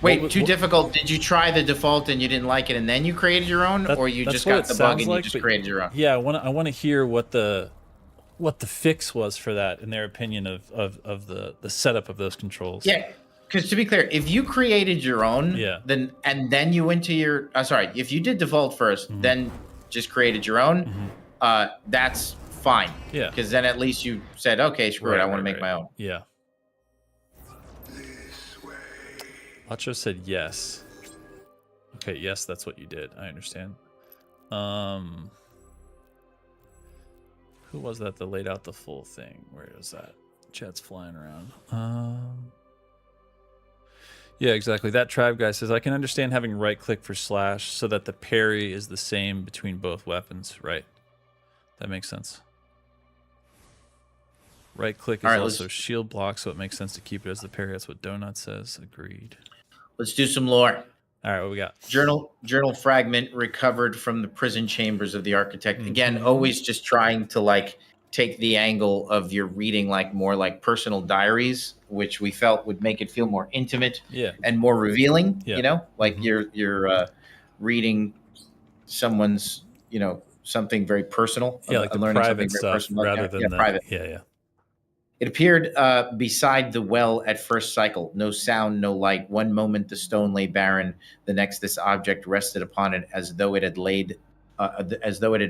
Wait, too difficult? Did you try the default and you didn't like it, and then you created your own, or you just got the bug and you just created your own? Yeah, I want to hear what the fix was for that, in their opinion, of the setup of those controls. Yeah. Because to be clear, if you created your own, then you went to your if you did default first, then just created your own, that's fine. Yeah. Because then at least you said, okay, screw it, I want to make my own. Yeah. Lacho said yes. Okay, yes, that's what you did. I understand. Who was that laid out the full thing? Where is that? Chat's flying around. Yeah, exactly. That tribe guy says, I can understand having right click for slash so that the parry is the same between both weapons. Right. That makes sense. Right click is also shield block, so it makes sense to keep it as the parry. That's what Donut says. Agreed. Let's do some lore. All right, what we got? Journal fragment recovered from the prison chambers of the architect. Again, always just trying to like take the angle of you're reading like more like personal diaries, which we felt would make it feel more intimate and more revealing. You know, like you're reading someone's, you know, something very personal. Like the private stuff rather than the private. Yeah. It appeared beside the well at first cycle. No sound, no light. One moment the stone lay barren. The next, this object rested upon it as though it had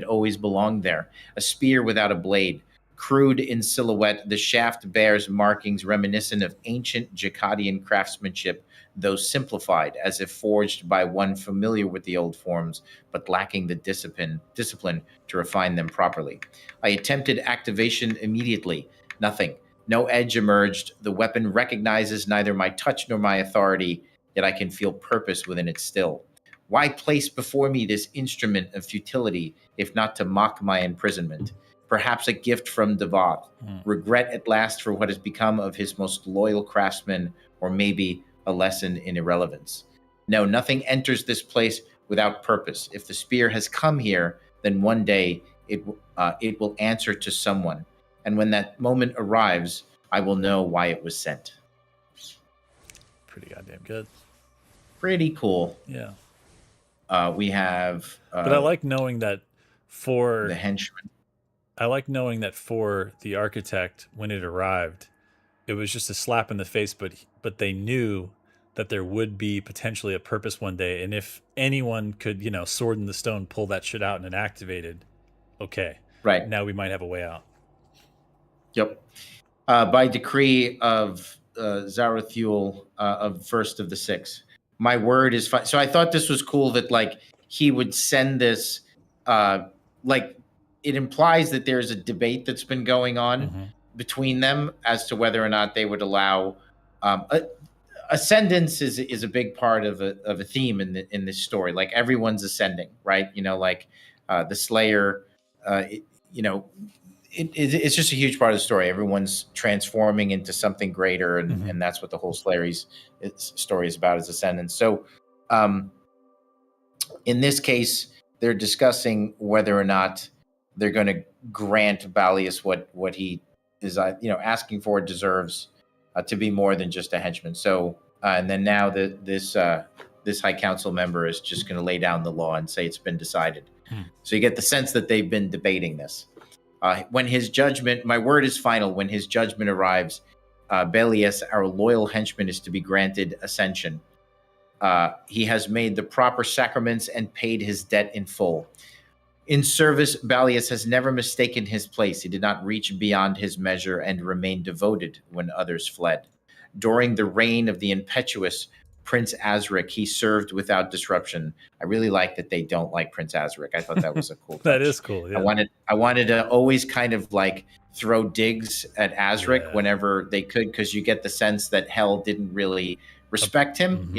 always belonged there. A spear without a blade. Crude in silhouette, the shaft bears markings reminiscent of ancient Jacadian craftsmanship, though simplified, as if forged by one familiar with the old forms, but lacking the discipline to refine them properly. I attempted activation immediately. Nothing. No edge emerged. The weapon recognizes neither my touch nor my authority, yet I can feel purpose within it still. Why place before me this instrument of futility, if not to mock my imprisonment? Perhaps a gift from Devoth, regret at last for what has become of his most loyal craftsman, or maybe a lesson in irrelevance. No, nothing enters this place without purpose. If the spear has come here, then one day it will answer to someone. And when that moment arrives, I will know why it was sent. pretty goddamn good. Pretty cool. Yeah. We have. But I like knowing that for the henchman. I like knowing that for the architect, when it arrived, it was just a slap in the face, but they knew that there would be potentially a purpose one day, and if anyone could, sword in the stone, pull that shit out and it activated, okay, right now we might have a way out. Yep. By decree of Zarathul, of first of the six, my word is fine. So I thought this was cool that like he would send this, like it implies that there's a debate that's been going on between them as to whether or not they would allow ascendance is a big part of a theme in this story. Like everyone's ascending, right? Like the Slayer, it's just a huge part of the story. Everyone's transforming into something greater, and that's what the whole Slayer's story is about, is ascendance. So in this case, they're discussing whether or not they're going to grant Balius what he is asking for, deserves to be more than just a henchman. So and then now this High Council member is just going to lay down the law and say it's been decided. So you get the sense that they've been debating this. When his judgment, my word is final, when his judgment arrives, Belias, our loyal henchman, is to be granted ascension. He has made the proper sacraments and paid his debt in full. In service, Balius has never mistaken his place. He did not reach beyond his measure and remained devoted when others fled. During the reign of the impetuous Prince Azric, he served without disruption. I really like that they don't like Prince Azric. I thought that was a cool touch. That is cool. Yeah. I wanted to always kind of like throw digs at Azric whenever they could, because you get the sense that Hell didn't really respect him.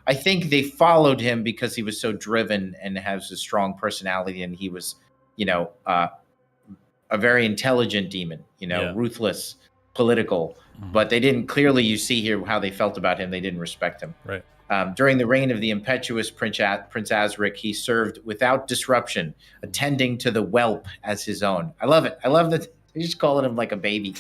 I think they followed him because he was so driven and has a strong personality, and he was, a very intelligent demon, ruthless, political. But they didn't, clearly you see here how they felt about him. They didn't respect him. Right. During the reign of the impetuous Prince Azric, he served without disruption, attending to the whelp as his own. I love it. I love that they just calling him like a baby.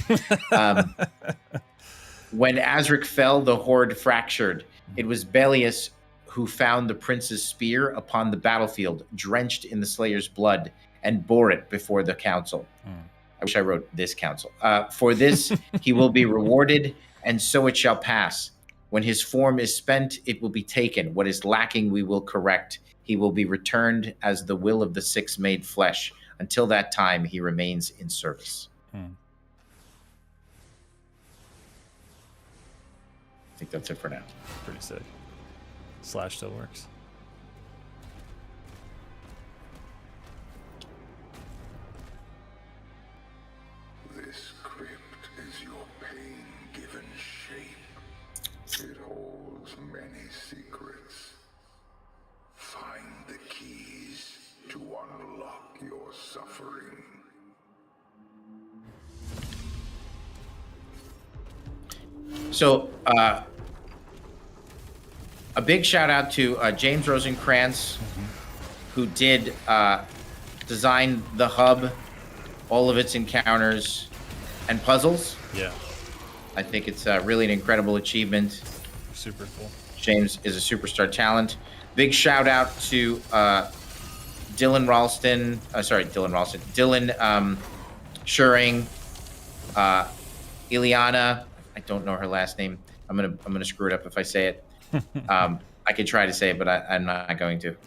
When Azric fell, the horde fractured. It was Belias who found the prince's spear upon the battlefield, drenched in the Slayer's blood, and bore it before the council. I wish I wrote this council. For this, he will be rewarded, and so it shall pass. When his form is spent, it will be taken. What is lacking, we will correct. He will be returned as the will of the six made flesh. Until that time, he remains in service. I think that's it for now. Pretty sick. Slash still works. This crypt is your pain given shape. It holds many secrets. Find the keys to unlock your suffering. So, a big shout out to James Rosencrantz, who did design the hub, all of its encounters and puzzles. Yeah. I think it's really an incredible achievement. Super cool. James is a superstar talent. Big shout out to Dylan Schuring, Ileana. I don't know her last name. I'm gonna screw it up if I say it. I could try to say it, but I'm not going to.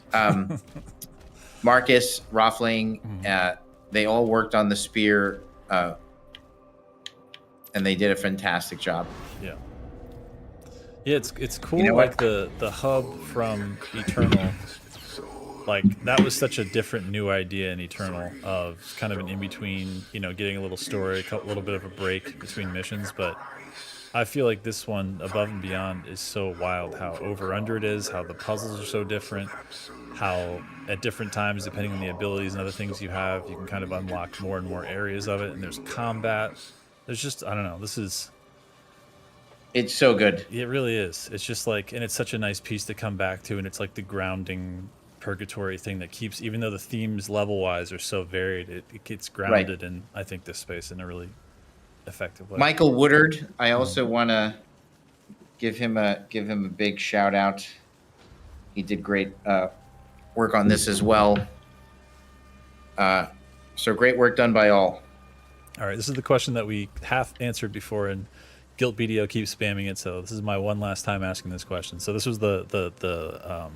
Marcus Roffling, they all worked on the spear, and they did a fantastic job. Yeah. Yeah, it's cool. Like the hub from Eternal, like that was such a different new idea in Eternal, of kind of an in between, getting a little story, a little bit of a break between missions. But I feel like this one, Above and Beyond, is so wild. How over under it is, how the puzzles are so different, how at different times, depending on the abilities and other things you have, you can kind of unlock more and more areas of it. And there's combat. There's just, I don't know. It's so good. It really is. It's just like, and it's such a nice piece to come back to, and it's like the grounding purgatory thing that keeps, even though the themes level-wise are so varied, it gets grounded in, I think, this space in a really effective way. Michael Woodard, I also want to give him a big shout out. He did great work on this as well. So great work done by all. All right, this is the question that we half answered before, and Guilt BDO keeps spamming it. So this is my one last time asking this question. So this was the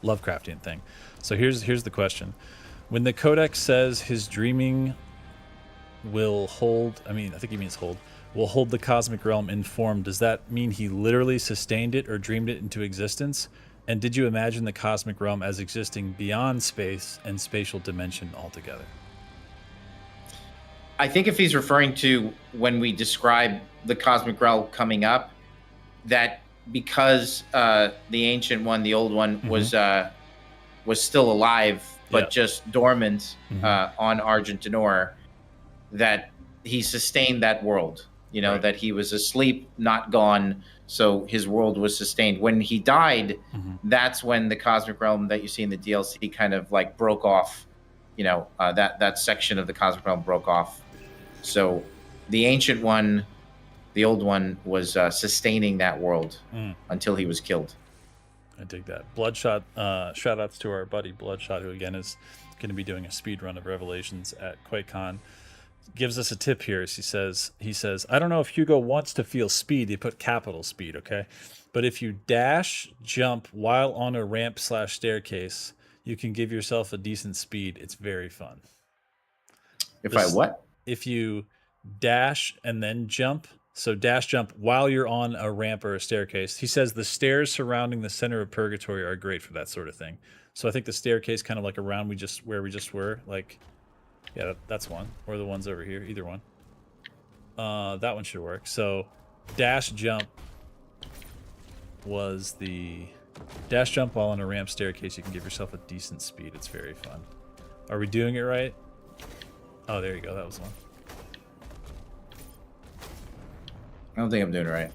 Lovecraftian thing. So here's the question: when the Codex says his dreaming will hold, I think he means hold, will hold the cosmic realm in form, does that mean he literally sustained it or dreamed it into existence? And did you imagine the cosmic realm as existing beyond space and spatial dimension altogether? I think if he's referring to when we describe the cosmic realm coming up, that because the ancient one, the old one, was still alive but just dormant on Argent Denor, that he sustained that world. That he was asleep, not gone. So his world was sustained. When he died, that's when the cosmic realm that you see in the DLC kind of like broke off. That section of the cosmic realm broke off. So the ancient one, the old one, was sustaining that world until he was killed. I dig that. Bloodshot, shout outs to our buddy Bloodshot, who again is going to be doing a speed run of Revelations at QuakeCon. Gives us a tip here. He says, I don't know if Hugo wants to feel speed. He put capital speed, okay? But if you dash jump while on a ramp / staircase, you can give yourself a decent speed. It's very fun. If you dash and then jump, so dash jump while you're on a ramp or a staircase. He says the stairs surrounding the center of purgatory are great for that sort of thing. So I think the staircase kind of like around where we just were, like, yeah, that's one. Or the ones over here, either one. That one should work. So dash jump was the dash jump while on a ramp staircase. You can give yourself a decent speed. It's very fun. Are we doing it right? Oh, there you go. That was one. I don't think I'm doing it right.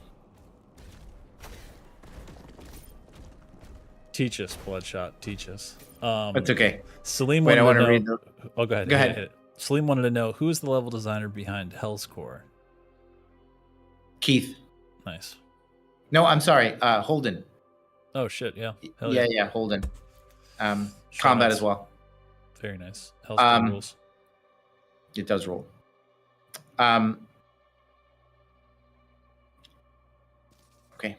Teach us, Bloodshot. Teach us. It's okay. Salim Wait, I want to know, read the... Oh, go ahead. Go ahead. Hit it. Salim wanted to know, who is the level designer behind Hell's Core? Keith. Nice. No, I'm sorry. Holden. Oh, shit. Yeah. Hell yeah, Holden. Combat as well. Very nice. Hell's Core rules. It does rule. Okay.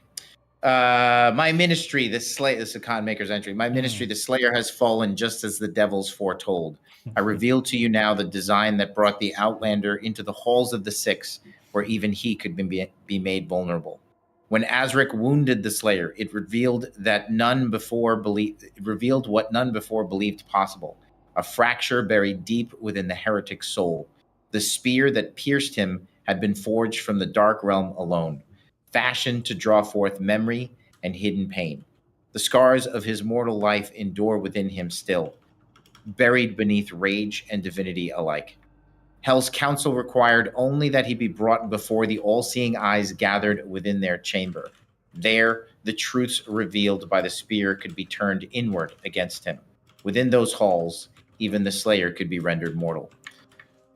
My ministry, this is a Con Maker's entry. My ministry, the Slayer, has fallen just as the devils foretold. I reveal to you now the design that brought the Outlander into the halls of the Six, where even he could be made vulnerable. When Azric wounded the Slayer, it revealed what none before believed possible. A fracture buried deep within the heretic's soul. The spear that pierced him had been forged from the dark realm alone, fashioned to draw forth memory and hidden pain. The scars of his mortal life endure within him still, buried beneath rage and divinity alike. Hell's council required only that he be brought before the all-seeing eyes gathered within their chamber. There, the truths revealed by the spear could be turned inward against him. Within those halls, even the Slayer could be rendered mortal.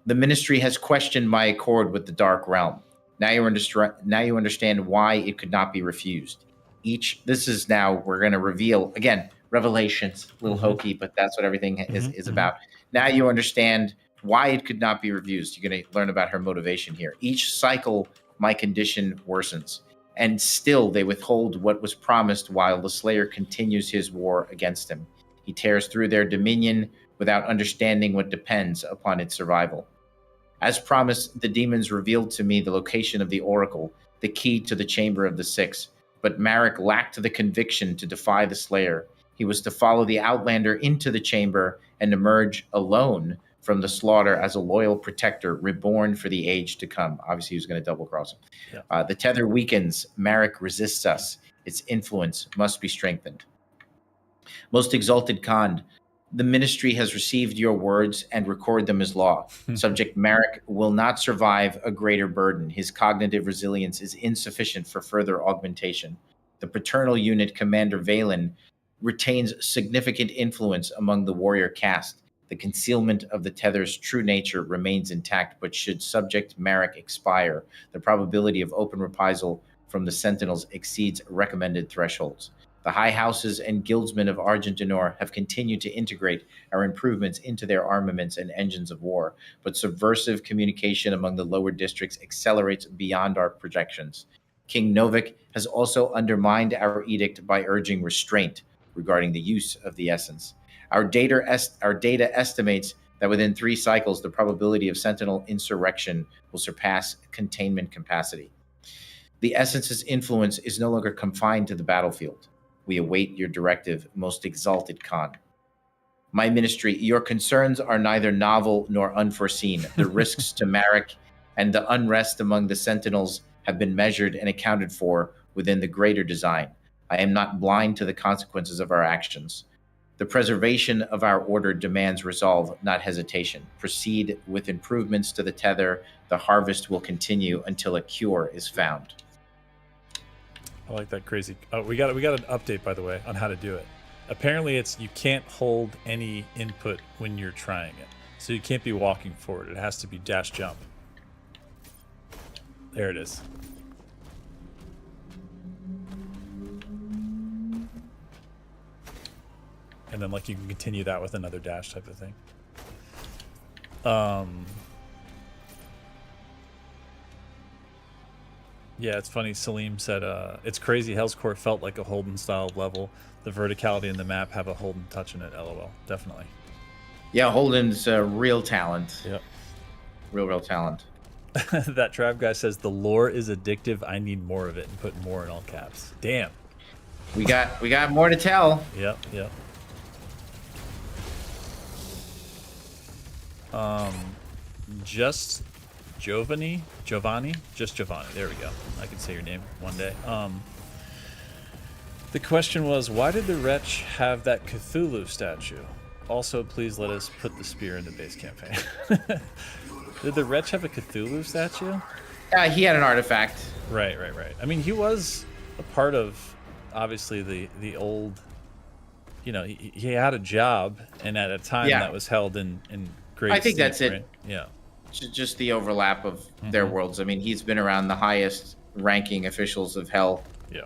The ministry has questioned my accord with the Dark Realm. Now you understand why it could not be refused. We're going to reveal, again, Revelations, a little hokey, but that's what everything is about. Now you understand why it could not be refused. You're going to learn about her motivation here. Each cycle, my condition worsens, and still they withhold what was promised while the Slayer continues his war against him. He tears through their dominion without understanding what depends upon its survival. As promised, the demons revealed to me the location of the Oracle, the key to the Chamber of the Six, but Marek lacked the conviction to defy the Slayer. He was to follow the Outlander into the chamber and emerge alone from the slaughter as a loyal protector reborn for the age to come. Obviously, he was going to double-cross him. Yeah. The tether weakens. Marek resists us. Its influence must be strengthened. Most exalted Khan, the ministry has received your words and record them as law. Subject Marek will not survive a greater burden. His cognitive resilience is insufficient for further augmentation. The paternal unit, Commander Valen, retains significant influence among the warrior caste. The concealment of the tether's true nature remains intact, but should subject Marek expire, the probability of open reprisal from the Sentinels exceeds recommended thresholds. The high houses and guildsmen of Argent Denor have continued to integrate our improvements into their armaments and engines of war, but subversive communication among the lower districts accelerates beyond our projections. King Novik has also undermined our edict by urging restraint regarding the use of the essence. Our data estimates that within 3 cycles, the probability of Sentinel insurrection will surpass containment capacity. The essence's influence is no longer confined to the battlefield. We await your directive, most exalted Khan. My ministry, your concerns are neither novel nor unforeseen. The risks to Marek and the unrest among the Sentinels have been measured and accounted for within the greater design. I am not blind to the consequences of our actions. The preservation of our order demands resolve, not hesitation. Proceed with improvements to the tether. The harvest will continue until a cure is found. I like that crazy. Oh, we got an update, by the way, on how to do it. Apparently, it's you can't hold any input when you're trying it, so you can't be walking forward. It has to be dash jump. There it is. And then, like, you can continue that with another dash type of thing. Yeah, it's funny. Salim said, it's crazy. Hell's Court felt like a Holden-style level. The verticality in the map have a Holden touch in it, LOL. Definitely. Yeah, Holden's real talent. Yep. Real talent. That Trav guy says, the lore is addictive. I need more of it, and put more in all caps. Damn. We got more to tell. Yep. Just Giovanni, just Giovanni. There we go. I can say your name one day. The question was, why did the Wretch have that Cthulhu statue? Also, please let us put the spear in the base campaign. Did the Wretch have a Cthulhu statue? He had an artifact. Right. I mean, he was a part of, obviously, the old, he had a job, and at a time that was held in great I think state, that's right? it. Yeah. Just the overlap of their worlds. I mean, he's been around the highest ranking officials of Hell. Yeah.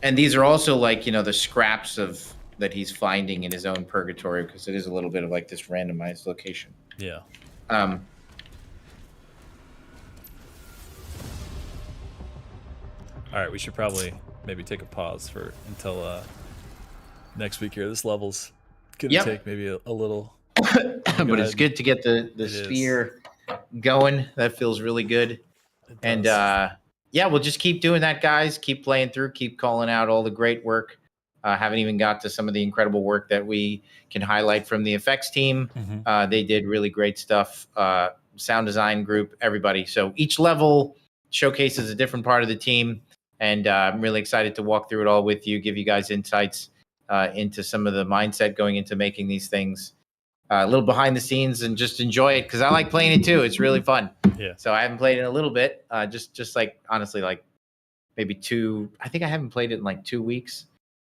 And these are also like, the scraps of that he's finding in his own purgatory, because it is a little bit of like this randomized location. Yeah. All right, we should probably maybe take a pause until next week here. This level's gonna take maybe a little. But it's good to get the spear going. That feels really good. And we'll just keep doing that, guys. Keep playing through. Keep calling out all the great work. Haven't even got to some of the incredible work that we can highlight from the effects team. They did really great stuff. Sound design group, everybody. So each level showcases a different part of the team. And I'm really excited to walk through it all with you, give you guys insights into some of the mindset going into making these things. A little behind the scenes, and just enjoy it, because I like playing it too. It's really fun. Yeah. So I haven't played it in a little bit. Just like, honestly, like maybe 2. I think I haven't played it in like 2 weeks.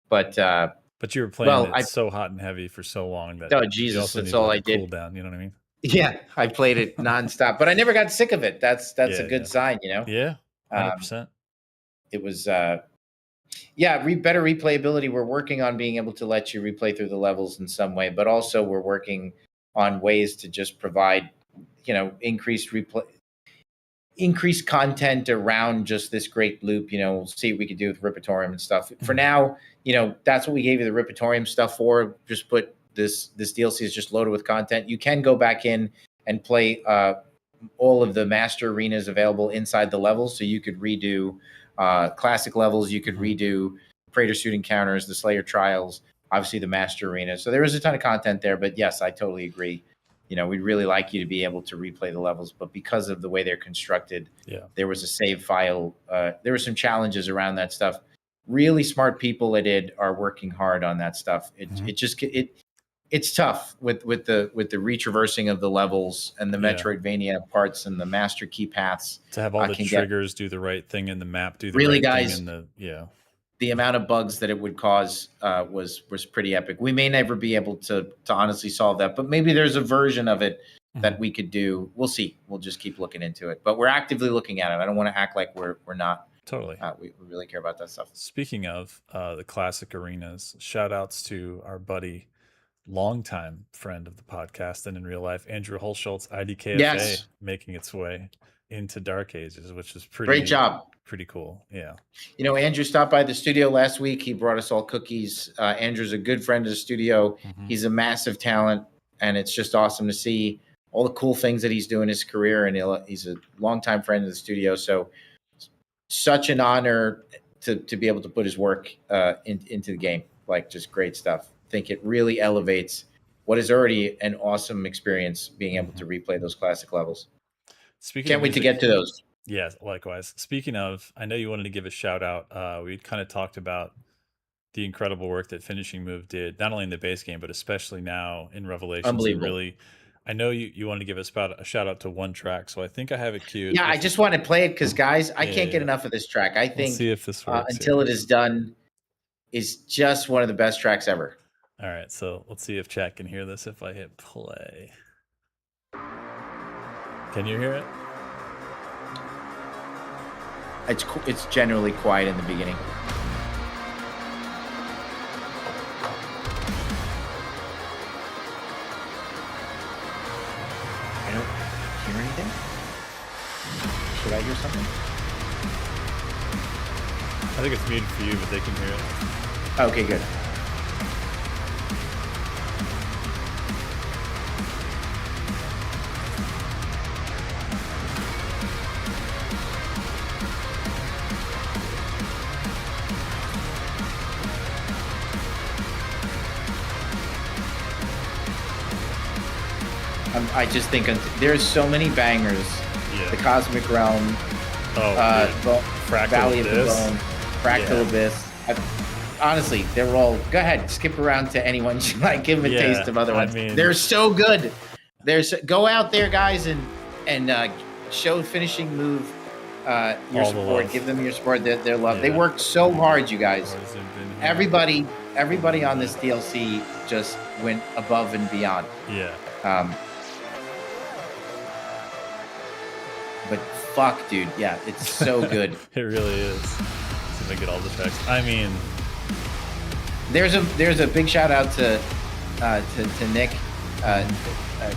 But you were playing it so hot and heavy for so long that Jesus, that's all I did. Cool down, you know what I mean? Yeah, I played it nonstop, but I never got sick of it. That's a good sign, Yeah, 100%. It was better replayability. We're working on being able to let you replay through the levels in some way, but also we're working on ways to just provide, increased content around just this great loop. We'll see what we could do with Repertorium and stuff. For now, that's what we gave you the Repertorium stuff for. Just put this DLC is just loaded with content. You can go back in and play all of the master arenas available inside the levels, so you could redo classic levels, you could redo Praetor Suit Encounters, the Slayer Trials, obviously the Master Arena. So there is a ton of content there, but yes, I totally agree. We'd really like you to be able to replay the levels, but because of the way they're constructed, there was a save file. There were some challenges around that stuff. Really smart people at id are working hard on that stuff. It's tough with the retraversing of the levels and the Metroidvania parts and the master key paths. To have all the triggers do the right thing in the map, do the really, right guys, thing in the amount of bugs that it would cause was pretty epic. We may never be able to honestly solve that, but maybe there's a version of it that we could do. We'll see. We'll just keep looking into it. But we're actively looking at it. I don't want to act like we're not. Totally. We really care about that stuff. Speaking of the classic arenas, shout outs to our buddy, longtime friend of the podcast and in real life, Andrew Holschultz, IDKFA, making its way into Dark Ages, which is great job. Pretty cool. Yeah. You know, Andrew stopped by the studio last week. He brought us all cookies. Andrew's a good friend of the studio. He's a massive talent, and it's just awesome to see all the cool things that he's doing in his career. And he's a longtime friend of the studio. So such an honor to be able to put his work into the game. Like, just great stuff. I think it really elevates what is already an awesome experience, being able to replay those classic levels. Can't wait to get to those. Yeah, likewise. Speaking of, I know you wanted to give a shout out. We kind of talked about the incredible work that Finishing Move did, not only in the base game, but especially now in Revelations. Unbelievable. Really, I know you wanted to give us a shout out to one track, so I think I have it queued. Yeah, I just want to play it because, guys, I can't get enough of this track. I think Let's see if this works Until It Is Done is just one of the best tracks ever. All right, so let's see if chat can hear this if I hit play. Can you hear it? It's generally quiet in the beginning. I don't hear anything. Should I hear something? I think it's muted for you, but they can hear it. Okay, good. I just think there's so many bangers. Yeah. The Cosmic Realm, Valley of the Bone, Fractal Abyss. Honestly, they're all. Go ahead, skip around to anyone you like. Give them a taste of other ones. They're so good. Go out there, guys, and show Finishing Move your support. Give them your support. Their love. Yeah. They worked so hard, you guys. Everybody on this DLC just went above and beyond. Yeah. But fuck, dude, yeah, it's so good. It really is. See if I get all the tracks. I mean, there's a big shout out to Nick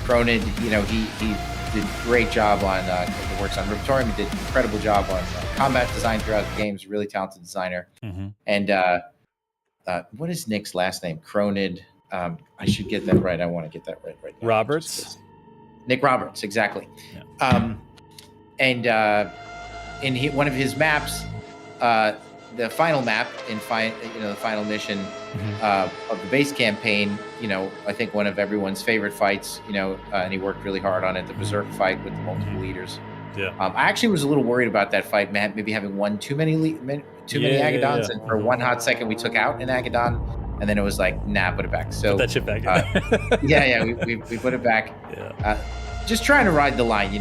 Cronid. You know, he did a great job on the works on Repertorium. He did an incredible job on combat design throughout the games. Really talented designer. And what is Nick's last name? Cronid. I should get that right. I want to get that right now. Roberts. Nick Roberts, exactly. Yeah. And in one of his maps, the final map the final mission of the base campaign, I think one of everyone's favorite fights, and he worked really hard on it, the Berserk fight with the multiple leaders. Yeah. I actually was a little worried about that fight, Matt, maybe having too many Agadons, and for one hot second we took out an Agadon, and then it was like, nah, put it back. So put that shit back. we put it back. Yeah. Just trying to ride the line,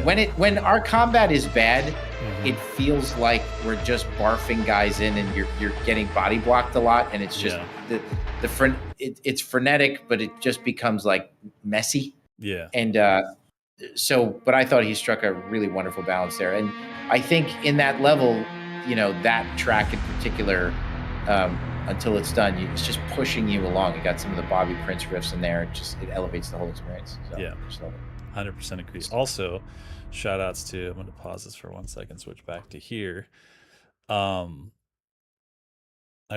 when our combat is bad, it feels like we're just barfing guys in, and you're getting body blocked a lot, and it's just it's frenetic, but it just becomes like messy. Yeah. And but I thought he struck a really wonderful balance there, and I think in that level, that track in particular, Until It's Done, it's just pushing you along. You got some of the Bobby Prince riffs in there. It elevates the whole experience. So, yeah, just love it. 100% agree. Also, shout outs to, I'm going to pause this for 1 second, switch back to here. I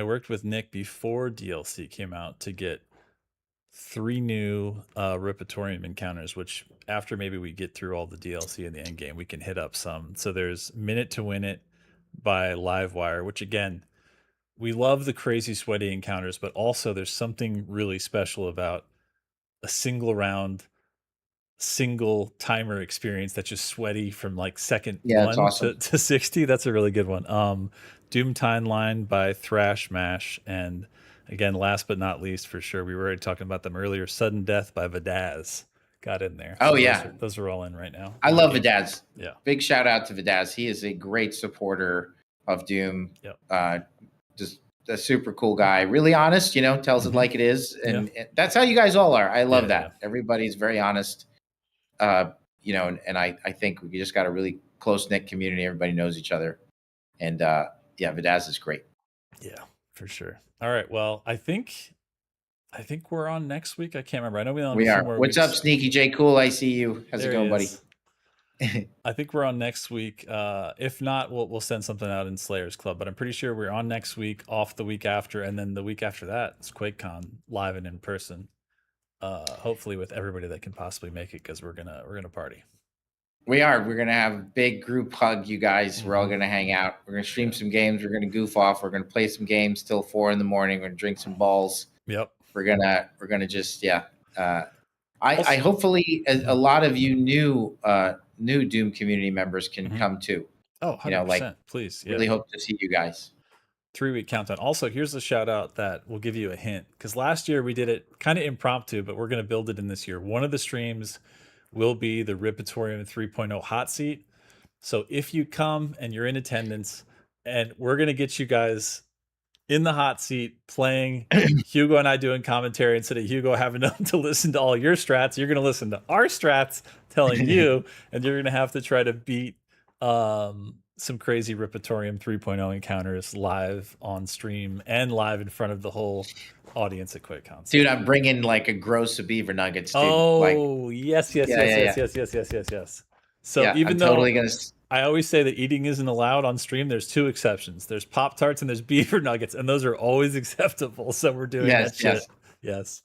worked with Nick before DLC came out to get 3 new Repertorium encounters, which after maybe we get through all the DLC in the end game, we can hit up some. So there's Minute to Win It by Livewire, which again, we love the crazy sweaty encounters, but also there's something really special about a single round, single timer experience that's just sweaty from like second 1 to 60. That's a really good one. Doom Timeline by Thrash Mash, and again, last but not least, for sure, we were already talking about them earlier, Sudden Death by Vedaz got in there. Oh, so yeah. Those are all in right now. I love Vedaz. Yeah. Big shout out to Vedaz. He is a great supporter of Doom. Yep. Just a super cool guy. Really honest, tells it like it is. And that's how you guys all are. I love that. Yeah. Everybody's very honest. You know, and I think we just got a really close knit community. Everybody knows each other, and yeah, Bethesda is great. Yeah, for sure. All right. Well, I think we're on next week. I can't remember. I know we only We have a are. few more What's weeks. up, Sneaky J? Cool. I see you. How's There it going, he buddy? is. I think we're on next week. If not, we'll send something out in Slayers Club. But I'm pretty sure we're on next week, off the week after, and then the week after that is QuakeCon live and in person. Hopefully with everybody that can possibly make it, because we're gonna party. We are. We're gonna have a big group hug, you guys. We're all gonna hang out. We're gonna stream some games. We're gonna goof off. We're gonna play some games till 4 a.m. We're gonna drink some balls. Yep. We're gonna just I hopefully a lot of you new Doom community members can come too. Oh, 100%. You know, like, please. really hope to see you guys. 3-week countdown. Also, here's a shout out that will give you a hint, because last year we did it kind of impromptu, but we're going to build it in this year. One of the streams will be the Ripatorium 3.0 hot seat. So if you come and you're in attendance, and we're going to get you guys in the hot seat playing, Hugo and I doing commentary, instead of Hugo having to listen to all your strats, you're going to listen to our strats telling you, and you're going to have to try to beat some crazy Ripatorium 3.0 encounters live on stream and live in front of the whole audience at QuakeCon. Dude, I'm bringing like a gross of beaver nuggets. Dude. Oh, like, yes. So yeah, even I'm though totally gonna... I always say that eating isn't allowed on stream, there's 2 exceptions. There's Pop-Tarts and there's beaver nuggets, and those are always acceptable. So we're doing that shit. Yes.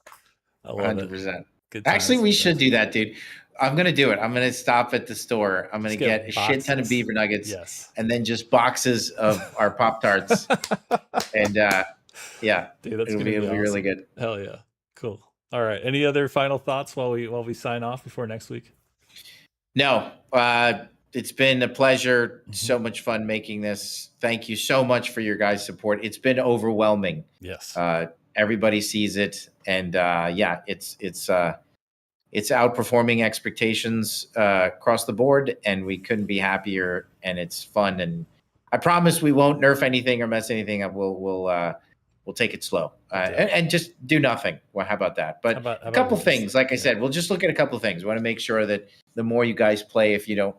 I love 100%. it. Good Actually, times. we should do that, dude. I'm going to do it. I'm going to stop at the store. I'm going to get a shit ton of beaver nuggets. Yes. And then just boxes of our Pop-Tarts. And yeah, dude, that's it'll be awesome. really good. Hell yeah. Cool. All right. Any other final thoughts while we sign off before next week? No. It's been a pleasure. So much fun making this. Thank you so much for your guys' support. It's been overwhelming. Yes. Everybody sees it. And yeah, it's outperforming expectations across the board, and we couldn't be happier. And it's fun. And I promise we won't nerf anything or mess anything up. We'll take it slow and just do nothing. Well, how about that? But a couple things, like I said, we'll just look at a couple of things. We want to make sure that the more you guys play, if you don't,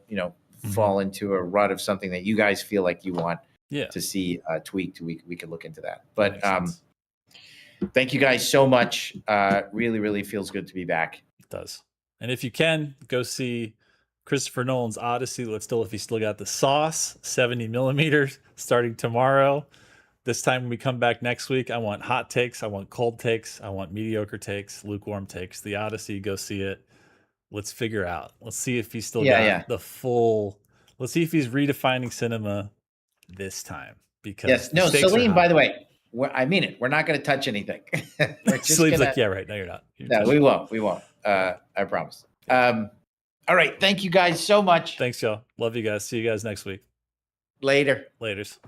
fall into a rut of something that you guys feel like you want to see tweaked, we can look into that. But thank you guys so much. Really, really feels good to be back. It does. And if you can, go see Christopher Nolan's Odyssey. If he still got the sauce, 70 millimeters, starting tomorrow. This time when we come back next week, I want hot takes, I want cold takes, I want mediocre takes, lukewarm takes. The Odyssey, go see it. Let's figure out. Let's see if he's still got the full. Let's see if he's redefining cinema this time. Because Celine, by the way, I mean it. We're not going to touch anything. Celine's like, yeah, right. No, you're not. We won't. I promise. All right. Thank you guys so much. Thanks, y'all. Love you guys. See you guys next week. Later. Laters.